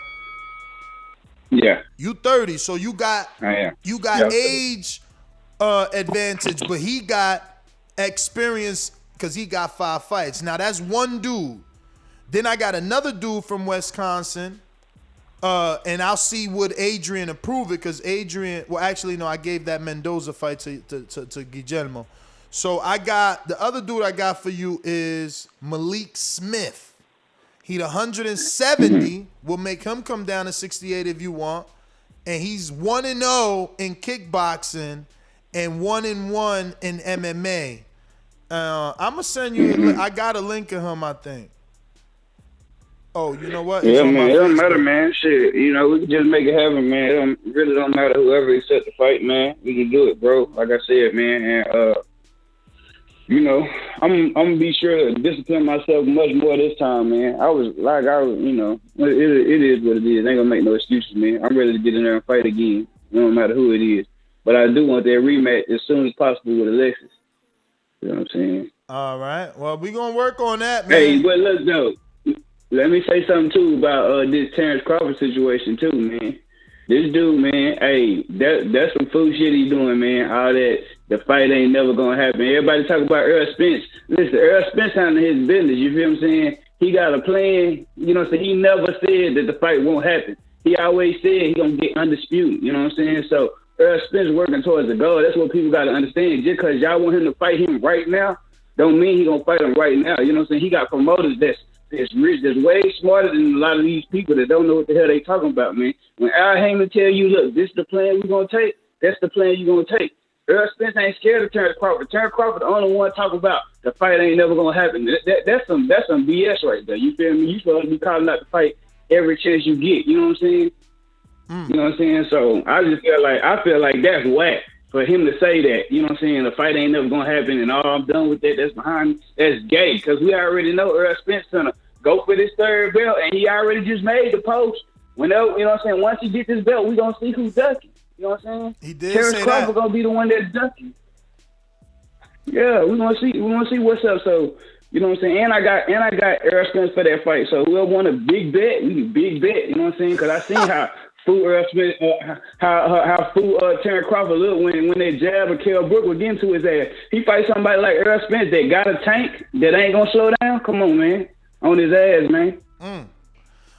Yeah. You 30, so you got age advantage, but he got experience because he got 5 fights. Now that's one dude. Then I got another dude from Wisconsin, and I'll see would Adrian approve it because Adrian. Well, actually, no, I gave that Mendoza fight to Guillermo. So I got the other dude I got for you is Malik Smith. He's 170. We'll make him come down to 68 if you want, and he's 1-0 in kickboxing and 1-1 in MMA. I'm gonna send you. I got a link of him, I think. Oh, you know what? Yeah, man. It don't matter, man. Shit, you know, we can just make it happen, man. It really don't matter whoever accepts the fight, man. We can do it, bro. Like I said, man. And you know, I'm gonna be sure to discipline myself much more this time, man. You know, it is what it is. Ain't gonna make no excuses, man. I'm ready to get in there and fight again. No matter who it is. But I do want that rematch as soon as possible with Alexis. You know what I'm saying? All right. Well, we're going to work on that, man. Hey, but let's go. Let me say something, too, about this Terence Crawford situation, too, man. This dude, man, hey, that's some fool shit he's doing, man. All that, the fight ain't never going to happen. Everybody talk about Errol Spence. Listen, Errol Spence handling his business. You feel what I'm saying? He got a plan. You know what I'm saying? He never said that the fight won't happen. he always said he gonna get undisputed. You know what I'm saying? So Errol Spence working towards the goal. That's what people gotta understand. Just because y'all want him to fight him right now, don't mean he gonna fight him right now. You know what I'm saying? He got promoters that's rich, that's way smarter than a lot of these people that don't know what the hell they talking about, man. When Al Heyman tell you, look, this is the plan we gonna take, that's the plan you gonna take. Errol Spence ain't scared of Terence Crawford. Terence Crawford the only one talking about the fight ain't never gonna happen. That's some BS right there. You feel me? You supposed to be calling out the fight every chance you get. You know what I'm saying? You know what I'm saying? So I feel like that's whack for him to say that. You know what I'm saying? The fight ain't never gonna happen, and all I'm done with that. That's behind me. That's gay because we already know Errol Spence gonna go for this third belt, and he already just made the post. Whenever, you know what I'm saying? Once he gets this belt, we gonna see who's ducking. You know what I'm saying? He did Terence say Crawford that. gonna be the one that's ducking. Yeah, we gonna see. We gonna see what's up. So you know what I'm saying? And I got Errol Spence for that fight. So whoever want a big bet, we can big bet. You know what I'm saying? Because I seen how fool Errol Spence, how fool Terence Crawford looked when they jab or Kell Brook would get into his ass. He fight somebody like Errol Spence that got a tank that ain't gonna slow down. Come on, man, on his ass, man.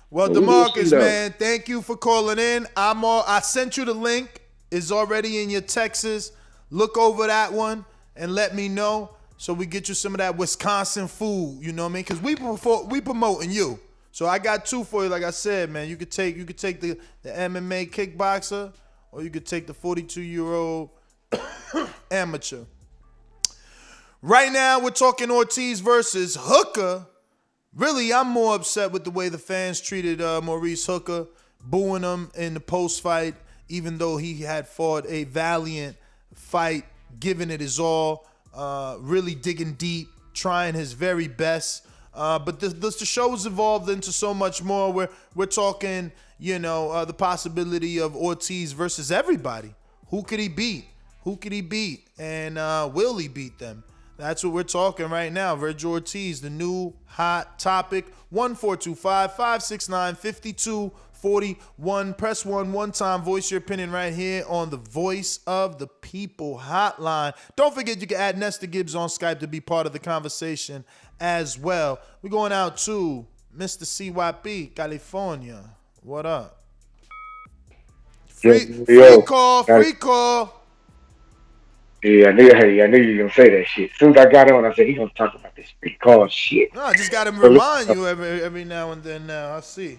Well, DeMarcus, man, thank you for calling in. I sent you the link. It's already in your texts. Look over that one and let me know so we get you some of that Wisconsin food. You know what I mean? Because we promoting you. So I got two for you. Like I said, man, you could take the MMA kickboxer, or you could take the 42-year-old amateur. Right now, we're talking Ortiz versus Hooker. Really, I'm more upset with the way the fans treated Maurice Hooker, booing him in the post-fight, even though he had fought a valiant fight, giving it his all, really digging deep, trying his very best. But the show has evolved into so much more. We're talking, the possibility of Ortiz versus everybody. Who could he beat? And will he beat them? That's what we're talking right now. Vergil Ortiz, the new hot topic. 1-425-569-5241. Press 1 time. Voice your opinion right here on the Voice of the People hotline. Don't forget you can add Nestor Gibbs on Skype to be part of the conversation as well. We're going out to Mr. CYP, California. What up? Free call. Yeah, I knew you were going to say that shit. As soon as I got on, I said, he's going to talk about this free call shit. No, I just got to remind you every now and then now. I see.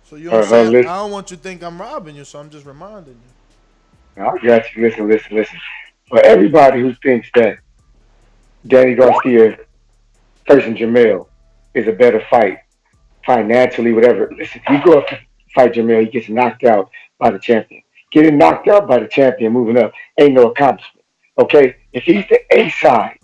So you don't say, I don't want you to think I'm robbing you, so I'm just reminding you. I got you. Listen. For everybody who thinks that Danny Garcia facing Jamel is a better fight, financially, whatever. Listen, if you go up to fight Jamel, he gets knocked out by the champion. Getting knocked out by the champion, moving up, ain't no accomplishment. Okay, if he's the A side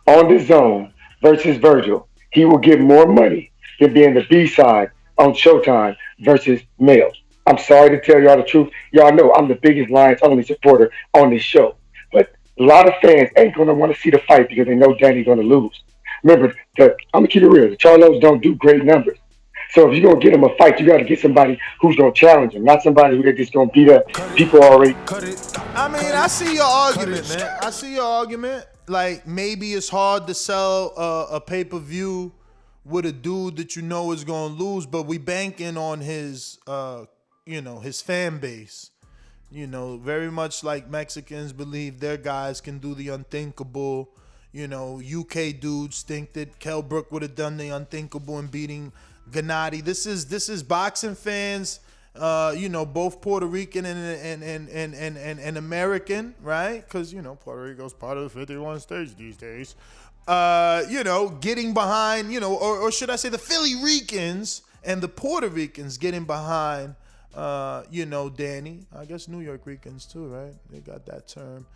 on the zone versus Vergil, he will get more money than being the B side on Showtime versus Male. I'm sorry to tell y'all the truth. Y'all know I'm the biggest Lions only supporter on this show. But a lot of fans ain't going to want to see the fight because they know Danny's going to lose. Remember, I'm going to keep it real. The Charlos don't do great numbers. So if you're going to get him a fight, you got to get somebody who's going to challenge him, not somebody who they're just going to beat up. People already. I mean, I see your argument, man. I see your argument. Like, maybe it's hard to sell a pay-per-view with a dude that you know is going to lose, but we banking on his, his fan base. Very much like Mexicans believe their guys can do the unthinkable. UK dudes think that Kell Brook would have done the unthinkable in beating Gennady. This is boxing fans, both Puerto Rican and American, right? Because Puerto Rico's part of the 51 states these days. Getting behind, or should I say the Philly Ricans and the Puerto Ricans getting behind, Danny. I guess New York Ricans too, right? They got that term.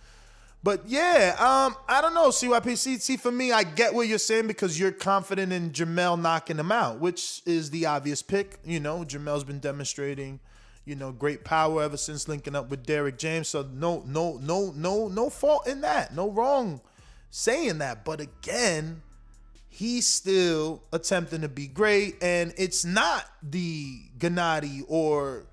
But yeah, I don't know, CYP. See, for me, I get what you're saying because you're confident in Jamel knocking him out, which is the obvious pick. Jamel's been demonstrating, great power ever since linking up with Derrick James. So no fault in that. No wrong saying that. But again, he's still attempting to be great, and it's not the Gennady or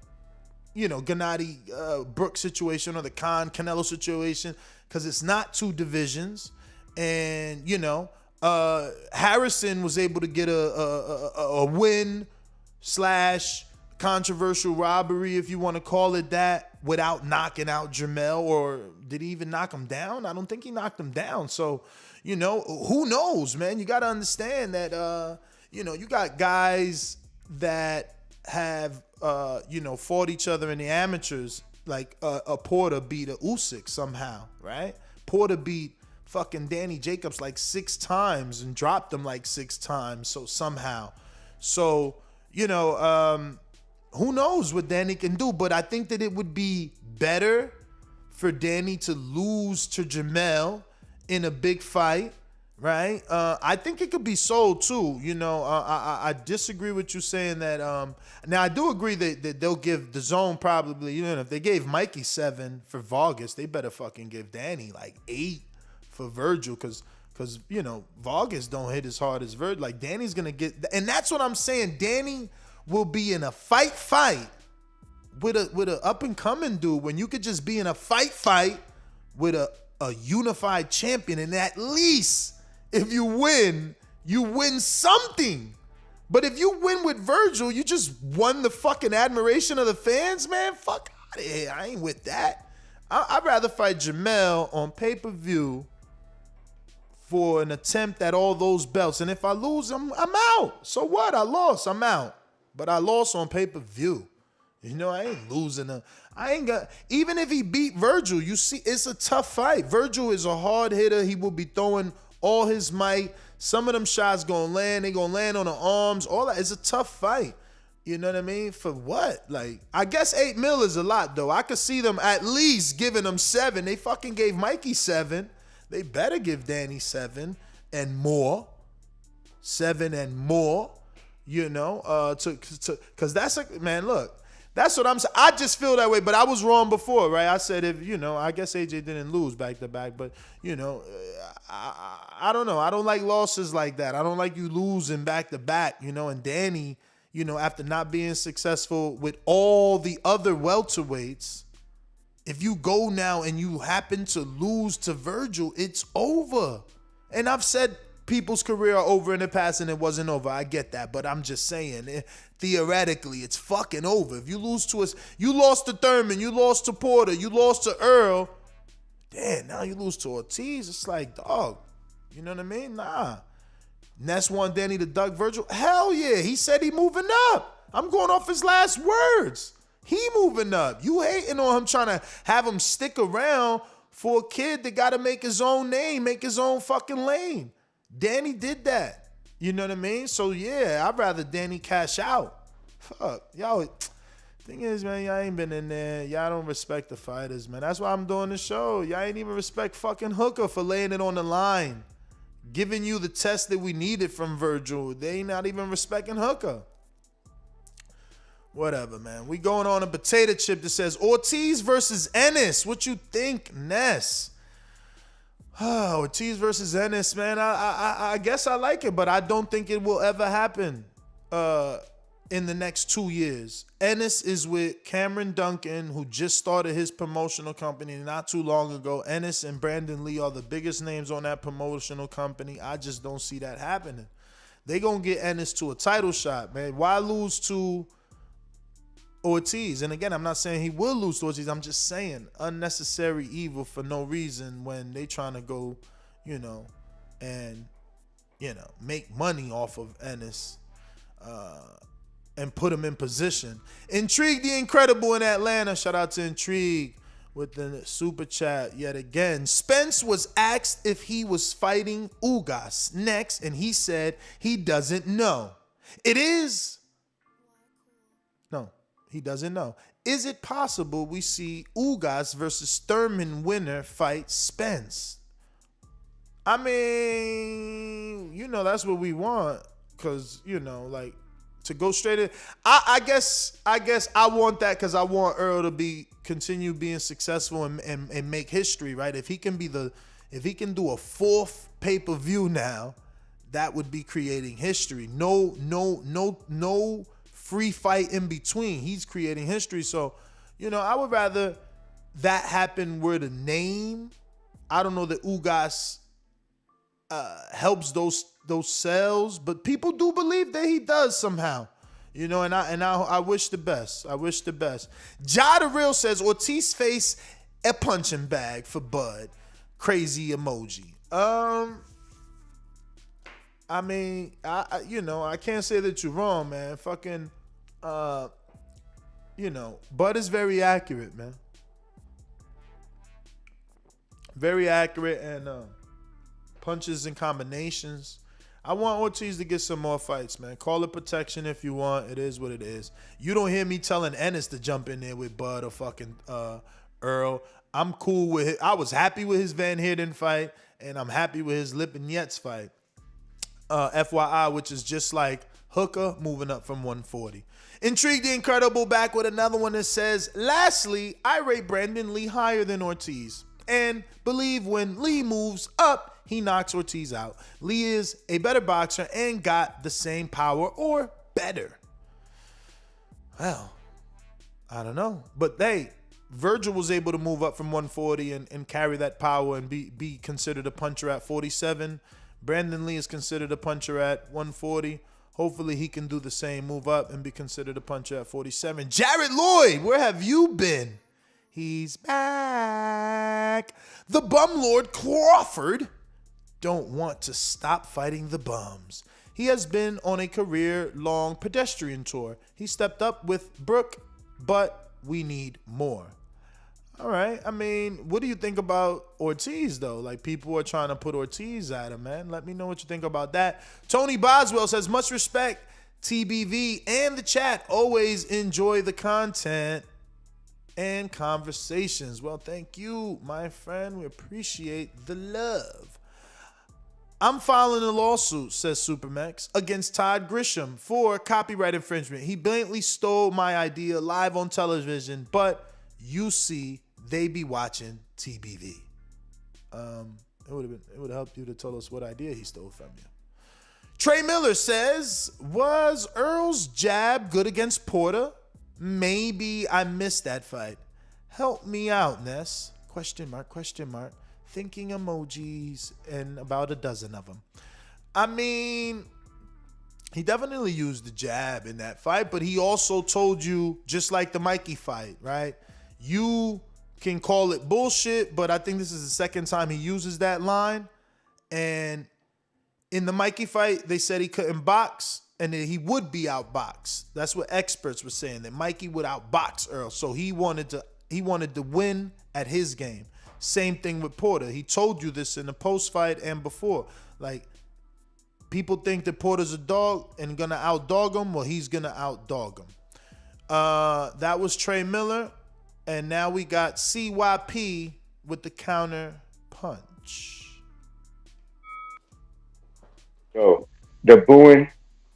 Gennady Brook situation or the Canelo situation. Because it's not two divisions. And, Harrison was able to get a win / controversial robbery, if you want to call it that, without knocking out Jermell. Or did he even knock him down? I don't think he knocked him down. So, you know, who knows, man? You got to understand that, you know, you got guys that have, you know, fought each other in the amateurs. Like a Porter beat a Usyk somehow, right? Porter beat fucking Danny Jacobs like 6 times and dropped him like 6 times. So somehow. So, you know, who knows what Danny can do, but I think that it would be better for Danny to lose to Jermell in a big fight, right? I think it could be sold too. You know, I disagree with you saying that. Now, I do agree that they'll give Dazn probably, you know, if they gave Mikey 7 for Vargas, they better fucking give Danny like 8 for Vergil, because, you know, Vargas don't hit as hard as Vergil. Like, Danny's going to get, and that's what I'm saying. Danny will be in a fight with a up-and-coming dude when you could just be in a fight with a unified champion, and at least if you win something. But if you win with Vergil, you just won the fucking admiration of the fans, man. Fuck out of here. I ain't with that. I'd rather fight Jermell on pay-per-view for an attempt at all those belts. And if I lose, I'm out. So what? I lost. I'm out. But I lost on pay-per-view. You know, I ain't losing. Even if he beat Vergil, you see, it's a tough fight. Vergil is a hard hitter. He will be throwing all his might. Some of them shots gonna land. They gonna land on the arms. All that. It's a tough fight. You know what I mean? For what? Like, I guess $8 million is a lot, though. I could see them at least giving them 7. They fucking gave Mikey 7. They better give Danny 7 and more. 7 and more. You know, because that's a, man, look, that's what I'm saying. I just feel that way, but I was wrong before, right? I said, if, you know, I guess AJ didn't lose back to back, but, you know, I don't know. I don't like losses like that. I don't like you losing back to back, you know, and Danny, you know, after not being successful with all the other welterweights, if you go now and you happen to lose to Vergil, it's over. And I've said people's career are over in the past and it wasn't over. I get that, but I'm just saying, theoretically, it's fucking over. If you lose to us, you lost to Thurman, you lost to Porter, you lost to Errol. Damn, now you lose to Ortiz. It's like, dog, you know what I mean? Nah. Ness want Danny to duck Vergil? Hell yeah. He said he moving up. I'm going off his last words. He moving up. You hating on him, trying to have him stick around for a kid that got to make his own name, make his own fucking lane. Danny did that. You know what I mean? So, yeah, I'd rather Danny cash out. Fuck. Y'all, thing is, man, y'all ain't been in there. Y'all don't respect the fighters, man. That's why I'm doing the show. Y'all ain't even respect fucking Hooker for laying it on the line. Giving you the test that we needed from Vergil. They ain't not even respecting Hooker. Whatever, man. We going on a potato chip that says Ortiz versus Ennis. What you think, Ness? Ortiz versus Ennis, man. I guess I like it, but I don't think it will ever happen in the next 2 years. Ennis is with Cameron Duncan, who just started his promotional company not too long ago. Ennis and Brandon Lee are the biggest names on that promotional company. I just don't see that happening. They gonna get Ennis to a title shot, man. Why lose to Ortiz? And again, I'm not saying he will lose to Ortiz. I'm just saying unnecessary evil for no reason when they trying to go, you know, and, you know, make money off of Ennis and put him in position. Intrigue the Incredible in Atlanta. Shout out to Intrigue with the super chat yet again. Spence was asked if he was fighting Ugas next, and he said he doesn't know. He doesn't know. Is it possible we see Ugas versus Thurman winner fight Spence? I mean, you know, that's what we want. Because, you know, like, to go straight in. I guess I want that because I want Errol to continue being successful and make history, right? If he can do a 4th pay-per-view now, that would be creating history. No free fight in between. He's creating history. So, you know, I would rather that happen where the name, I don't know that Ugas helps those sales, but people do believe that he does somehow. You know, and I wish the best. I wish the best. Ja the Real says Ortiz face a punching bag for Bud. Crazy emoji. I mean, I can't say that you're wrong, man. Fucking, Bud is very accurate, man. Very accurate and punches and combinations. I want Ortiz to get some more fights, man. Call it protection if you want. It is what it is. You don't hear me telling Ennis to jump in there with Bud or fucking Errol. I'm cool with it. I was happy with his Van Heerden fight, and I'm happy with his Lipinets fight. FYI, which is just like Hooker moving up from 140. Intrigued the Incredible back with another one that says, lastly, I rate Brandon Lee higher than Ortiz and believe when Lee moves up, he knocks Ortiz out. Lee is a better boxer and got the same power or better. Well, I don't know. But Vergil was able to move up from 140 and carry that power and be considered a puncher at 47. Brandon Lee is considered a puncher at 140. Hopefully he can do the same, move up and be considered a puncher at 47. Jared Lloyd, where have you been? He's back. The bum lord Crawford don't want to stop fighting the bums. He has been on a career-long pedestrian tour. He stepped up with Brooke, but we need more. All right. I mean, what do you think about Ortiz, though? Like, people are trying to put Ortiz at him, man. Let me know what you think about that. Tony Boswell says, much respect, TBV and the chat. Always enjoy the content and conversations. Well, thank you, my friend. We appreciate the love. I'm filing a lawsuit, says Supermax, against Todd Grisham for copyright infringement. He blatantly stole my idea live on television, but you see, they be watching TBV. It would have helped you to tell us what idea he stole from you. Trey Miller says, was Earl's jab good against Porter? Maybe I missed that fight. Help me out, Ness. Question mark, question mark. Thinking emojis and about a dozen of them. I mean, he definitely used the jab in that fight, but he also told you, just like the Mikey fight, right? You can call it bullshit, but I think this is the second time he uses that line. And in the Mikey fight, they said he couldn't box and that he would be outboxed. That's what experts were saying, that Mikey would outbox Earl. So he wanted to win at his game. Same thing with Porter. He told you this in the post-fight and before. Like, people think that Porter's a dog and gonna outdog him. Well, he's gonna outdog him. That was Trey Miller. And now we got CYP with the counter punch. So the booing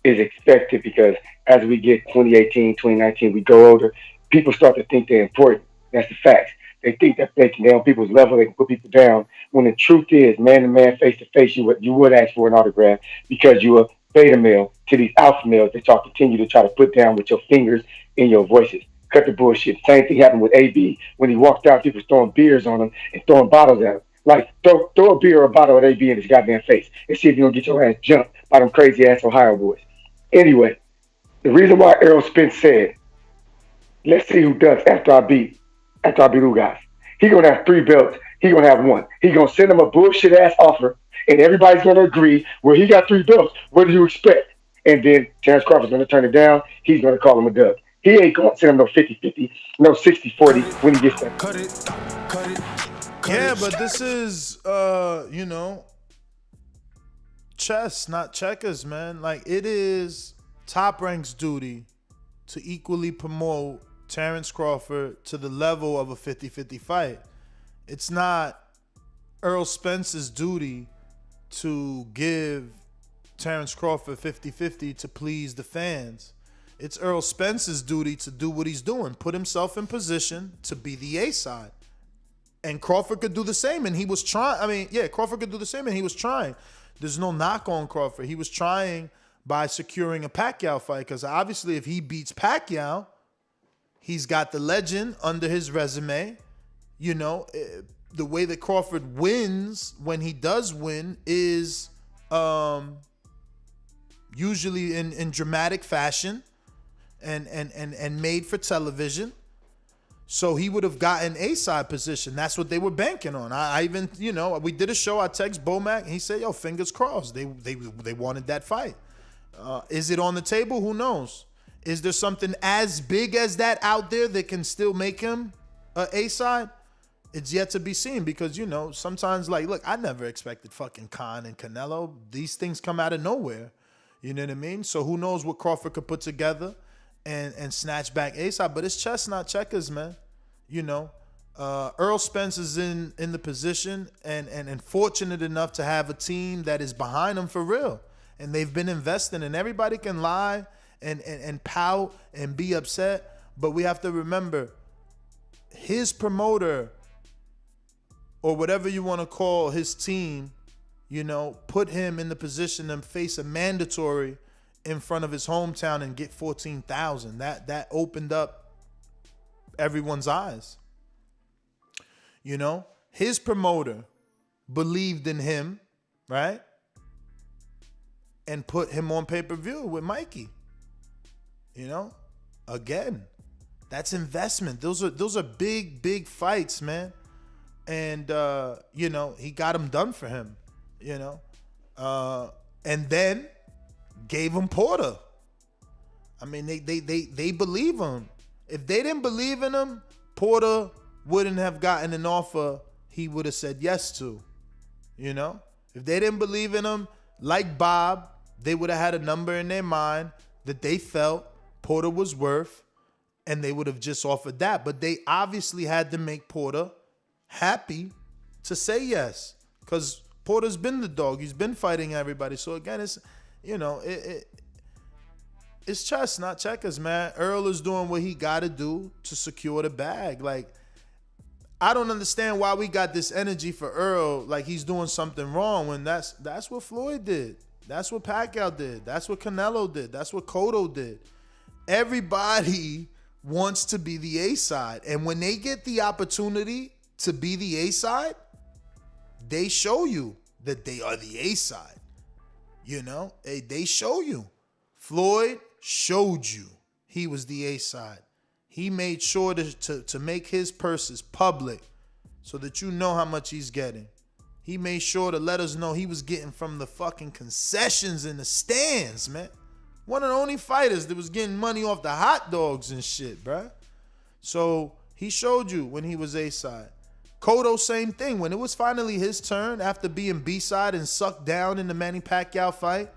is expected because as we get 2018, 2019, we go older, people start to think they're important. That's the fact. They think that they can get on people's level, they can put people down. When the truth is, man to man, face to face, you would ask for an autograph because you are beta male to these alpha males that y'all continue to try to put down with your fingers in your voices. Cut the bullshit. Same thing happened with AB when he walked out. People was throwing beers on him and throwing bottles at him. Like, throw a beer or a bottle at AB in his goddamn face and see if you don't get your ass jumped by them crazy ass Ohio boys. Anyway, the reason why Errol Spence said, let's see who does after I beat you guys. He gonna have 3 belts. He gonna have 1. He gonna send him a bullshit ass offer, and everybody's gonna agree. Well, he got 3 belts. What do you expect? And then Terence Crawford's gonna turn it down. He's gonna call him a dub. He ain't gonna send him no 50-50, no 60-40 when he gets there. Cut it. Yeah, but this is chess, not checkers, man. Like, it is Top Rank's duty to equally promote Terence Crawford to the level of a 50-50 fight. It's not Errol Spence's duty to give Terence Crawford 50-50 to please the fans. It's Errol Spence's duty to do what he's doing, put himself in position to be the A side. And Crawford could do the same, and he was trying. I mean, yeah, Crawford could do the same, and he was trying. There's no knock on Crawford. He was trying by securing a Pacquiao fight, because obviously if he beats Pacquiao, he's got the legend under his resume. You know, the way that Crawford wins, when he does win, is usually in dramatic fashion. and made for television. So he would have gotten A-side position. That's what they were banking on. I even, we did a show. I text Bomac, and he said, "Yo, fingers crossed. They wanted that fight." Is it on the table? Who knows? Is there something as big as that out there that can still make him a A-side? It's yet to be seen because, sometimes, look, I never expected fucking Khan and Canelo. These things come out of nowhere. You know what I mean? So who knows what Crawford could put together and snatch back A-side. But it's chess, not checkers, man. Errol Spence is in the position and fortunate enough to have a team that is behind him for real. And they've been investing, and everybody can lie and pout and be upset. But we have to remember, his promoter, or whatever you want to call his team, put him in the position to face a mandatory in front of his hometown and get 14,000. That opened up everyone's eyes. His promoter believed in him, right? And put him on pay-per-view with Mikey. Again, that's investment. Those are big fights, man. And he got him done for him, and then gave him Porter. I mean, they believe him. If they didn't believe in him, Porter wouldn't have gotten an offer he would have said yes to. If they didn't believe in him, like Bob, they would have had a number in their mind that they felt Porter was worth, and they would have just offered that. But they obviously had to make Porter happy to say yes, because Porter's been the dog. He's been fighting everybody. So again, it's it's chess, not checkers, man. Errol is doing what he got to do to secure the bag. I don't understand why we got this energy for Errol like he's doing something wrong when that's what Floyd did. That's what Pacquiao did. That's what Canelo did. That's what Cotto did. Everybody wants to be the A-side, and when they get the opportunity to be the A-side, they show you that they are the A-side. They show you. Floyd showed you he was the A-side. He made sure to make his purses public so that you know how much he's getting. He made sure to let us know he was getting from the fucking concessions in the stands, man. One of the only fighters that was getting money off the hot dogs and shit, bruh. So he showed you when he was A-side. Cotto, same thing. When it was finally his turn after being B-side and sucked down in the Manny Pacquiao fight,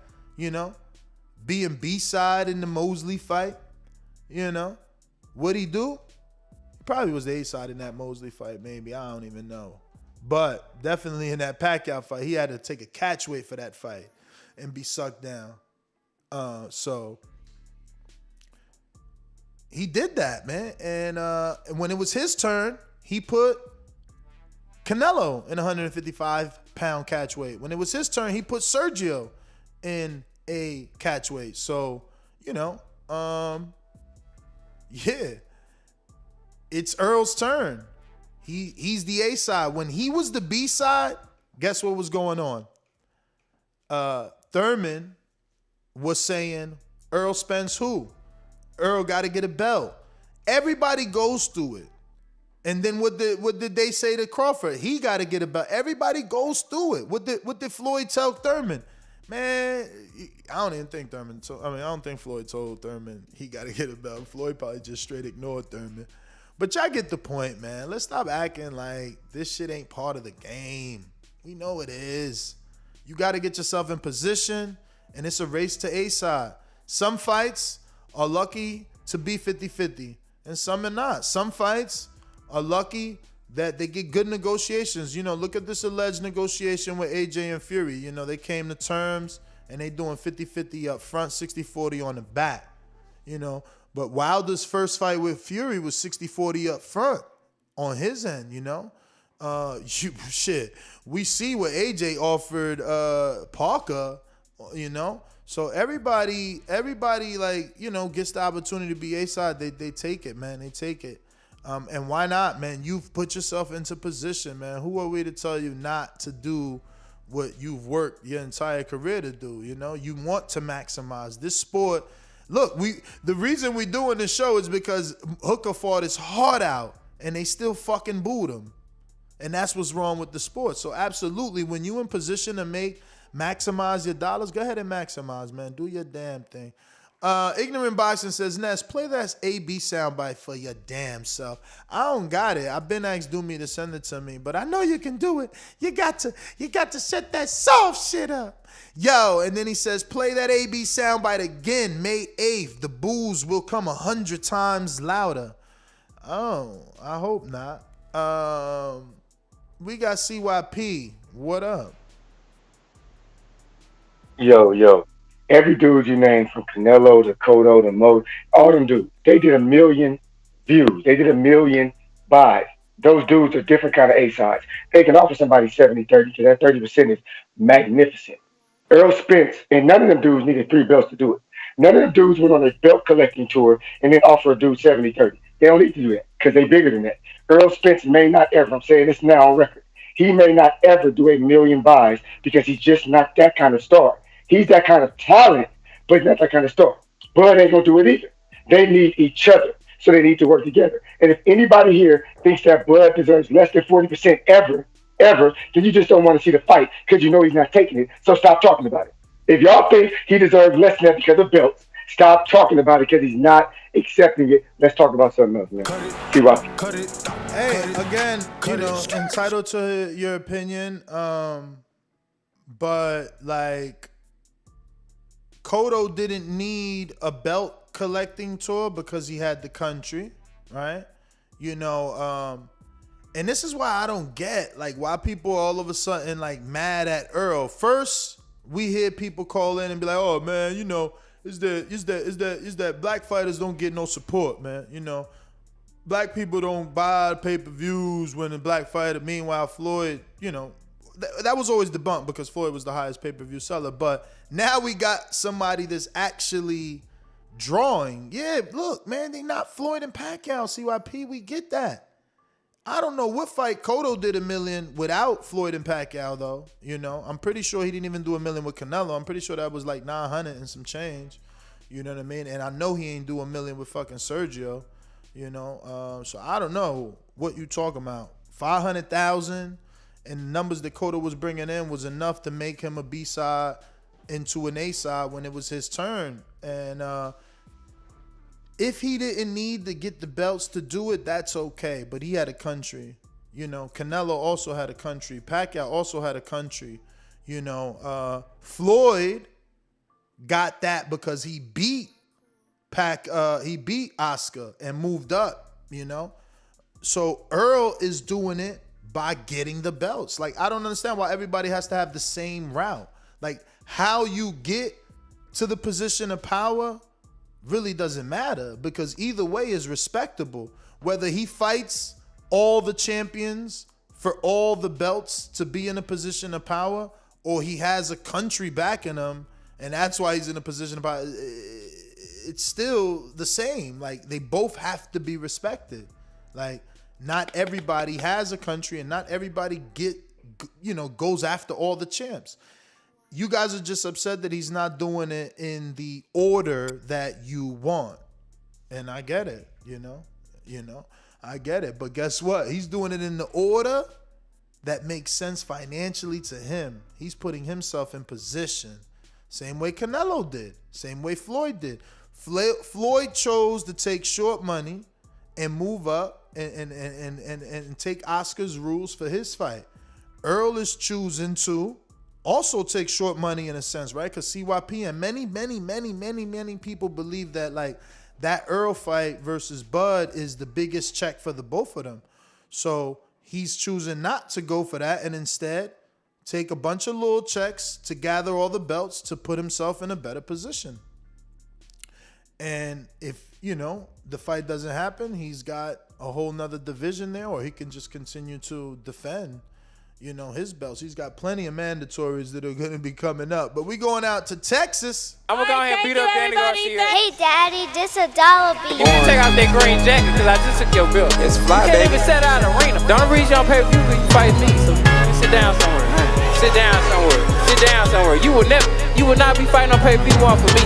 being B-side in the Mosley fight, what'd he do? He probably was the A-side in that Mosley fight, maybe. I don't even know. But definitely in that Pacquiao fight, he had to take a catch weight for that fight and be sucked down. So he did that, man. And when it was his turn, he put Canelo in 155-pound catch weight. When it was his turn, he put Sergio in a catch weight. So, yeah, it's Earl's turn. He's the A-side. When he was the B-side, guess what was going on? Thurman was saying, Errol Spence who? Errol got to get a belt. Everybody goes through it. And then what did they say to Crawford? He got to get a belt. Everybody goes through it. What did Floyd tell Thurman? Man, I don't even think Thurman told, I don't think Floyd told Thurman he got to get a belt. Floyd probably just straight ignored Thurman. But y'all get the point, man. Let's stop acting like this shit ain't part of the game. We know it is. You got to get yourself in position, and it's a race to A-side. Some fights are lucky to be 50-50, and some are not. Some fights are lucky that they get good negotiations. Look at this alleged negotiation with AJ and Fury. They came to terms, and they doing 50-50 up front, 60-40 on the back. But Wilder's first fight with Fury was 60-40 up front on his end, shit. We see what AJ offered Parker, So everybody gets the opportunity to be A-side. They take it, man. They take it. And why not, man? You've put yourself into position, man. Who are we to tell you not to do what you've worked your entire career to do? You want to maximize. This sport Look, the reason we doing this show is because Hooker fought his heart out, and they still fucking booed him. And that's what's wrong with the sport. So absolutely, when you in position to maximize your dollars, go ahead and maximize, man. Do your damn thing. Ignorant Boxing says, Ness, play that AB soundbite for your damn self. I don't got it. I've been asked Doomy to send it to me, but I know you can do it. You got to set that soft shit up. Yo, and then he says, play that AB soundbite again, May 8th. The boos will come 100 times louder. Oh, I hope not. We got CYP. What up? Yo. Every dude you named, from Canelo to Cotto to Mo, all them dudes, they did 1 million views. They did 1 million buys. Those dudes are different kind of A-sides. They can offer somebody 70-30 because that 30% is magnificent. Errol Spence, and none of them dudes needed 3 belts to do it. None of them dudes went on a belt collecting tour and then offer a dude 70-30. They don't need to do that because they're bigger than that. Errol Spence may not ever, I'm saying this now on record, he may not ever do 1 million buys because he's just not that kind of star. He's that kind of talent, but not that kind of star. Bud ain't going to do it either. They need each other, so they need to work together. And if anybody here thinks that Bud deserves less than 40% ever, then you just don't want to see the fight because you know he's not taking it, so stop talking about it. If y'all think he deserves less than that because of belts, stop talking about it because he's not accepting it. Let's talk about something else, man. See what? Hey, again, entitled to your opinion, but like Cotto didn't need a belt collecting tour because he had the country, right? And this is why I don't get like why people all of a sudden like mad at Errol. First, we hear people call in and be like, "Oh man, is that black fighters don't get no support, man? Black people don't buy pay-per-views when the black fighter." Meanwhile, Floyd, that was always debunked because Floyd was the highest pay-per-view seller. But now we got somebody that's actually drawing. Yeah, look, man, they not Floyd and Pacquiao. CYP, we get that. I don't know what fight Cotto did 1 million without Floyd and Pacquiao, though. I'm pretty sure he didn't even do 1 million with Canelo. I'm pretty sure that was like 900 and some change. You know what I mean? And I know he ain't do 1 million with fucking Sergio. So I don't know what you talking about. 500,000 and the numbers that Cotto was bringing in was enough to make him a B-side into an A-side when it was his turn. And if he didn't need to get the belts to do it, that's okay. But he had a country. Canelo also had a country. Pacquiao also had a country. Floyd got that because he beat Oscar and moved up, So Errol is doing it by getting the belts. Like, I don't understand why everybody has to have the same route. Like, how you get to the position of power really doesn't matter because either way is respectable. Whether he fights all the champions for all the belts to be in a position of power, or he has a country backing him and that's why he's in a position of power, it's still the same. Like, they both have to be respected. Like, not everybody has a country and not everybody goes after all the champs. You guys are just upset that he's not doing it in the order that you want. And I get it, I get it. But guess what? He's doing it in the order that makes sense financially to him. He's putting himself in position. Same way Canelo did. Same way Floyd did. Floyd chose to take short money and move up and take Oscar's rules for his fight. Errol is choosing to also take short money in a sense, right? Because CYP and many people believe that like that Errol fight versus Bud is the biggest check for the both of them. So he's choosing not to go for that and instead take a bunch of little checks to gather all the belts to put himself in a better position. And if, the fight doesn't happen, he's got a whole nother division there, or he can just continue to defend, his belts. He's got plenty of mandatories that are going to be coming up. But we going out to Texas. I'm going to go ahead and beat up Danny Garcia. Hey, Daddy, this $1 bill. You need to take out that green jacket because I just took your bill. It's fly, you can't even set out an arena. The only reason you don't pay per view because you fight me. So you sit down somewhere. Sit down somewhere. Sit down somewhere. You will not be fighting on pay per view for me.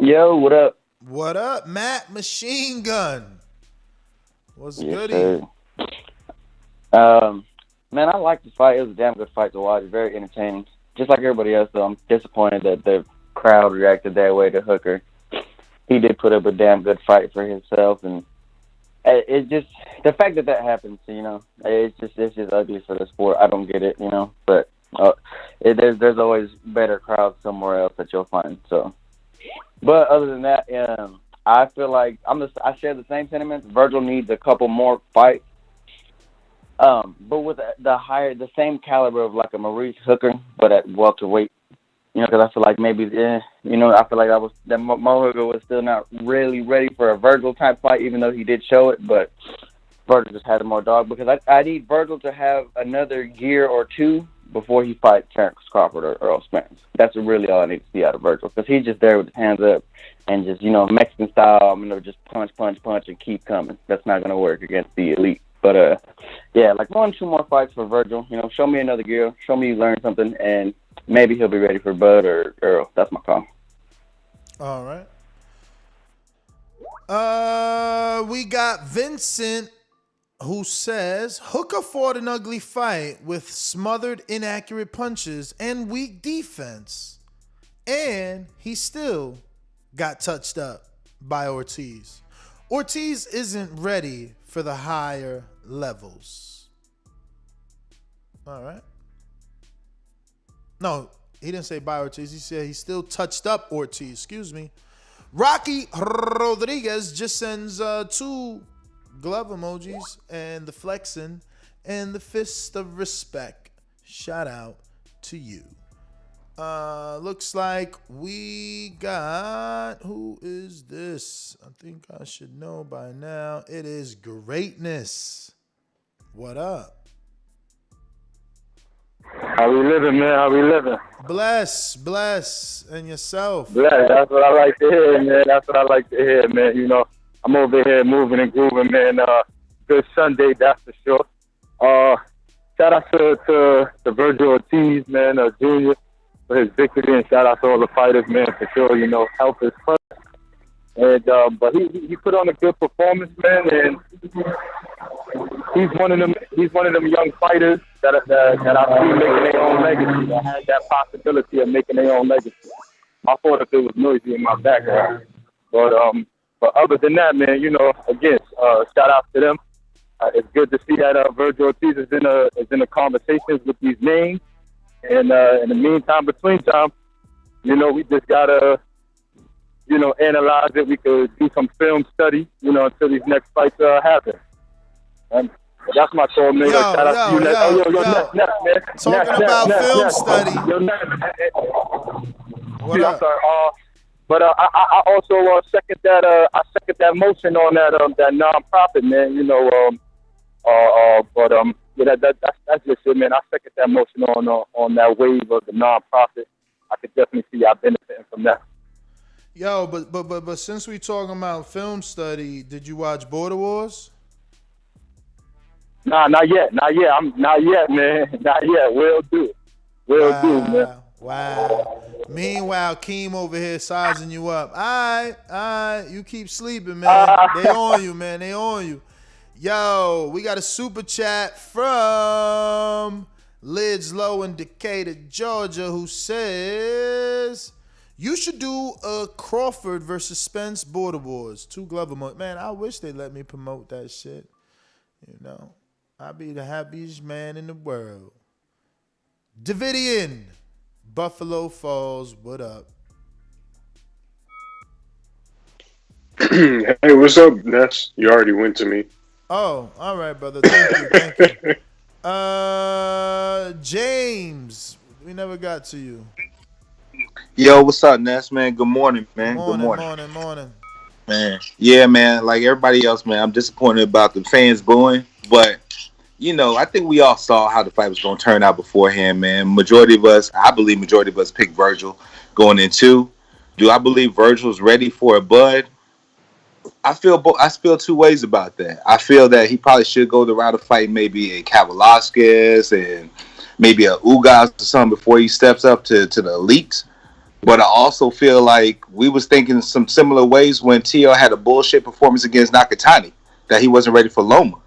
Yo, what up? What up, Matt Machine Gun? What's Yes, goody? Man, I like the fight. It was a damn good fight to watch. Very entertaining. Just like everybody else, though, I'm disappointed that the crowd reacted that way to Hooker. He did put up a damn good fight for himself, and it's just the fact that happens. You know, it's just ugly for the sport. I don't get it. You know, but there's always better crowds somewhere else that you'll find. So, but other than that, I feel like I share the same sentiments. Vergil needs a couple more fights. But with the same caliber of like a Maurice Hooker, but at welterweight, you know, because I feel like maybe, I feel like Mo Hooker was still not really ready for a Vergil type fight, even though he did show it, but Vergil just had a more dog, because I need Vergil to have another year or two before he fights Terence, Crawford, or Errol, Spence. That's really all I need to see out of Vergil, because he's just there with his hands up and just, Mexican style, just punch, and keep coming. That's not going to work against the elite. But, like 1-2 more fights for Vergil. Show me another gear. Show me you learned something, and maybe he'll be ready for Bud or Errol. That's my call. All right. We got Vincent, who says, Hooker fought an ugly fight with smothered, inaccurate punches and weak defense. And he still got touched up by Ortiz. Ortiz isn't ready for the higher levels. All right. No, he didn't say by Ortiz. He said he still touched up Ortiz. Excuse me. Rocky Rodriguez just sends 2 glove emojis and the flexing and the fist of respect. Shout out to you. Looks like we got, who is this? I think I should know by now. It is Greatness. What up? How we living, man? How we living? Bless, and yourself. Bless. That's what I like to hear, man. That's what I like to hear, man. I'm over here moving and grooving, man. Good Sunday, that's for sure. Shout out to Vergil Ortiz, man, Junior, for his victory, and shout out to all the fighters, man, for sure. Health is first. And but he put on a good performance, man, and he's one of them young fighters that I see making their own legacy. That has that possibility of making their own legacy. My fault if it was noisy in my background, but other than that, man, again, shout out to them. It's good to see that Vergil Ortiz is in the conversations with these names. And in the meantime, between time, we just gotta, analyze it. We could do some film study, until these next fights happen. And that's my call, man. Shout out to you. Man. Talking about film study. What up? But I also second that motion on that nonprofit, man. That's just it, man. I second that motion on that wave of the nonprofit. I could definitely see y'all benefiting from that. Yo, but since we talking about film study, did you watch Border Wars? Nah, not yet. I'm not yet, man. Not yet. Will do, man. Wow. Meanwhile, Keem over here sizing you up. All right. You keep sleeping, man. They on you, man. They on you. Yo, we got a super chat from Lids Low in Decatur, Georgia, who says, you should do a Crawford versus Spence Border Wars. 2 glove emotes. Man, I wish they let me promote that shit. I'd be the happiest man in the world. Davidian, Buffalo Falls, what up? Hey, what's up, Ness? You already went to me. Oh, all right, brother. Thank you. James, we never got to you. Yo, what's up, Ness, man? Good morning, man. Good morning. Man, yeah, man. Like everybody else, man, I'm disappointed about the fans booing, but I think we all saw how the fight was going to turn out beforehand, man. I believe majority of us picked Vergil going in 2. Do I believe Vergil's ready for a Bud? I feel 2 ways about that. I feel that he probably should go the route of fight maybe a Kavaliauskas and maybe a Ugas or something before he steps up to the elite. But I also feel like we was thinking some similar ways when T.O. had a bullshit performance against Nakatani, that he wasn't ready for Loma.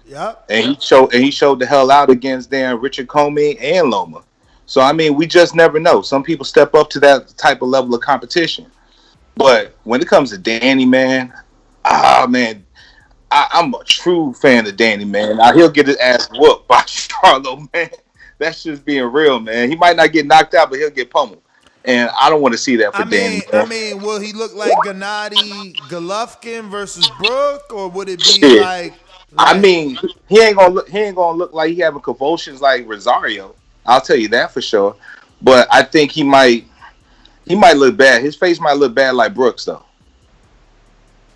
Yep. And he showed the hell out against Dan Richard Comey and Loma. So I mean, we just never know. Some people step up to that type of level of competition. But when it comes to Danny, man, man, I'm a true fan of Danny, man. Now, he'll get his ass whooped by Charlo, man. That's just being real, man. He might not get knocked out, but he'll get pummeled. And I don't want to see that for Danny. I mean, will he look like Gennady Golovkin versus Brook, or would it be like? I mean, he ain't gonna look like he having convulsions like Rosario. I'll tell you that for sure. But I think he might look bad. His face might look bad like Brooks, though.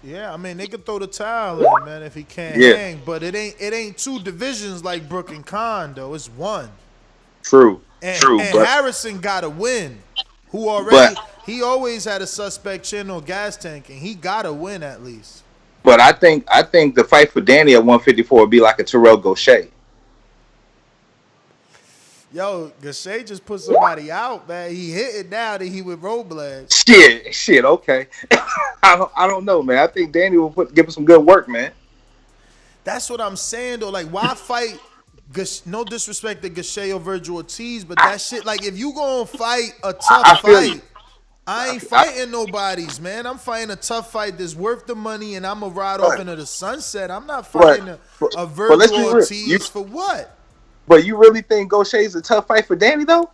Yeah, I mean, they could throw the towel in, man, if he can't hang. But it ain't two divisions like Brook and Khan, though. It's one. True. And But Harrison got to win. He always had a suspect chin or gas tank, and he got to win at least. But I think the fight for Danny at 154 would be like a Terrell Gaucher. Yo, Gaucher just put somebody out, man. He hit it now that he with Robles. Shit. Okay. I don't know, man. I think Danny will give him some good work, man. That's what I'm saying, though. Like, why fight? No disrespect to Gaucher or Vergil Ortiz, but that shit, like, if you gonna fight a tough fight, I ain't fighting nobody's, man. I'm fighting a tough fight that's worth the money, and I'm gonna ride off into the sunset. I'm not fighting a Vergil Ortiz for what? But you really think Gaucher is a tough fight for Danny, though?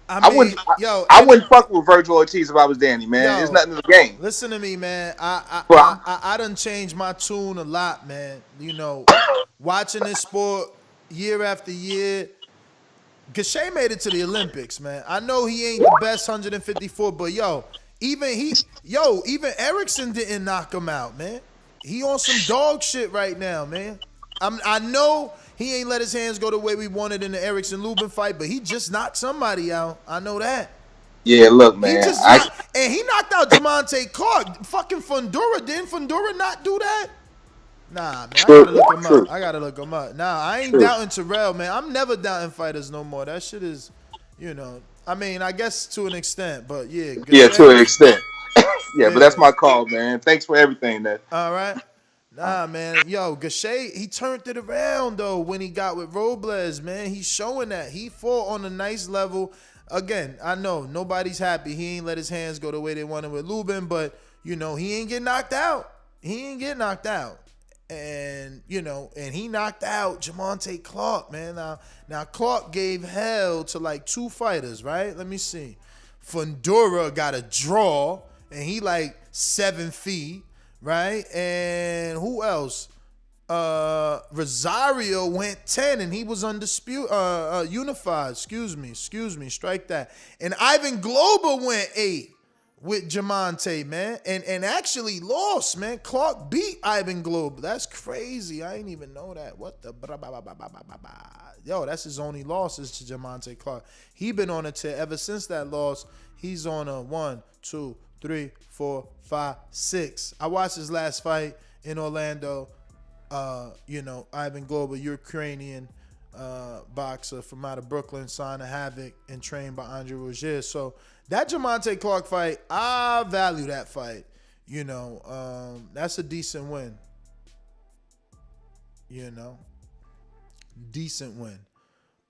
I wouldn't fuck with Vergil Ortiz if I was Danny, man. It's nothing in the game. Listen to me, man. I done changed my tune a lot, man. You know, watching this sport year after year. Gaucher made it to the Olympics, man. I know he ain't the best 154, but even Erickson didn't knock him out, man. He on some dog shit right now, man. I know he ain't let his hands go the way we wanted in the Erickson-Lubin fight, but he just knocked somebody out. I know that. Yeah, look, man. And he knocked out Jamonte Clark. Fucking Fundora. Didn't Fundora not do that? Nah, man. I gotta look him up. Nah, I ain't doubting Terrell, man. I'm never doubting fighters no more. That shit is, I mean, I guess to an extent, but yeah. Yeah, to an extent. Yeah, but that's my call, man. Thanks for everything, man. All right. Nah, man. Yo, Gaucher, he turned it around, though, when he got with Robles, man. He's showing that. He fought on a nice level. Again, I know nobody's happy. He ain't let his hands go the way they wanted with Lubin, but, he ain't get knocked out. And, and he knocked out Jamonte Clark, man. Now Clark gave hell to like two fighters, right? Let me see. Fundora got a draw, and he like 7 feet, right? And who else? Rosario went 10, and he was undisputed, unified. Excuse me, strike that. And Ivan Glober went 8. With Jamonte, man, and actually lost, man. Clark beat Ivan Glober. That's crazy. I ain't even know that. What the yo? That's his only losses to Jamonte Clark. He been on a tear ever since that loss. He's on a 1, 2, 3, 4, 5, 6. I watched his last fight in Orlando. Ivan Glober, Ukrainian boxer from out of Brooklyn, signed a Havoc and trained by Andre Rozier. So that Jamonte Clark fight, I value that fight. That's a decent win. Decent win.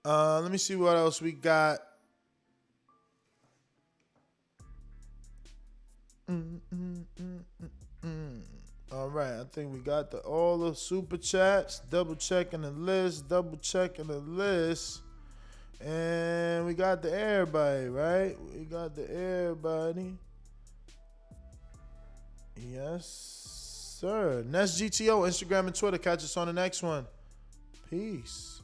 Let me see what else we got. All right, I think we got all the super chats. Double checking the list. And we got the everybody, right? We got the everybody. Yes, sir. Next GTO, Instagram and Twitter. Catch us on the next one. Peace.